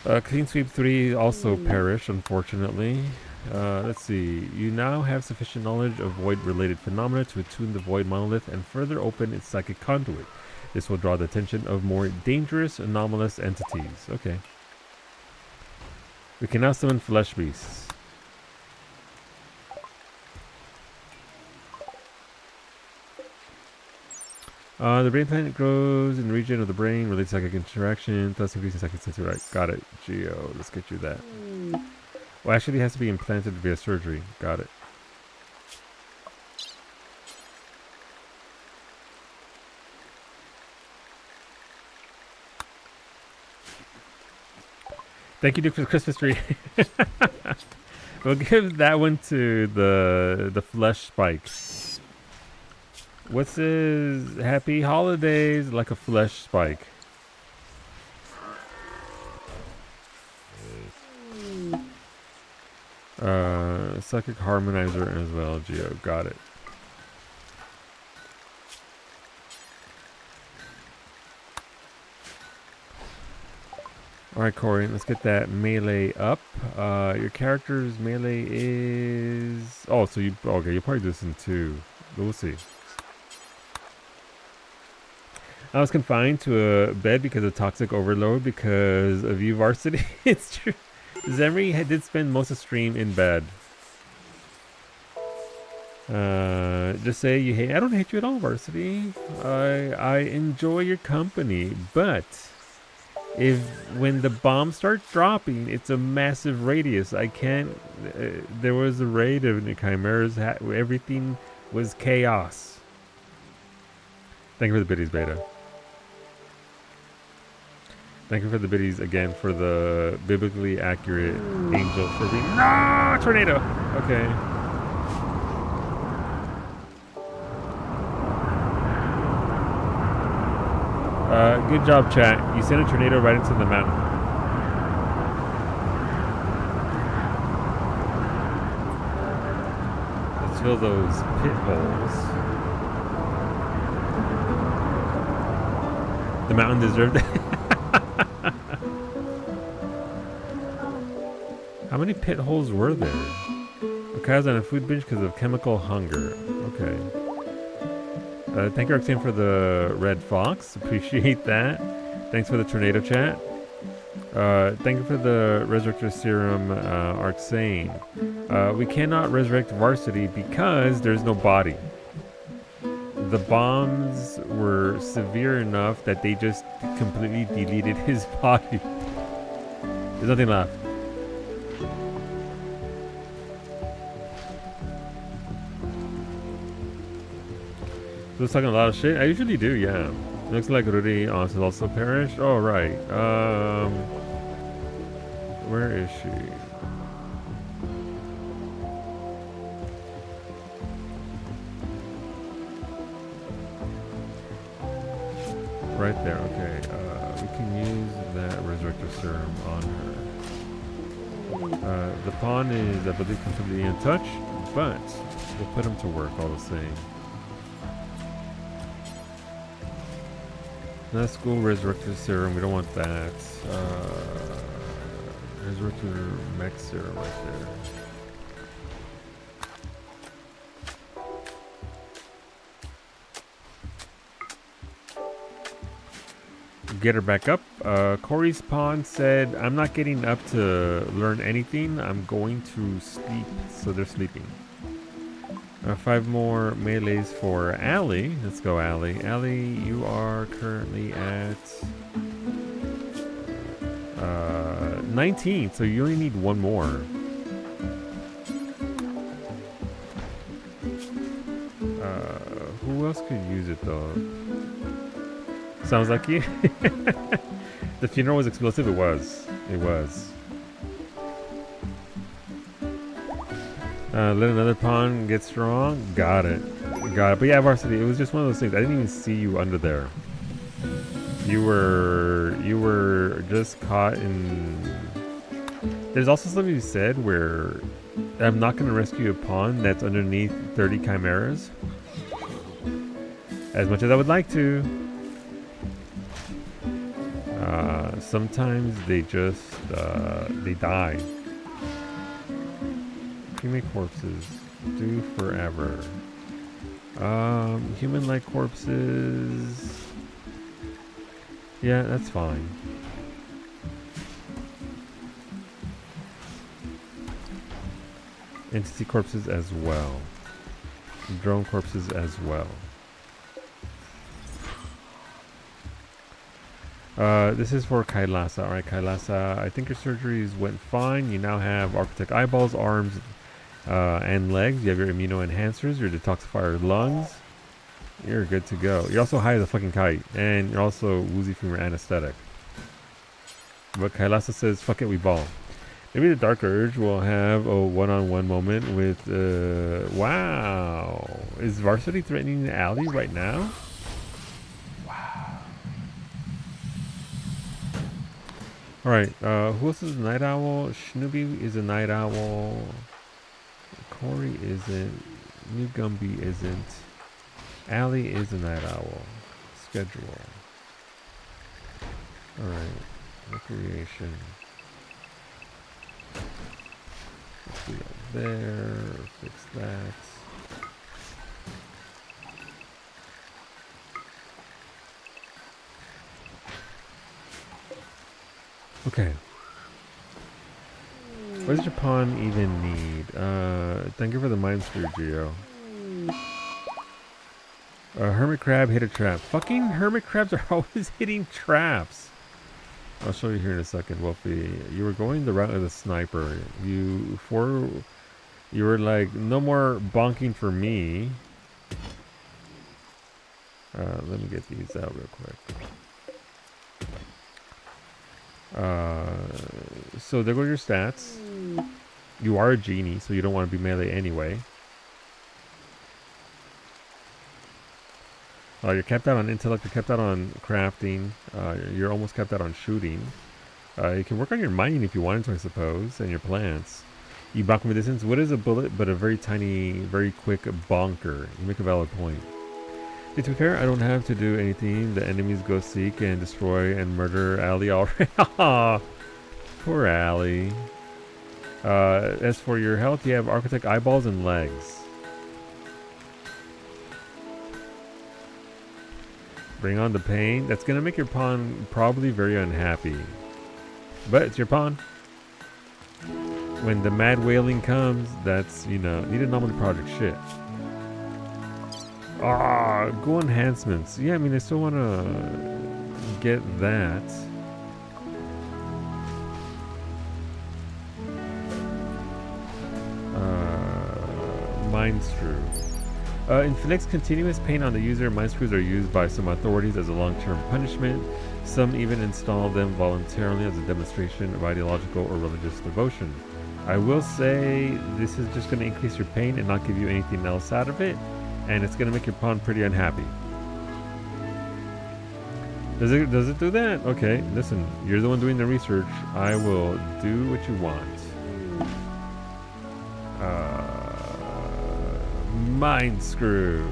Clean Sweep 3 also perished, unfortunately. Let's see. You now have sufficient knowledge of void-related phenomena to attune the void monolith and further open its psychic conduit. This will draw the attention of more dangerous, anomalous entities. Okay. We can now summon flesh beasts. The brain plant grows in the region of the brain, related psychic interaction, thus increasing psychic sensory. Right, got it. Geo, let's get you that. Well, actually, it has to be implanted via surgery. Got it. Thank you, Duke, for the Christmas tree. We'll give that one to the flesh spike. What's his happy holidays like a flesh spike? Psychic harmonizer as well, Geo. Got it. Alright, Corey, let's get that melee up. Your character's melee is... Oh, so you... Okay, you'll probably do this in 2. But we'll see. I was confined to a bed because of toxic overload because of you, Varsity. It's true. Zemri did spend most of the stream in bed. Just say you hate... I don't hate you at all, Varsity. I enjoy your company, but... when the bombs start dropping, it's a massive radius. I can't... there was a raid of the chimeras. Everything was chaos. Thank you for the biddies, Beta. Thank you for the biddies again for the biblically accurate angel for being... No! Tornado! Okay. Good job, chat. You sent a tornado right into the mountain. Let's fill those pit holes. The mountain deserved it. How many pit holes were there? Okay, I was on a food binge because of chemical hunger. Okay. Thank you, Roxanne, for the red fox. Appreciate that. Thanks for the tornado chat. Thank you for the resurrector serum, Arxane. We cannot resurrect Varsity because there's no body. The bombs were severe enough that they just completely deleted his body. There's nothing left. Just talking a lot of shit. I usually do, yeah. Looks like Rudy also perished. Oh right. Where is she? Right there. Okay. We can use that resurrector serum on her. The pawn is, I believe, completely untouched, but we'll put him to work all the same. Not school resurrector serum. We don't want that. Resurrector mech serum right there. Get her back up. Corey's pawn said, I'm not getting up to learn anything. I'm going to sleep. So they're sleeping. 5 more melees for Allie. Let's go, Allie. Allie, you are currently at 19. So you only need 1 more. Who else could use it though? Sounds like you. The funeral was explosive. It was. It was. Let another pawn get strong. Got it. Got it. But yeah, varsity. It was just one of those things. I didn't even see you under there. You were just caught in. There's also something you said where I'm not going to rescue a pawn that's underneath 30 chimeras. As much as I would like to. Sometimes they just they die. Human corpses do forever. Human-like corpses. Yeah, that's fine. Entity corpses as well. Drone corpses as well. This is for Kailasa. Alright, Kailasa, I think your surgeries went fine. You now have Architect eyeballs, arms, and legs. You have your immuno enhancers, your detoxifier lungs. You're good to go. You're also high as a fucking kite. And you're also woozy from your anesthetic. But Kailasa says, fuck it, we ball. Maybe the Dark Urge will have a one-on-one moment with, wow. Is Varsity threatening Allie right now? Alright, who else is a night owl? Snoopy is a night owl. Corey isn't. New Gumby isn't. Allie is a night owl. Schedule. Alright, recreation. Let's do that there. Fix that. Okay. What does your pawn even need? Thank you for the mind screw, Geo. Hermit crab hit a trap. Fucking hermit crabs are always hitting traps. I'll show you here in a second, Wolfie. You were going the route of the sniper. You were like, no more bonking for me. Let me get these out real quick. So there go your stats. You are a genie, so you don't want to be melee anyway. You're capped out on intellect, you're capped out on crafting, you're almost capped out on shooting. You can work on your mining if you wanted to, I suppose, and your plants. You bonk from a distance. What is a bullet but a very tiny, very quick bonker? You make a valid point. To be fair, I don't have to do anything. The enemies go seek and destroy and murder Allie already. Poor Allie. As for your health, you have Architect eyeballs and legs. Bring on the pain. That's going to make your pawn probably very unhappy. But it's your pawn. When the mad wailing comes, that's, you know, need Anomaly project shit. Go enhancements. Yeah, I mean, I still want to get that. Mind Strew. Inflicts continuous pain on the user. Mind screws are used by some authorities as a long-term punishment. Some even install them voluntarily as a demonstration of ideological or religious devotion. I will say this is just going to increase your pain and not give you anything else out of it, and it's going to make your pawn pretty unhappy. Does it do that? Okay, listen, you're the one doing the research. I will do what you want. Mind screw.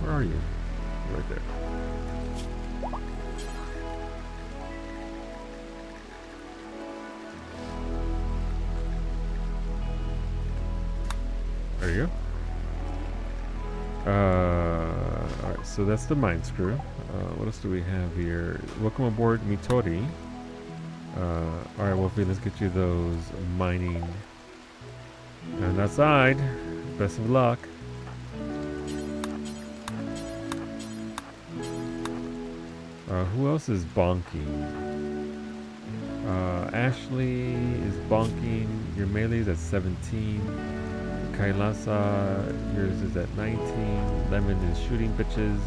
Where are you? You're right there. There you go. Alright, so that's the mind screw. What else do we have here? Welcome aboard, Mitori. Alright, Wolfie, let's get you those mining. And outside. Best of luck. Who else is bonking? Ashley is bonking. Your melee is at 17. Kailasa, yours is at 19. Lemon is shooting bitches.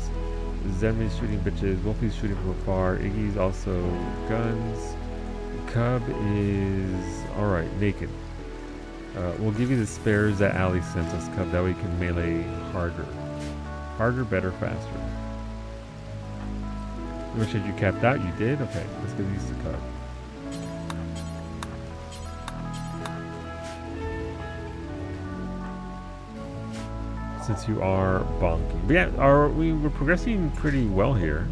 Zem is shooting bitches. Wolfie's shooting from afar. Iggy's also guns. Cub is alright, naked. We'll give you the spares that Ali sent us, Cub. That way you can melee harder. Harder, better, faster. You said you capped out? You did? Okay, let's give these to Cub. Since you are bonking. But yeah, we're progressing pretty well here.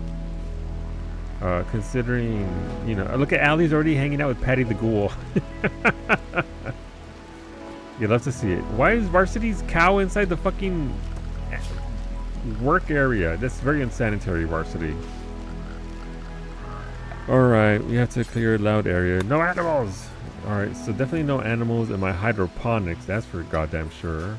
Considering, you know, look at Ali's already hanging out with Patty the Ghoul. You'd love to see it. Why is Varsity's cow inside the fucking work area? That's very unsanitary, Varsity. Alright, we have to clear a loud area. No animals! Alright, so definitely no animals in my hydroponics. That's for goddamn sure.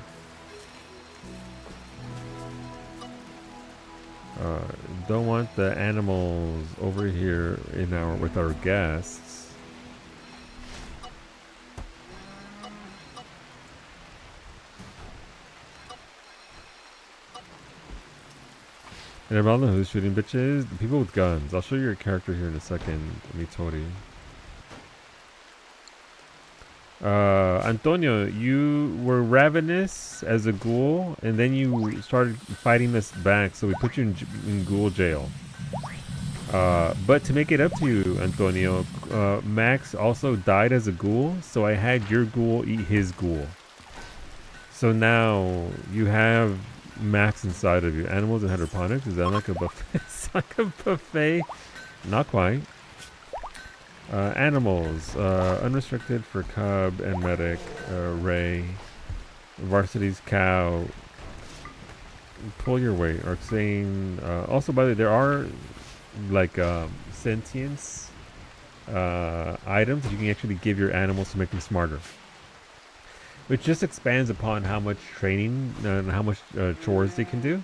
Don't want the animals over here in with our guests. And everyone knows who's shooting bitches? The people with guns. I'll show you your character here in a second, Mitori. Antonio, you were ravenous as a ghoul, and then you started fighting us back, so we put you in ghoul jail. But to make it up to you, Antonio, Max also died as a ghoul, so I had your ghoul eat his ghoul. So now you have Max inside of you. Animals and hydroponics, is that like a buffet? It's like a buffet. Not quite. Animals, unrestricted for Cub and Medic, Ray, Varsity's cow. Pull your weight. Arxane. Also, by the way, there are like sentience items that you can actually give your animals to make them smarter. Which just expands upon how much training and how much chores they can do.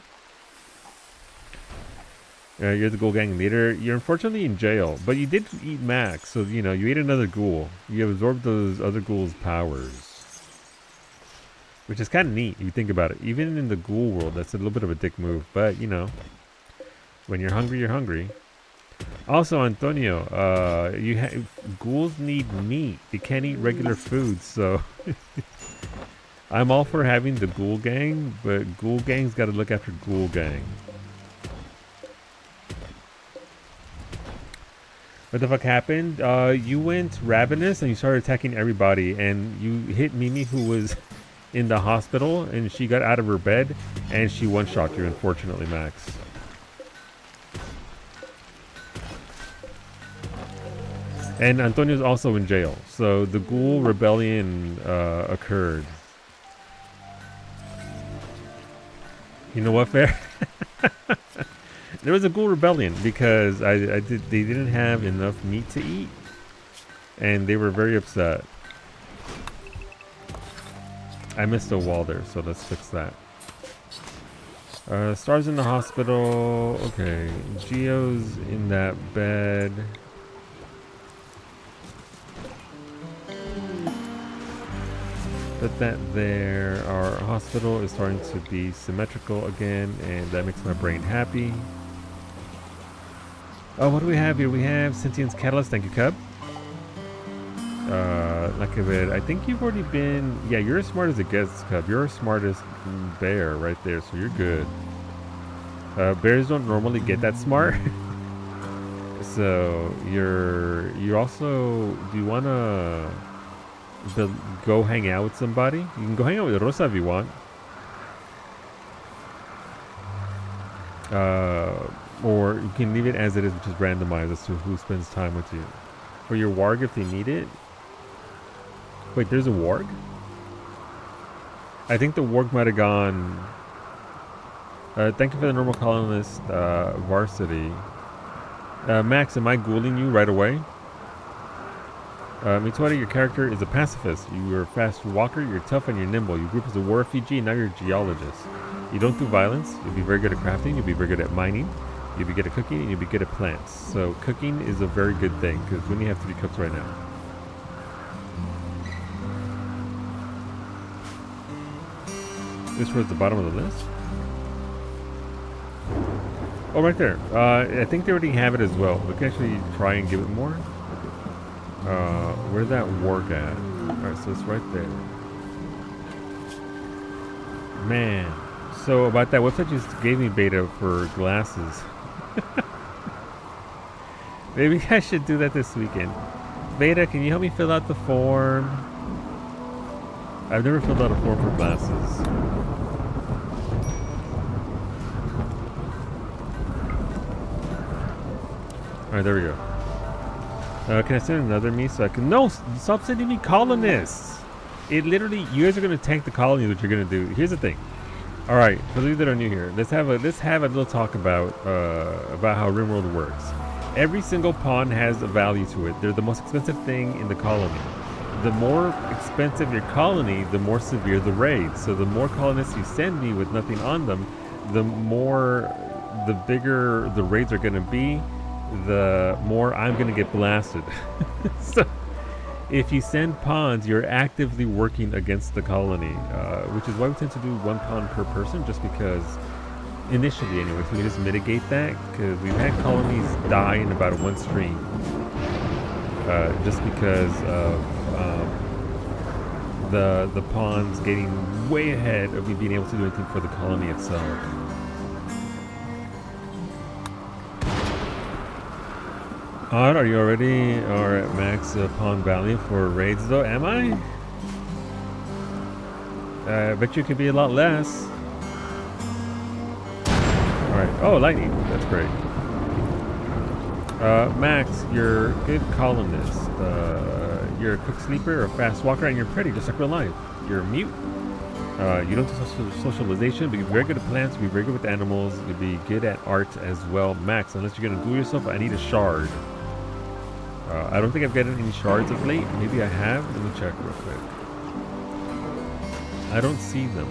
You're the ghoul gang leader. You're unfortunately in jail, but you did eat Max, so you know you ate another ghoul. You absorbed those other ghouls' powers, which is kind of neat if you think about it. Even in the ghoul world, that's a little bit of a dick move, but you know, when you're hungry, you're hungry. Also, Antonio, ghouls need meat. They can't eat regular food, so I'm all for having the ghoul gang, but ghoul gang's got to look after ghoul gang. What the fuck happened? You went ravenous and you started attacking everybody, and you hit Mimi, who was in the hospital, and she got out of her bed and she one-shot you, unfortunately, Max. And Antonio's also in jail, so the ghoul rebellion occurred. You know what, Fair? There was a ghoul rebellion because they didn't have enough meat to eat, and they were very upset. I missed a wall there, so let's fix that. Star's in the hospital. Okay, Gio's in that bed. Put that there. Our hospital is starting to be symmetrical again, and that makes my brain happy. Oh, what do we have here? We have Sentience Catalyst. Thank you, Cub. Like I think you've already been... Yeah, you're as smart as it gets, Cub. You're as smart as bear right there, so you're good. Bears don't normally get that smart. So you also... Do you want to go hang out with somebody? You can go hang out with Rosa if you want. Or you can leave it as it is, which is randomized as to who spends time with you. For your warg if they need it. Wait, there's a warg? I think the warg might have gone... thank you for the normal colonist varsity. Max, am I ghouling you right away? Mitsuari, your character is a pacifist. You're a fast walker, you're tough, and you're nimble. You grew up as a war refugee, and now you're a geologist. You don't do violence. You'll be very good at crafting. You'll be very good at mining. You'll be good at cooking, and you'll be good at plants. So cooking is a very good thing, because we only have 3 cooks right now. This was the bottom of the list. Oh, right there. I think they already have it as well. We can actually try and give it more. Where's that warg at? Alright, so it's right there. Man. So about that website just gave me beta for glasses. Maybe I should do that this weekend. Beta, can you help me fill out the form? I've never filled out a form for glasses. Alright, there we go. Can I send another me so I can... No! Stop sending me colonists! It literally... You guys are going to tank the colony that you're going to do. Here's the thing. Alright, for those that are new here, let's have a little talk about how RimWorld works. Every single pawn has a value to it. They're the most expensive thing in the colony. The more expensive your colony, the more severe the raid. So the more colonists you send me with nothing on them, the bigger the raids are going to be, the more I'm going to get blasted. So if you send pawns, you're actively working against the colony, which is why we tend to do 1 pawn per person, just because initially anyway, so we just mitigate that, because we've had colonies die in about 1 stream, just because of the pawns getting way ahead of me being able to do anything for the colony itself. Odd, are you already at max pawn value for raids though? Am I? I bet you could be a lot less. Alright. Oh, lightning. That's great. Max, you're a good colonist. You're a quick sleeper, a fast walker, and you're pretty, just like real life. You're mute. You don't do socialization, but you're very good at plants, you'll be very good with animals, you'll be good at art as well. Max, unless you're going to do yourself, I need a shard. I don't think I've gotten any shards of late. Maybe I have. Let me check real quick. I don't see them.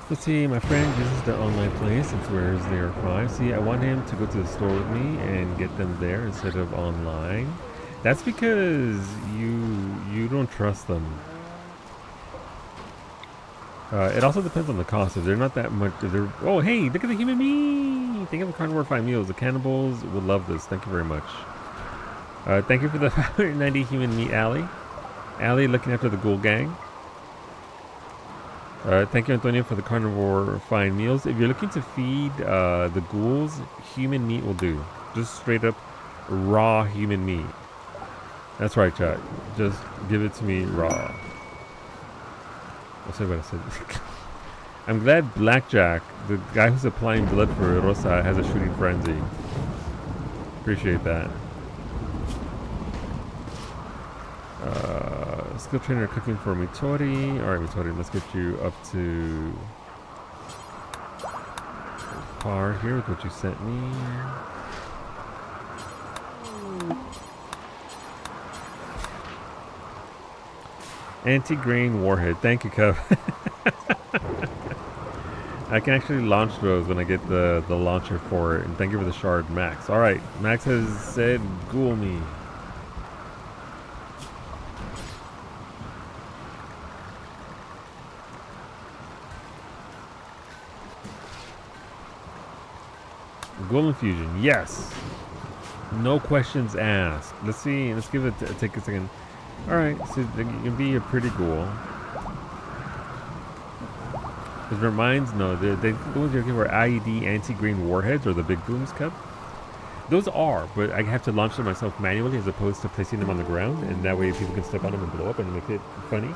Let's see, my friend uses the online place. It's where they are 5. See, I want him to go to the store with me and get them there instead of online. That's because you don't trust them. It also depends on the cost. If they're not that much, oh hey, look at the human meat! Think of the carnivore 5 meals. The cannibals will love this. Thank you very much. Thank you for the 590 human meat, Allie. Allie looking after the ghoul gang. Thank you, Antonio, for the carnivore fine meals. If you're looking to feed the ghouls, human meat will do. Just straight up raw human meat. That's right, chat. Just give it to me raw. I'll say what I said. I'm glad Blackjack, the guy who's applying blood for Rosa, has a shooting frenzy. Appreciate that. Skill trainer cooking for Mitori. Alright, Mitori, let's get you up to par here with what you sent me. Anti-grain warhead. Thank you, Cub. I can actually launch those when I get the launcher for it. And thank you for the shard, Max. Alright, Max has said ghoul me. Ghoul infusion, yes. No questions asked. Let's see. Let's give it. Take a second. All right. So you can be a pretty ghoul. It reminds the ones you're looking for IED anti-green warheads or the big booms cup. Those are, but I have to launch them myself manually as opposed to placing them on the ground, and that way people can step on them and blow up and make it funny.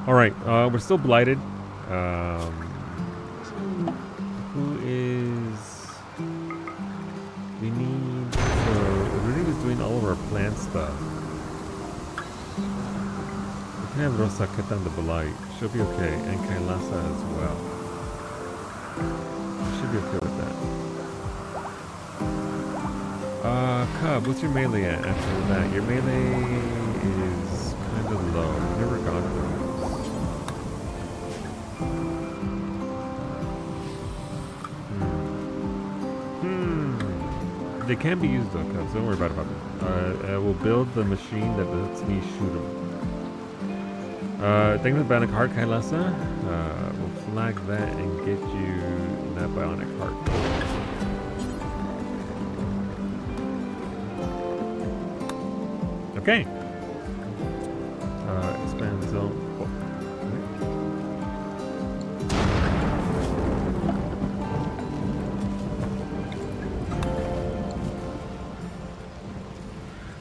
All right, we're still blighted. Who is? We need. So Rudy was doing all of our plant stuff. We can have Rosa cut down the blight. She'll be okay, and Kailasa as well. Should be okay with that. Cub, what's your melee at after that? Your melee is kind of low. I've never gone through it. They can be used though, Cubs. Don't worry about it. I will build the machine that lets me shoot them. Thank you for the bionic heart, Kailasa. We'll flag that and get you that bionic heart. Okay. Expand zone.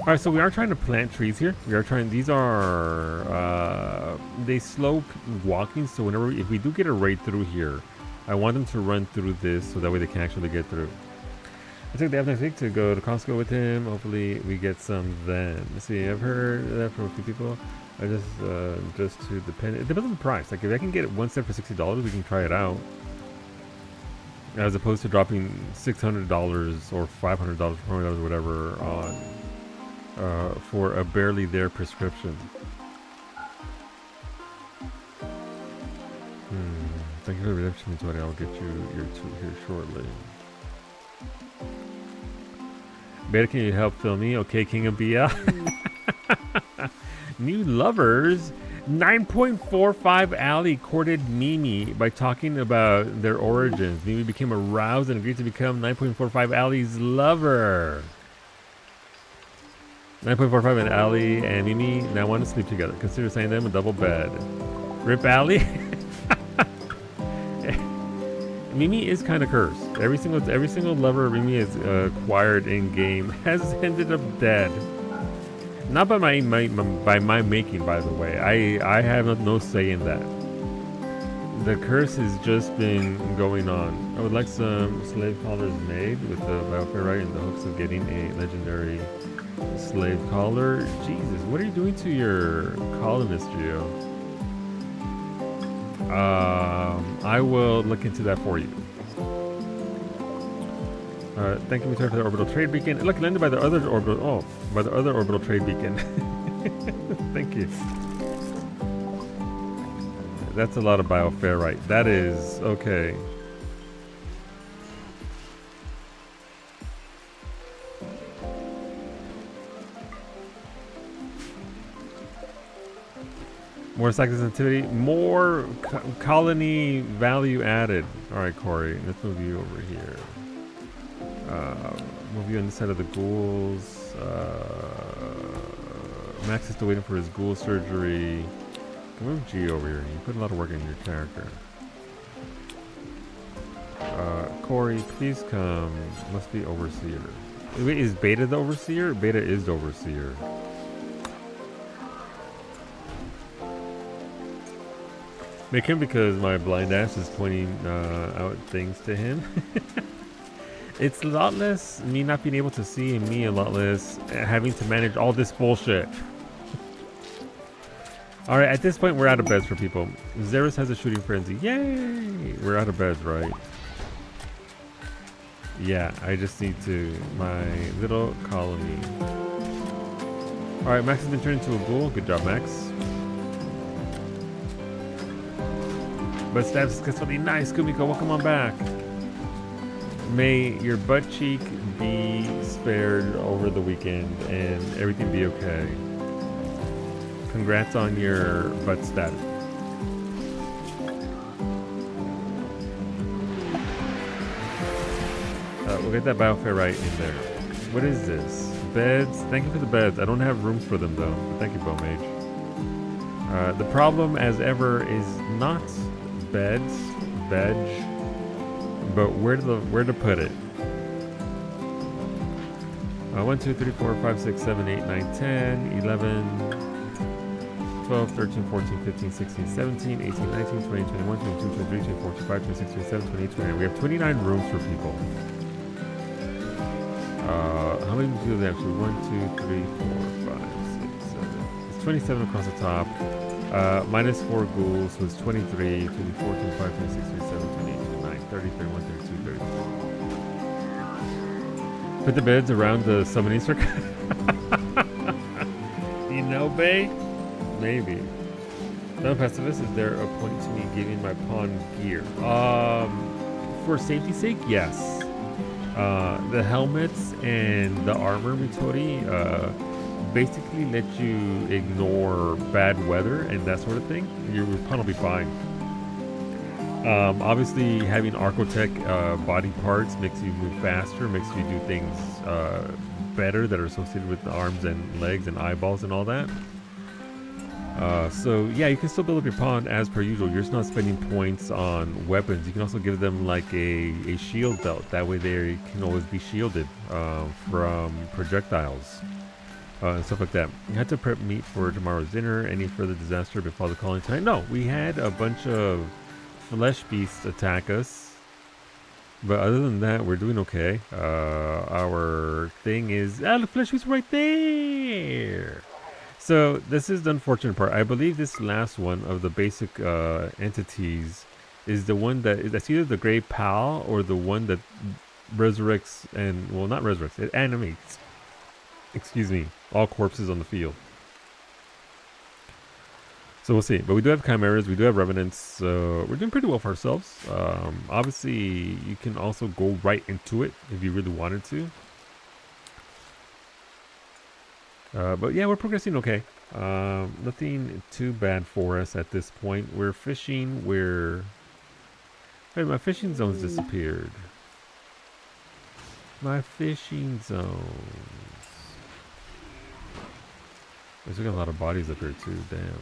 All right, so we are trying to plant trees here. We are trying. These are they slow walking. So whenever if we do get a raid through here, I want them to run through this so that way they can actually get through. I took the next week to go to Costco with him. Hopefully we get some then. Let's see, I've heard that from a few people. I just to depend. It depends on the price. Like if I can get one set for $60, we can try it out. As opposed to dropping $600 or $500, $400, whatever on. For a barely there prescription. Thank you for the redemption, buddy. I'll get you your two here shortly. Beta, can you help fill me? Okay, King of Bia. New lovers. 9.45 Ali courted Mimi by talking about their origins. Mimi became aroused and agreed to become 9.45 Ali's lover. 9.45 and Ali and Mimi now want to sleep together. Consider assigning them a double bed. Rip Ali. Mimi is kind of cursed. Every single lover Mimi has acquired in game has ended up dead. Not by my making, by the way. I have no say in that. The curse has just been going on. I would like some slave collars made with the bioferrite in the hopes of getting a legendary slave collar. Jesus, what are you doing to your colonist, Geo? I will look into that for you. Thank you for the orbital trade beacon. Look, landed by the other orbital. Oh, by the other orbital trade beacon. Thank you. That's a lot of bioferrite. That is okay. More cycle sensitivity, more colony value added. All right, Corey, let's move you over here. Move you on the side of the ghouls. Max is still waiting for his ghoul surgery. Can move G over here. You put a lot of work in your character. Corey, please come. Must be overseer. Wait, is Beta the overseer? Beta is the overseer. Make him because my blind ass is pointing out things to him. It's a lot less me not being able to see and me a lot less having to manage all this bullshit. Alright, at this point we're out of beds for people. Xeris has a shooting frenzy. Yay! We're out of beds, right? Yeah, I just need to my little colony. All right, Max has been turned into a ghoul. Good job, Max. But stabs successfully. Nice, Kumiko. Welcome on back. May your butt cheek be spared over the weekend and everything be okay. Congrats on your butt stab. We'll get that bioferrite in there. What is this? Beds. Thank you for the beds. I don't have rooms for them though. But thank you, Bowmage. The problem, as ever, is not beds, veg, but where to put it. 1, 2, 3, 4, 5, 6, 7, 8, 9, 10, 11, 12, 13, 14, 15, 16, 17, 18, 19, 20, 21, 22, 23, 24, 25, 26, 27, 28, 29. We have 29 rooms for people. How many do they have? 1, 2, 3, 4, 5, 6, 7. It's 27 across the top. Minus 4 ghouls, so it's 23, 24, 25, 26, 27, 28, 29, 30, 31, 32, 33. Put the beds around the summoning circle. You know, Bay? Maybe. No, Pacifist is there a point to me giving my pawn gear? For safety's sake, yes. The helmets and the armor, Mitori, basically let you ignore bad weather and that sort of thing. Your pawn will be fine. Obviously, having Archotech body parts makes you move faster, makes you do things better that are associated with the arms and legs and eyeballs and all that. So yeah, you can still build up your pawn as per usual. You're just not spending points on weapons. You can also give them like a shield belt. That way they can always be shielded from projectiles and stuff like that. You had to prep meat for tomorrow's dinner. Any further disaster before the calling tonight? No, we had a bunch of flesh beasts attack us. But other than that, we're doing okay. Our thing is... Ah, the flesh beast right there! So this is the unfortunate part. I believe this last one of the basic entities is the one that's either the Grey Pal or the one that resurrects and, well, not resurrects, it animates, excuse me, all corpses on the field. So we'll see. But we do have chimeras, we do have revenants, so we're doing pretty well for ourselves. Obviously, you can also go right into it if you really wanted to. But yeah, we're progressing okay. Nothing too bad for us at this point. We're fishing. Wait, my fishing zone's disappeared. My fishing zones. There's got a lot of bodies up here too. Damn.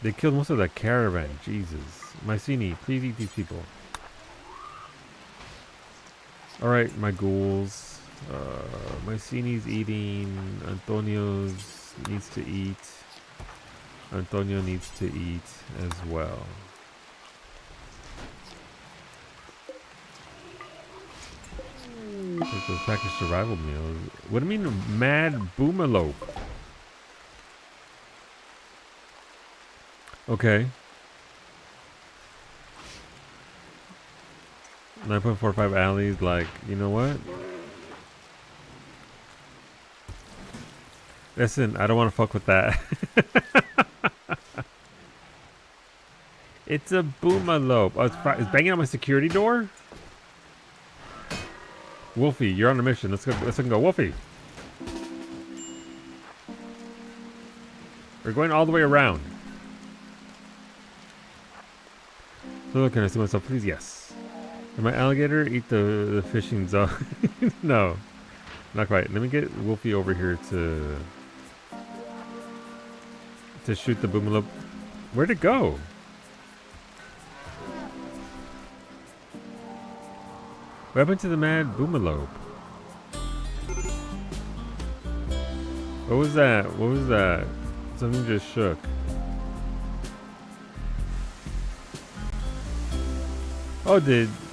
They killed most of that caravan. Jesus. Mycene, please eat these people. Alright, my ghouls. Mycene's eating. Antonio's needs to eat. Antonio needs to eat as well. Like those packaged survival meals. What do you mean, mad boomalope? Okay. 9.45 alleys, like, you know what? Listen, I don't want to fuck with that. It's a boomalope. Oh, it's banging on my security door? Wolfie, you're on a mission. Let's go. Let's go, Wolfie. We're going all the way around. So can I see myself, please? Yes. Did my alligator eat the fishing zone? No, not quite. Let me get Wolfie over here to shoot the boomalope. Where'd it go? What happened to the mad boomalope? What was that? What was that? Something just shook. Oh,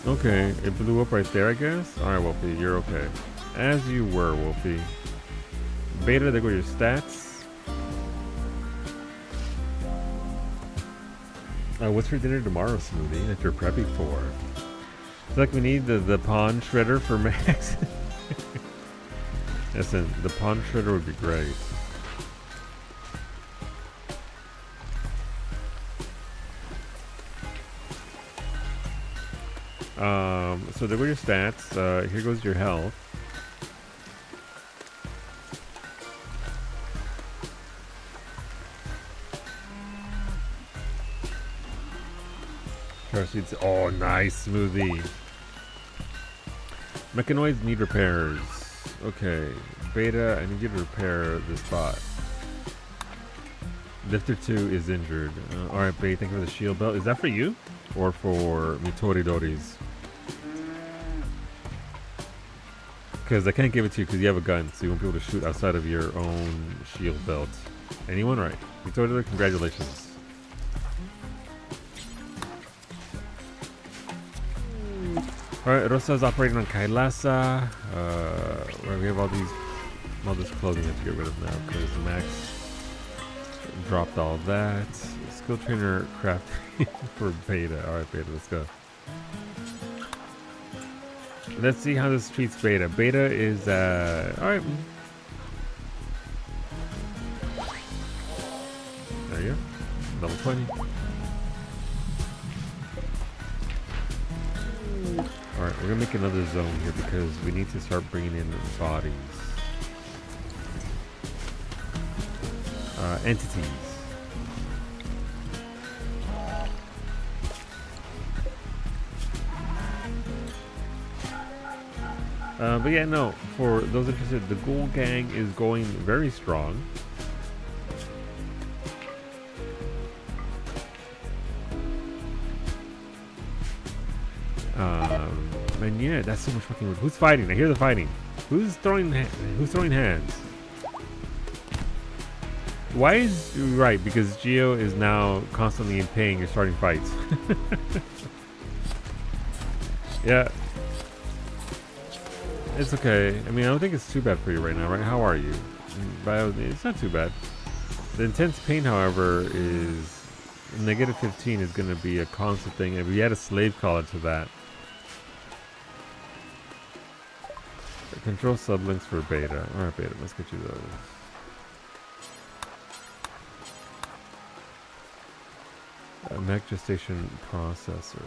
okay, it blew up right there, I guess? Alright, Wolfie, you're okay. As you were, Wolfie. Beta, there go your stats. What's for dinner tomorrow, Smoothie, that you're prepping for? It's like we need the pawn shredder for Max. Listen, the pawn shredder would be great. So there were your stats. Here goes your health. Seeds. Oh, nice smoothie. Mechanoids need repairs. Okay, Beta, I need you to repair this spot. Lifter 2 is injured. Alright, Beta, thank you for the shield belt. Is that for you? Or for Mitoridoris? Because I can't give it to you because you have a gun, so you won't be able to shoot outside of your own shield belt. Anyone? Right. Mitoridori, congratulations. Alright, Rosa's operating on Kailasa. Where we have all this clothing we have to get rid of now because Max dropped all that. Skill trainer crafting for Beta. Alright, Beta, let's go. Let's see how this treats Beta. Beta is alright. There you go. Level 20. Alright, we're gonna make another zone here because we need to start bringing in bodies. Entities. But yeah, no, for those interested, the Ghoul Gang is going very strong. And yeah, that's so much fucking wood. Who's fighting? I hear the fighting. Who's throwing hands? Why is right? Because Geo is now constantly in pain. You're starting fights. Yeah, it's okay. I mean, I don't think it's too bad for you right now, right? How are you? It's not too bad. The intense pain, however, is negative 15 is going to be a constant thing. If we add a slave collar to that. Control sublinks for Beta. Alright, Beta, let's get you those. Mech gestation processor.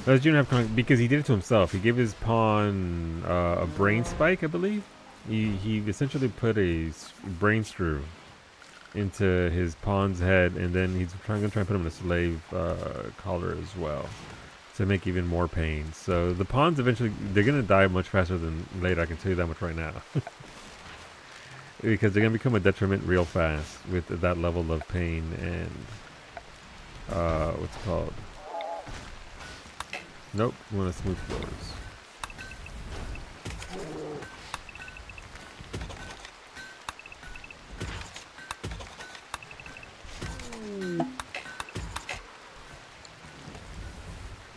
Does June have because he did it to himself. He gave his pawn a brain spike, I believe. He essentially put a brain screw into his pawn's head, and then he's gonna try and put him in a slave collar as well to make even more pain. So the pawns eventually they're gonna die much faster than later. I can tell you that much right now, because they're gonna become a detriment real fast with that level of pain and what's it called? Nope, we want to smooth floors.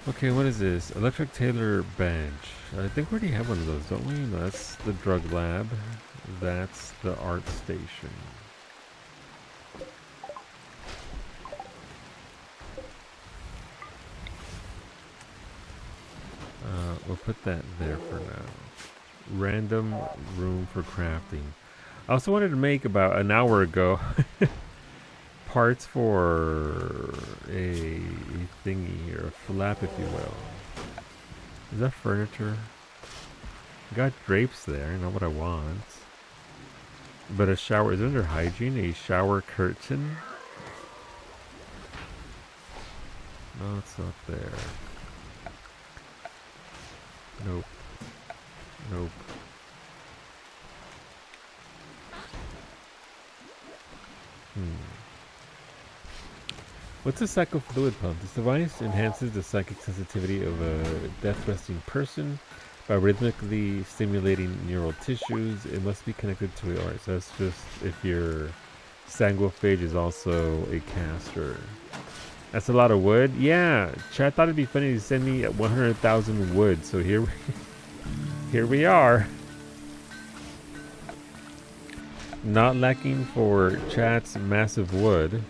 Okay, what is this? Electric Tailor Bench. I think we already have one of those, don't we? No, that's the drug lab. That's the art station. We'll put that there for now. Random room for crafting. I also wanted to make about an hour ago parts for a thingy here, a flap if you will. Is that furniture? Got drapes there, not what I want. But a shower, is it under hygiene? A shower curtain? No, it's not there. Nope. Nope. What's a psychofluid pump? This device enhances the psychic sensitivity of a death-resting person by rhythmically stimulating neural tissues. It must be connected to it. Alright, so that's just if your sanguiphage is also a caster. That's a lot of wood. Yeah, chat thought it'd be funny to send me 100,000 wood. So here we are. Not lacking for chat's massive wood.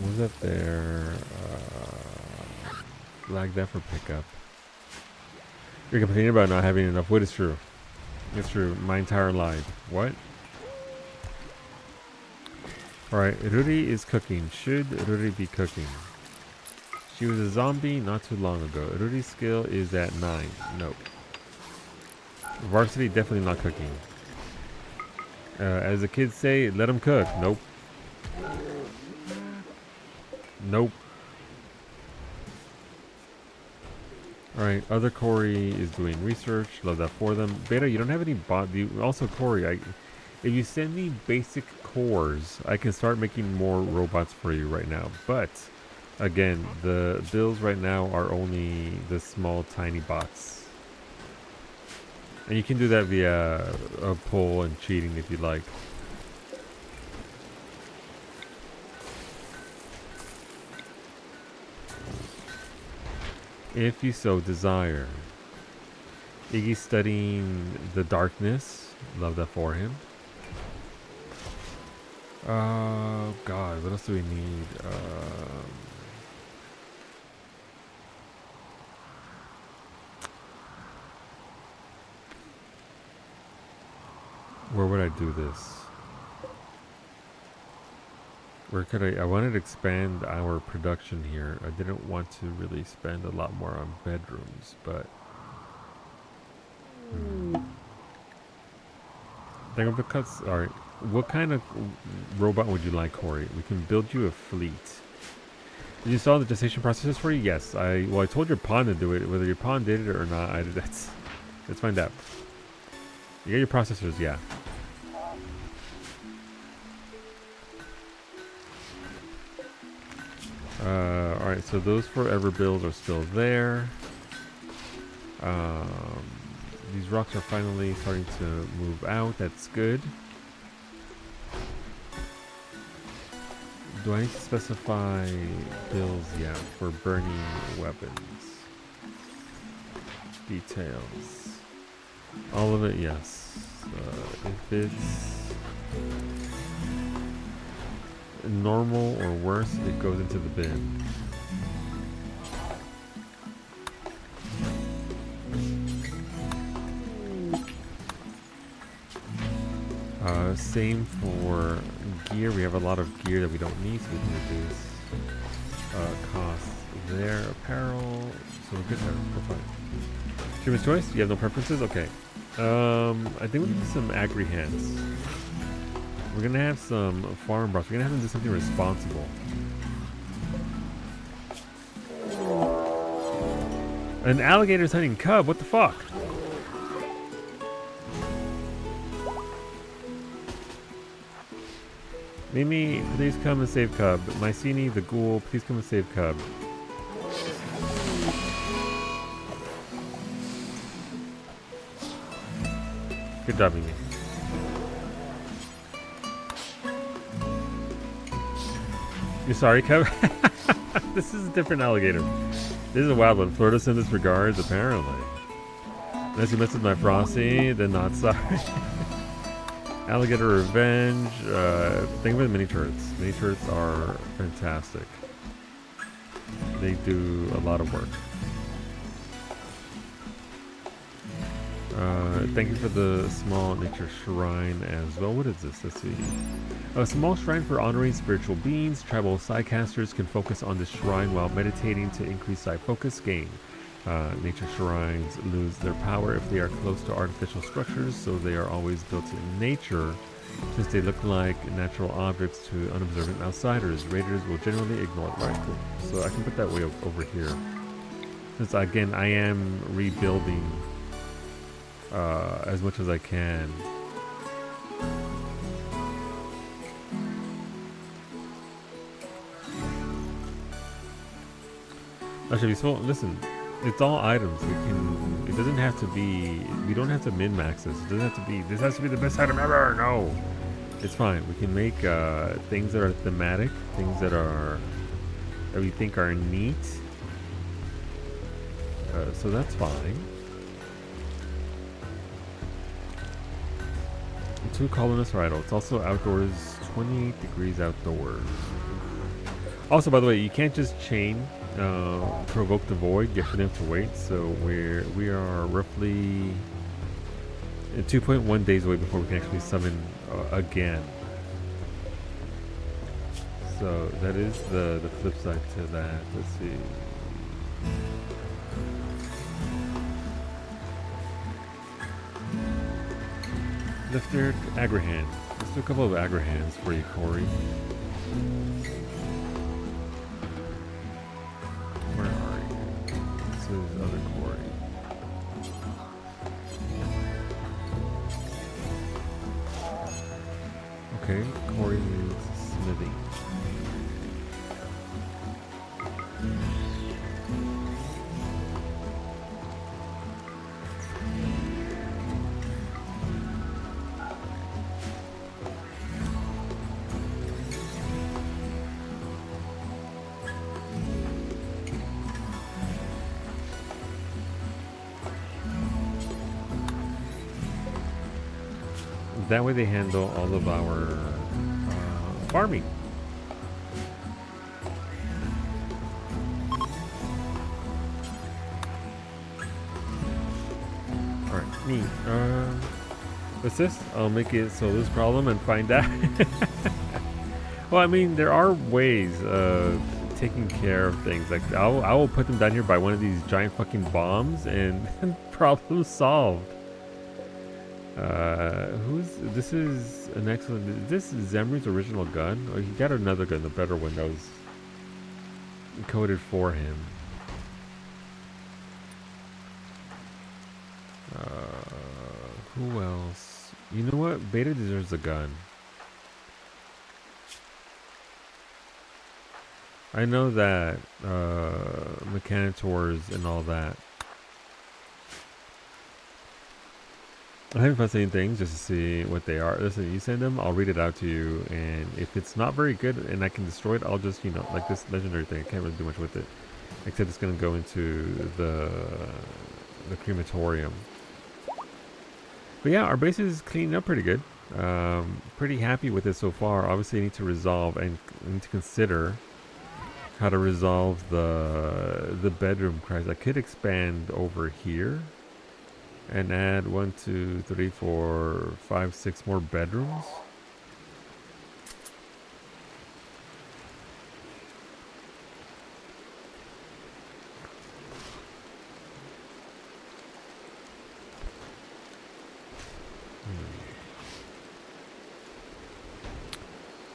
Was that there? Flag that for pickup. You're complaining about not having enough wood. It's true. It's true. My entire life. What? Alright, Ruri is cooking. Should Ruri be cooking? She was a zombie not too long ago. Ruri's skill is at 9. Nope. Varsity definitely not cooking. As the kids say, let them cook. Nope. Nope. Alright, other Corey is doing research. Love that for them. Beta, you don't have any bot. Also, Corey, if you send me basic cores, I can start making more robots for you right now. But, again, the builds right now are only the small, tiny bots. And you can do that via a pull and cheating if you like. If you so desire. Iggy's studying the darkness. Love that for him. Oh God, what else do we need? Where would I do this? Where could I wanted to expand our production here. I didn't want to really spend a lot more on bedrooms, but think of the cuts. Alright. What kind of robot would you like, Corey? We can build you a fleet. Did you install the gestation processes for you? Yes. I told your pawn to do it. Whether your pawn did it or not, let's find out. You got your processors, yeah. Alright, so those forever builds are still there. These rocks are finally starting to move out. That's good. Do I need to specify builds? Yeah, for burning weapons. Details. All of it, yes. If it's normal or worse, it goes into the bin. Same for gear. We have a lot of gear that we don't need, so we can reduce costs there. Apparel, so we're good there. We're fine. Human's choice. You have no preferences. Okay. I think we can do some agri hands. We're gonna have some farm boss. We're gonna have them do something responsible. An alligator's hunting cub. What the fuck? Mimi, please come and save Cub. Mycene, the ghoul, please come and save Cub. Good job, Mimi. You're sorry, Cub? This is a different alligator. This is a wild one. Florida sent us regards, apparently. Unless you messed with my Frosty, then not sorry. Alligator Revenge. Think about the mini turrets. Mini turrets are fantastic. They do a lot of work. Thank you for the small nature shrine as well. What is this? Let's see. A small shrine for honoring spiritual beings. Tribal sidecasters can focus on this shrine while meditating to increase side focus gain. Nature shrines lose their power if they are close to artificial structures, so they are always built in nature since they look like natural objects to unobservant outsiders. Raiders will generally ignore them. Right, cool. So I can put that way over here. Since again, I am rebuilding as much as I can. Actually, so listen. It's all items. We can. It doesn't have to be. We don't have to min max this. It doesn't have to be. This has to be the best item ever. No, it's fine. We can make things that are thematic, things that we think are neat. So that's fine. 2 colonists are idle. It's also outdoors. 28 degrees outdoors. Also, by the way, you can't just chain provoke the void. You have for them to wait. So we are roughly 2.1 days away before we can actually summon again. So that is the flip side to that. Let's see. Lifter Agrahand. Let's do a couple of Agrahands for you, Corey. Where are you? This is other Corey. Okay, Corey needs Smithy. That way they handle all of our farming. Alright, neat. Assist? I'll make it Solo's problem and find out. Well, I mean, there are ways of taking care of things. Like, I will put them down here by one of these giant fucking bombs and problem solved. This is an excellent, this is Zemri's original gun? Or he got another gun, the better one that was coded for him. Who else? You know what? Beta deserves a gun. I know that, Mechanitors and all that. I haven't found any things just to see what they are. Listen, you send them, I'll read it out to you, and if it's not very good and I can destroy it, I'll just, you know, like this legendary thing, I can't really do much with it. Except it's gonna go into the crematorium. But yeah, our base is cleaning up pretty good. Pretty happy with it so far. Obviously I need to resolve and need to consider how to resolve the bedroom crisis. I could expand over here and add 1, 2, 3, 4, 5, 6 more bedrooms.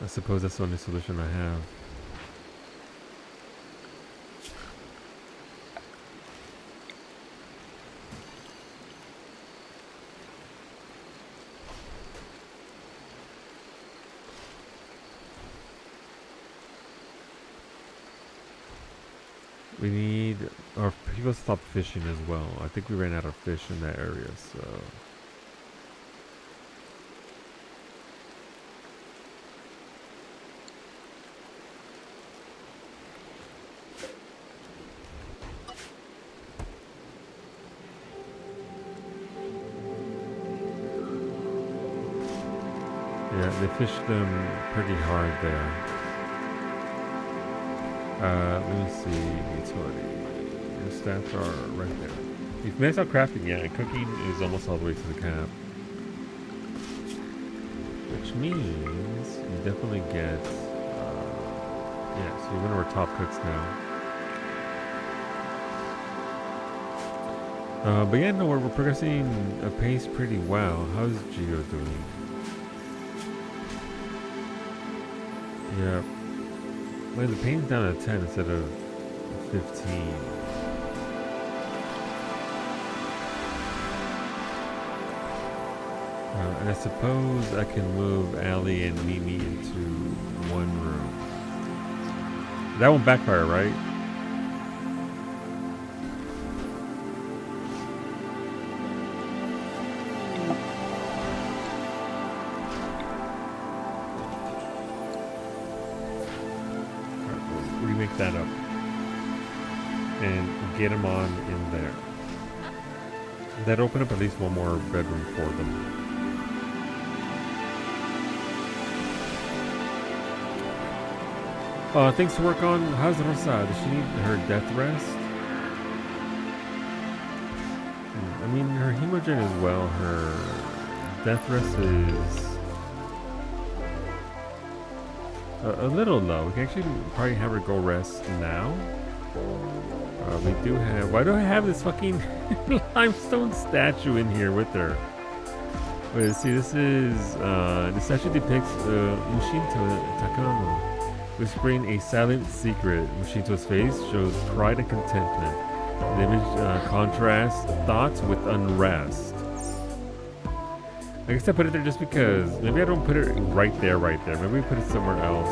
I suppose that's the only solution I have. We need our people to stop fishing as well. I think we ran out of fish in that area, so. Yeah, they fished them pretty hard there. Let me see, utility. The stats are right there. You've maxed out crafting, yeah, and cooking is almost all the way to the cap. Which means you definitely get, yeah, so you're one of our top cooks now. But yeah, no, we're progressing a pace pretty well. How's Geo doing? Yeah. Well, the pain's down at 10 instead of 15. And I suppose I can move Ali and Mimi into one room. That won't backfire, right? Remake that up and get them on in there. That open up at least one more bedroom for them. Things to work on. How's Rosa? Does she need her death rest? I mean, her hemogen as well. Her death rest is a little low. We can actually probably have her go rest now. We do have. Why do I have this fucking limestone statue in here with her? Wait, see, this is the statue depicts Mushinto Takamo, whispering a silent secret. Mushinto's face shows pride and contentment. The image contrasts thoughts with unrest. I guess I put it there just because. Maybe I don't put it right there. Maybe we put it somewhere else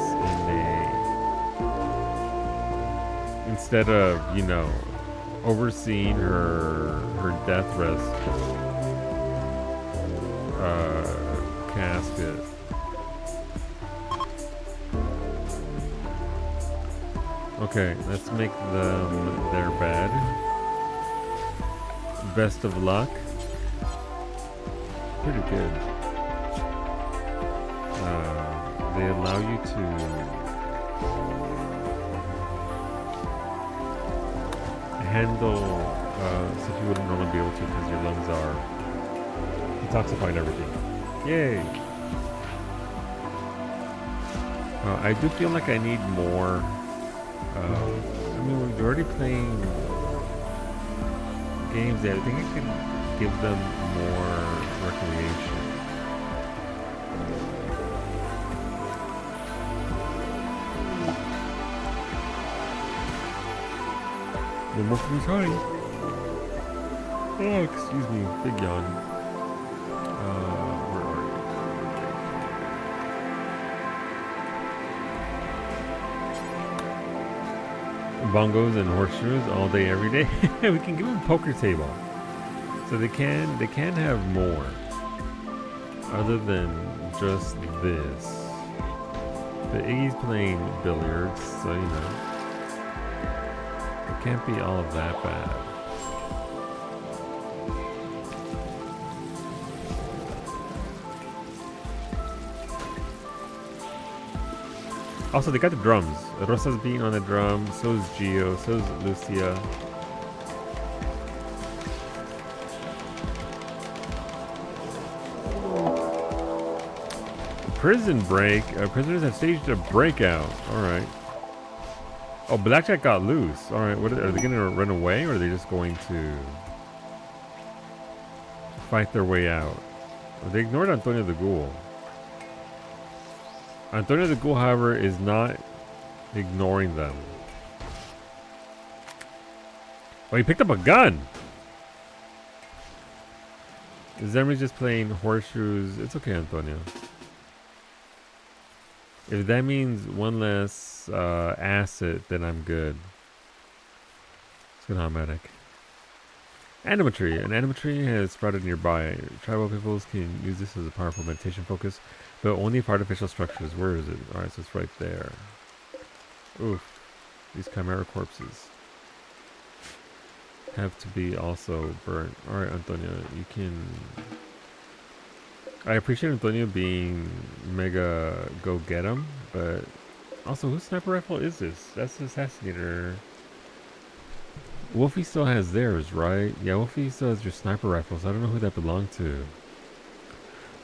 instead of, you know, overseeing her death rest casket. Okay, let's make them their bed. Best of luck. Pretty good. They allow you to handle stuff you wouldn't normally be able to because your lungs are detoxifying everything. Yay! I do feel like I need more. I mean, we're already playing games that I think I can give them more recreation. No more from Tony. Oh, excuse me, big yawn. Where are you? Bongos and horseshoes all day, every day. We can give them a poker table, so they can have more other than just this. But Iggy's playing billiards, so you know it can't be all of that bad. Also, they got the drums. Rosa's beating on the drum, so is Gio, so is Lucia. Prison break. Prisoners have staged a breakout. Alright. Oh, Blackjack got loose. Alright, what are they going to run away, or are they just going to fight their way out? Oh, they ignored Antonio the Ghoul. Antonio the Ghoul, however, is not ignoring them. Oh, he picked up a gun! Zemri's just playing horseshoes. It's okay, Antonio. If that means one less asset, then I'm good. It's good automatic. Anomaly. An anomaly has sprouted nearby. Tribal peoples can use this as a powerful meditation focus, but only for artificial structures. Where is it? Alright, so it's right there. Oof. These chimera corpses have to be also burnt. Alright, Antonio, you can... I appreciate Antonio being mega go get him, but also, whose sniper rifle is this? That's the assassinator. Wolfie still has theirs, right? Yeah, Wolfie still has your sniper rifles. I don't know who that belonged to.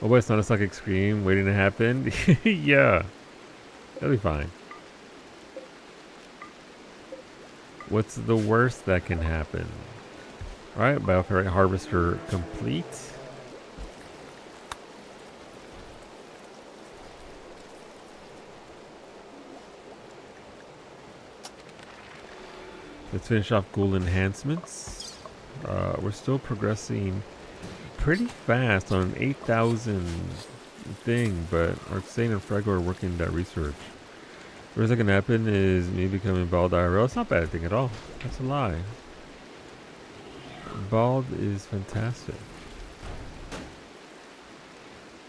Oh, but it's not a psychic scream waiting to happen. Yeah, that'll be fine. What's the worst that can happen? All right, Bioferrite Harvester complete. Let's finish off ghoul enhancements. We're still progressing pretty fast on an 8,000 thing, but Arxane and Frego are working that research. The worst that can happen is me becoming bald IRL. It's not a bad thing at all. That's a lie. Bald is fantastic.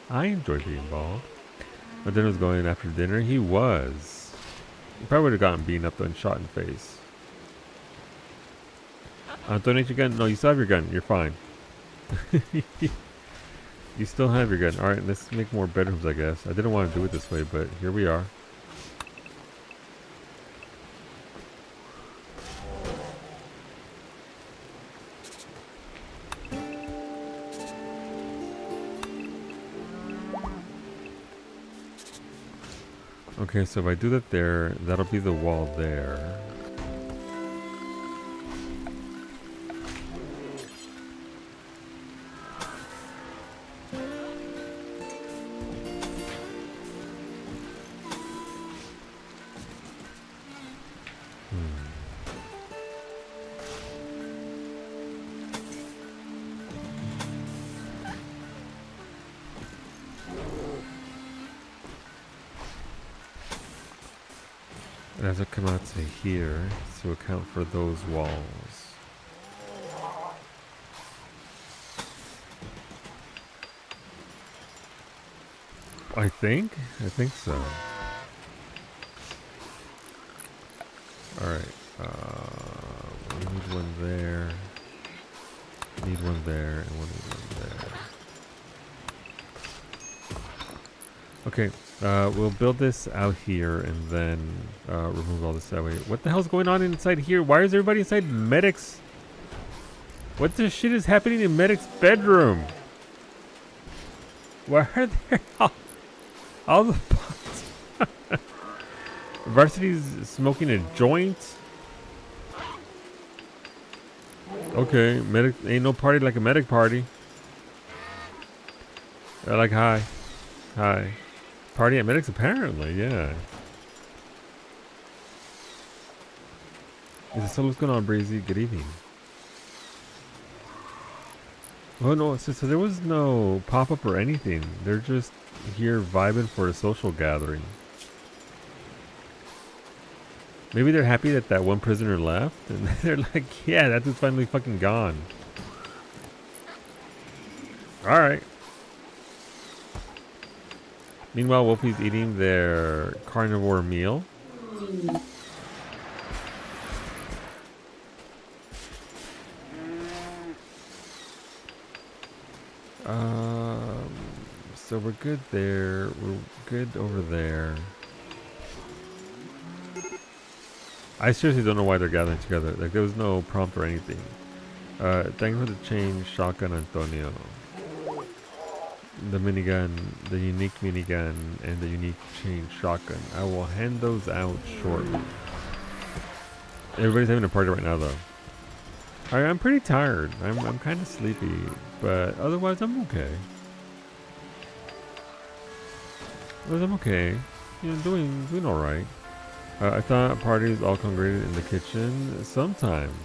I enjoy being bald. My dinner was going after dinner. He was. He probably would have gotten beaten up though and shot in the face. Donate your gun. No, you still have your gun. You're fine. You still have your gun. Alright, let's make more bedrooms, I guess. I didn't want to do it this way, but here we are. Okay, so if I do that there, that'll be the wall there. It has to come out to here to account for those walls. I think so. Alright, we need one there, need one there, and one there. Okay, we'll build this out here and then remove all this that way. What the hell's going on inside here? Why is everybody inside Medic's? What the shit is happening in Medic's bedroom? Why are there all the pots? Varsity's smoking a joint? Okay, Medic ain't no party like a Medic party. Like, hi. Hi. Party at Medic's apparently, yeah. So what's going on, Breezy? Good evening. Oh no, so there was no pop-up or anything. They're just here vibing for a social gathering. Maybe they're happy that that one prisoner left, and they're like, yeah, that dude's finally fucking gone. Alright. Meanwhile, Wolfie's eating their carnivore meal. So we're good there. We're good over there. I seriously don't know why they're gathering together. Like, there was no prompt or anything. Thank you for the change, shotgun, Antonio. The minigun, the unique minigun, and the unique chain shotgun. I will hand those out shortly. Everybody's having a party right now, though. I'm pretty tired. I'm kind of sleepy, but otherwise I'm okay. Otherwise I'm okay. You know, doing all right. I thought parties all congregated in the kitchen. Sometimes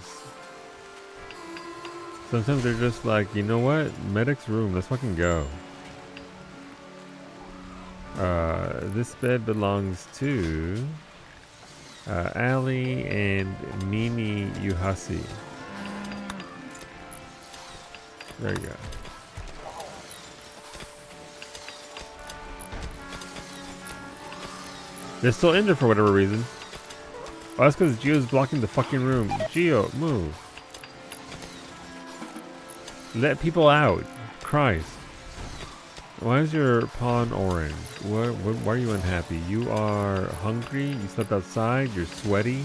they're just like, you know what? Medic's room. Let's fucking go. This bed belongs to Ali and Mimi Yuhasi. There you go. They're still in there for whatever reason. Oh, that's because Gio's blocking the fucking room. Gio, move. Let people out. Christ. Why is your pawn orange? Why are you unhappy? You are hungry. You slept outside. You're sweaty.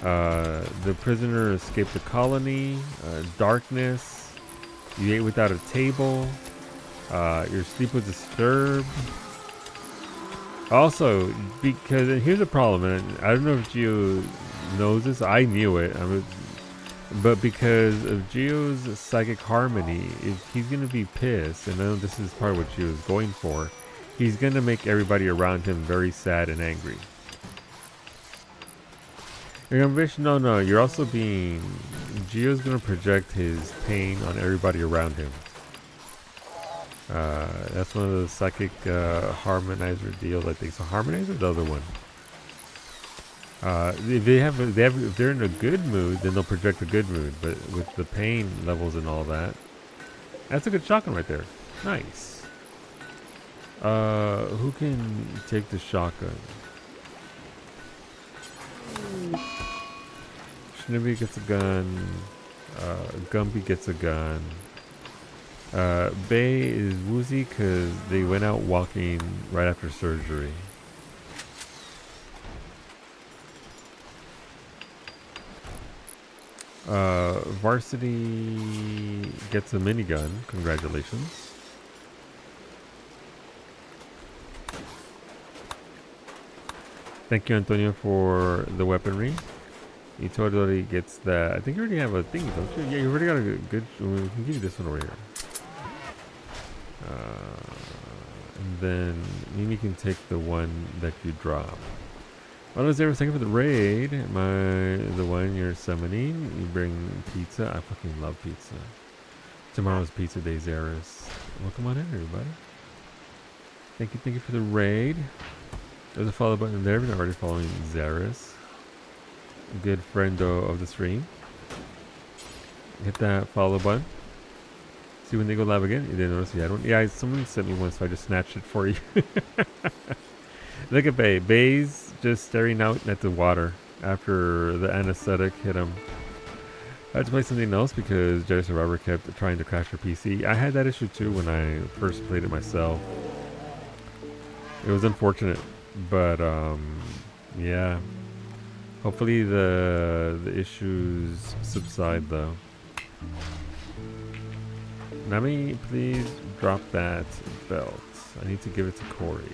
The prisoner escaped the colony. Darkness. You ate without a table. Your sleep was disturbed. Also, because, and here's the problem, and I don't know if Gio knows this. I knew it. But because of Gio's psychic harmony, he's going to be pissed, and I know this is part of what Gio's going for. He's going to make everybody around him very sad and angry. You're going to bitch? No, you're also being... Gio's going to project his pain on everybody around him. That's one of the psychic harmonizer deals, I think. So harmonizer, the other one. If they're in a good mood, then they'll project a good mood. But with the pain levels and all that, that's a good shotgun right there. Nice. Who can take the shotgun? Snippy gets a gun. Gumpy gets a gun. Bay is woozy because they went out walking right after surgery. Varsity gets a minigun. Congratulations. Thank you, Antonio, for the weaponry. He totally gets that. I think you already have a thing, don't you? Yeah, you already got a good. We can give you this one over here. And then Mimi can take the one that you drop. Well, is there? Thank you for the raid. The one you're summoning. You bring pizza. I fucking love pizza. Tomorrow's pizza day, Zaris. Welcome on in, everybody. Thank you for the raid. There's a follow button there. We're already following Zaris. Good friendo of the stream. Hit that follow button. See when they go live again. You didn't notice? Yeah, I don't. Yeah, someone sent me one, so I just snatched it for you. Look at Bay. Bay's just staring out at the water after the anesthetic hit him. I had to play something else because Jedi Survivor kept trying to crash her PC. I had that issue too when I first played it myself. It was unfortunate, but yeah. Hopefully the issues subside though. Nami, please drop that belt. I need to give it to Corey.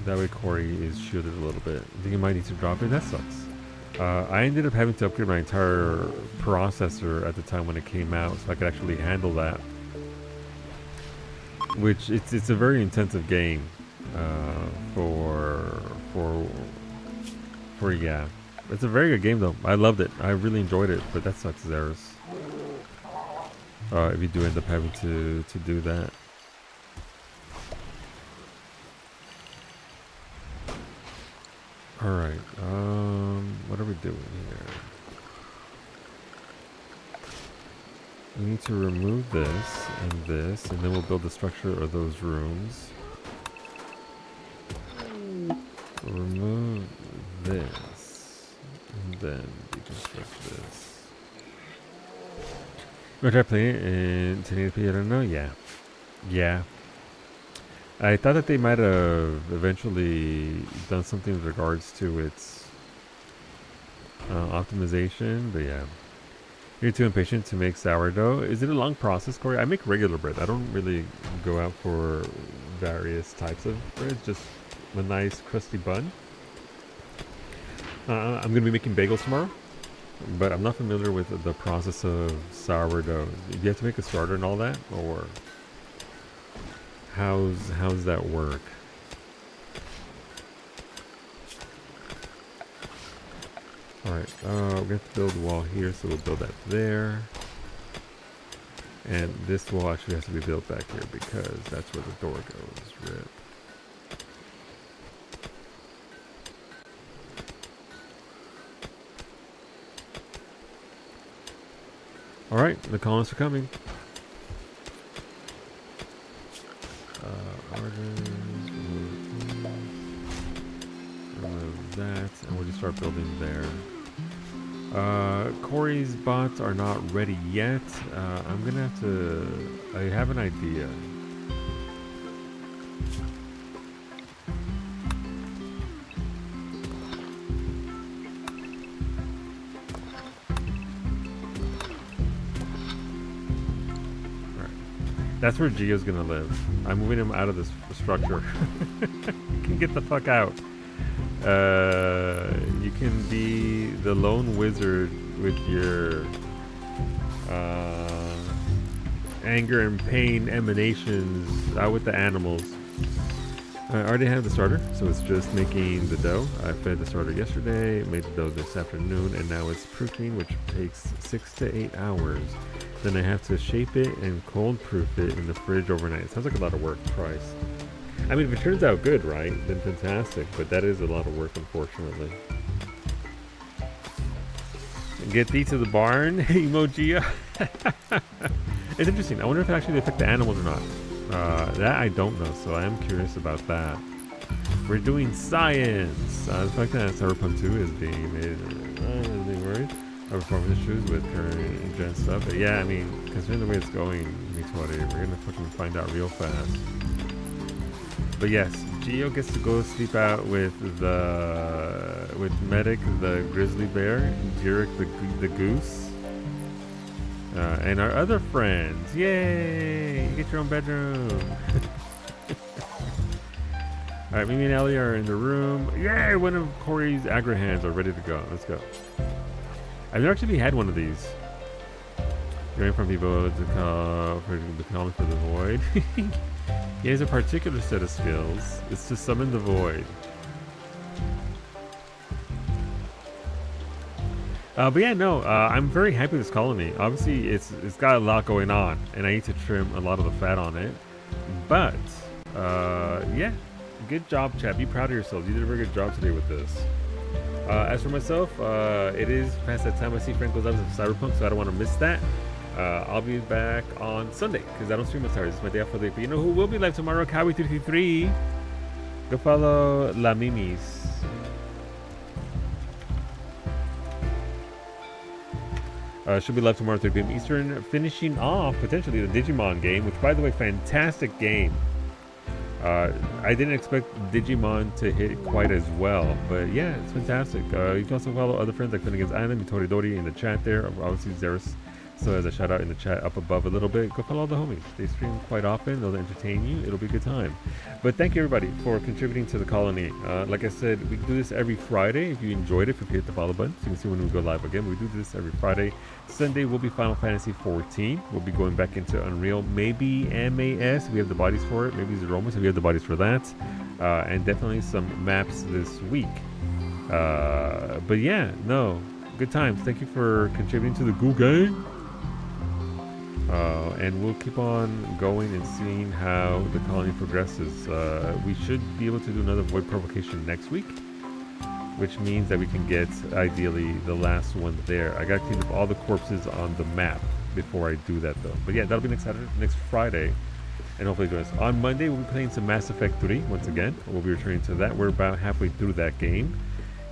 That way Corey is shielded a little bit. I think he might need to drop it. That sucks. I ended up having to upgrade my entire processor at the time when it came out so I could actually handle that. Which, it's a very intensive game for yeah. It's a very good game though. I loved it. I really enjoyed it, but that sucks, Zaris. If you do end up having to do that. Alright, what are we doing here? We need to remove this, and then we'll build the structure of those rooms. Remove this, and then deconstruct this. We're trying to play it in 1080p, I don't know, yeah. I thought that they might have eventually done something with regards to its optimization, but yeah. You're too impatient to make sourdough. Is it a long process, Corey? I make regular bread. I don't really go out for various types of bread, just a nice crusty bun. I'm going to be making bagels tomorrow, but I'm not familiar with the process of sourdough. Do you have to make a starter and all that, or how's that work? Alright, we have to build a wall here, so we'll build that there. And this wall actually has to be built back here because that's where the door goes. Rip. Alright, the colonists are coming. Orders, remove that, and we'll just start building there. Corey's bots are not ready yet. I'm gonna have to. I have an idea. That's where Gio's gonna live. I'm moving him out of this structure. You can get the fuck out. You can be the lone wizard with your anger and pain emanations out with the animals. I already have the starter, so it's just making the dough. I fed the starter yesterday, made the dough this afternoon, and now it's proofing, which takes 6 to 8 hours. Then I have to shape it and cold proof it in the fridge overnight. It sounds like a lot of work, Christ. I mean, if it turns out good, right, then fantastic, but that is a lot of work, unfortunately. Get thee to the barn, emoji. It's interesting. I wonder if actually they affect the animals or not. That I don't know, so I am curious about that. We're doing science. The fact that Cyberpunk 2 is being made, being worried. Performance issues with current gen stuff. But yeah, I mean, considering the way it's going, we're gonna fucking find out real fast. But yes, Gio gets to go sleep out with Medic, the grizzly bear, Jurek, the goose, and our other friends. Yay! You get your own bedroom. All right, Mimi and Ellie are in the room. Yay! One of Corey's aggro hands are ready to go. Let's go. I've never actually had one of these. Going from people to call for the void. He has a particular set of skills. It's to summon the void. But yeah, no, I'm very happy with this colony. Obviously, it's got a lot going on, and I need to trim a lot of the fat on it. But yeah, good job, chat. Be proud of yourselves. You did a very good job today with this. As for myself, it is past that time. I see Franco's episode of Cyberpunk, so I don't want to miss that. I'll be back on Sunday because I don't stream on Saturday. It's my day off for the week. But you know who will be live tomorrow? Kawi333. Go follow La Mimis. Should be live tomorrow at 3 p.m. Eastern, finishing off potentially the Digimon game, which, by the way, fantastic game. I didn't expect Digimon to hit quite as well, but yeah, it's fantastic. You can also follow other friends like Finnegan's Island, Mitoridori in the chat there. Obviously, Zeros. So as a shout out in the chat up above a little bit, go follow all the homies. They stream quite often. They'll entertain you. It'll be a good time. But thank you everybody for contributing to the colony. Like I said, we do this every Friday. If you enjoyed it, if you hit the follow button, so you can see when we go live again. We do this every Friday. Sunday will be Final Fantasy 14. We'll be going back into Unreal. Maybe MAS. We have the bodies for it. Maybe Zeromus. So we have the bodies for that. And definitely some maps this week. But yeah, no. Good times. Thank you for contributing to the Goo Gang. And we'll keep on going and seeing how the colony progresses. We should be able to do another void provocation next week, which means that we can get, ideally, the last one there. I gotta clean up all the corpses on the map before I do that, though. But yeah, that'll be next Saturday, next Friday, and hopefully join us. On Monday, we'll be playing some Mass Effect 3 once again. We'll be returning to that. We're about halfway through that game,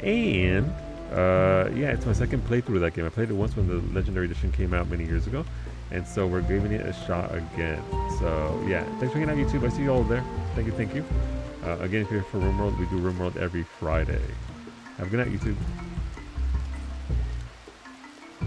and yeah, it's my second playthrough of that game. I played it once when the Legendary Edition came out many years ago. And so we're giving it a shot again. So yeah, thanks for hanging out YouTube. I see you all there. Thank you, thank you. Again, if you're here for RimWorld, we do RimWorld every Friday. Have a good night, YouTube.